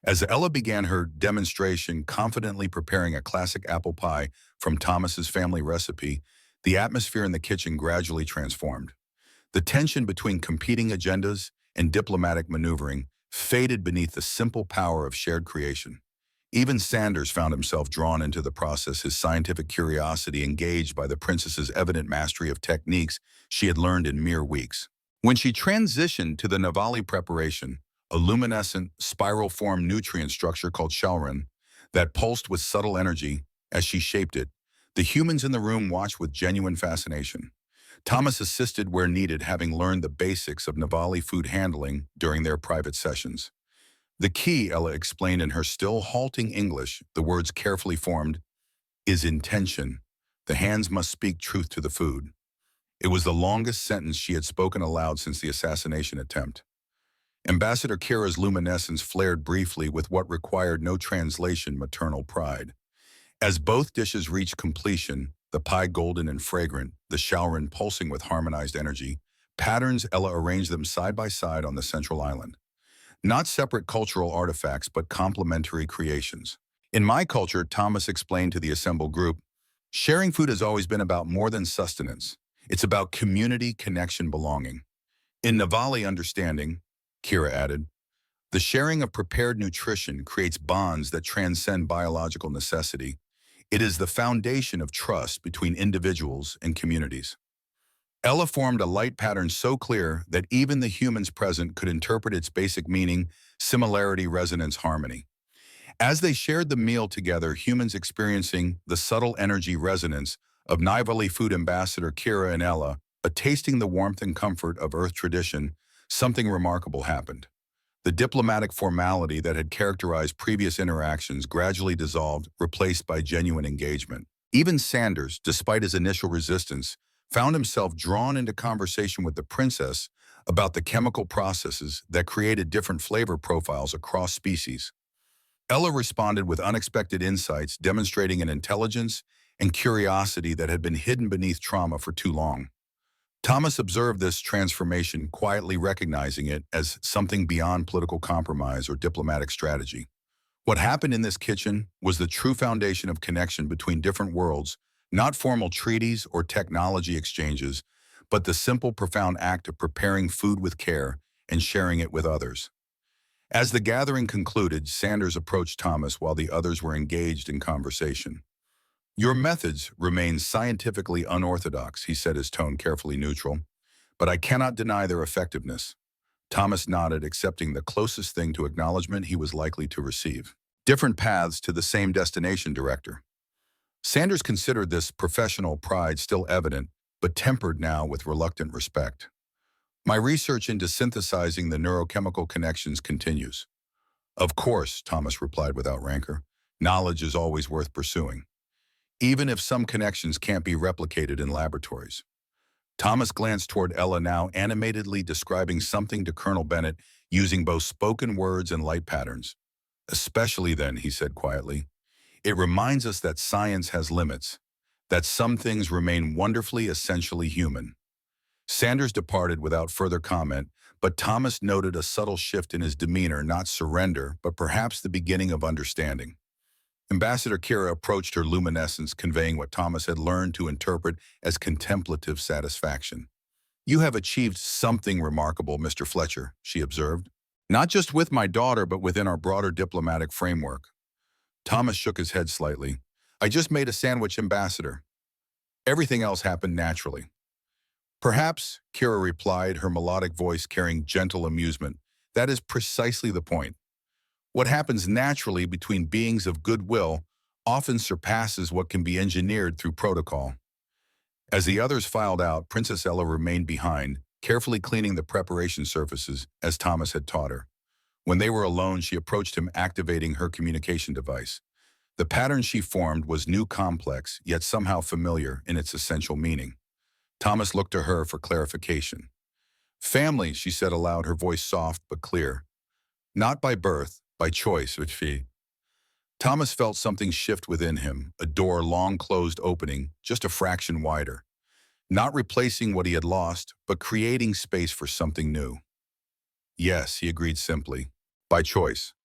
As Ella began her demonstration, confidently preparing a classic apple pie from Thomas's family recipe, the atmosphere in the kitchen gradually transformed. The tension between competing agendas and diplomatic maneuvering faded beneath the simple power of shared creation. Even Sanders found himself drawn into the process, his scientific curiosity engaged by the princess's evident mastery of techniques she had learned in mere weeks. When she transitioned to the Navali preparation, a luminescent, spiral-formed nutrient structure called Shalran that pulsed with subtle energy as she shaped it, the humans in the room watched with genuine fascination. Thomas assisted where needed, having learned the basics of Navali food handling during their private sessions. The key, Ella explained in her still halting English, the words carefully formed, is intention. The hands must speak truth to the food. It was the longest sentence she had spoken aloud since the assassination attempt. Ambassador Kira's luminescence flared briefly with what required no translation, maternal pride. As both dishes reached completion, the pie golden and fragrant, the Shalran pulsing with harmonized energy, patterns, Ella arranged them side by side on the central island. Not separate cultural artifacts, but complementary creations. In my culture, Thomas explained to the assembled group, sharing food has always been about more than sustenance. It's about community, connection, belonging. In Navali understanding, Kira added, the sharing of prepared nutrition creates bonds that transcend biological necessity. It is the foundation of trust between individuals and communities. Ella formed a light pattern so clear that even the humans present could interpret its basic meaning: similarity, resonance, harmony. As they shared the meal together, humans experiencing the subtle energy resonance of Nivali food ambassador Kira and Ella, tasting the warmth and comfort of Earth tradition, something remarkable happened. The diplomatic formality that had characterized previous interactions gradually dissolved, replaced by genuine engagement. Even Sanders, despite his initial resistance, found himself drawn into conversation with the princess about the chemical processes that created different flavor profiles across species. Ella responded with unexpected insights, demonstrating an intelligence and curiosity that had been hidden beneath trauma for too long. Thomas observed this transformation, quietly recognizing it as something beyond political compromise or diplomatic strategy. What happened in this kitchen was the true foundation of connection between different worlds, not formal treaties or technology exchanges, but the simple, profound act of preparing food with care and sharing it with others. As the gathering concluded, Sanders approached Thomas while the others were engaged in conversation. Your methods remain scientifically unorthodox, he said, his tone carefully neutral, but I cannot deny their effectiveness. Thomas nodded, accepting the closest thing to acknowledgement he was likely to receive. Different paths to the same destination, Director. Sanders considered this professional pride still evident, but tempered now with reluctant respect. My research into synthesizing the neurochemical connections continues. Of course, Thomas replied without rancor. Knowledge is always worth pursuing, even if some connections can't be replicated in laboratories. Thomas glanced toward Ella, now animatedly describing something to Colonel Bennett using both spoken words and light patterns. Especially then, he said quietly, it reminds us that science has limits, that some things remain wonderfully, essentially human. Sanders departed without further comment, but Thomas noted a subtle shift in his demeanor, not surrender, but perhaps the beginning of understanding. Ambassador Kira approached her luminescence, conveying what Thomas had learned to interpret as contemplative satisfaction. You have achieved something remarkable, Mr. Fletcher, she observed. Not just with my daughter, but within our broader diplomatic framework. Thomas shook his head slightly. I just made a sandwich, Ambassador. Everything else happened naturally. Perhaps, Kira replied, her melodic voice carrying gentle amusement. That is precisely the point. What happens naturally between beings of goodwill often surpasses what can be engineered through protocol. As the others filed out, Princess Ella remained behind, carefully cleaning the preparation surfaces as Thomas had taught her. When they were alone, she approached him, activating her communication device. The pattern she formed was new, complex, yet somehow familiar in its essential meaning. Thomas looked to her for clarification. Family, she said aloud, her voice soft but clear. Not by birth, by choice, Utfi. Thomas felt something shift within him, a door long closed opening, just a fraction wider. Not replacing what he had lost, but creating space for something new. Yes, he agreed simply. By choice.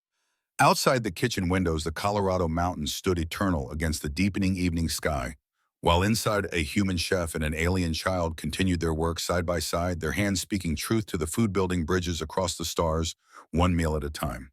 Outside the kitchen windows, the Colorado mountains stood eternal against the deepening evening sky, while inside a human chef and an alien child continued their work side by side, their hands speaking truth to the food-building bridges across the stars, one meal at a time.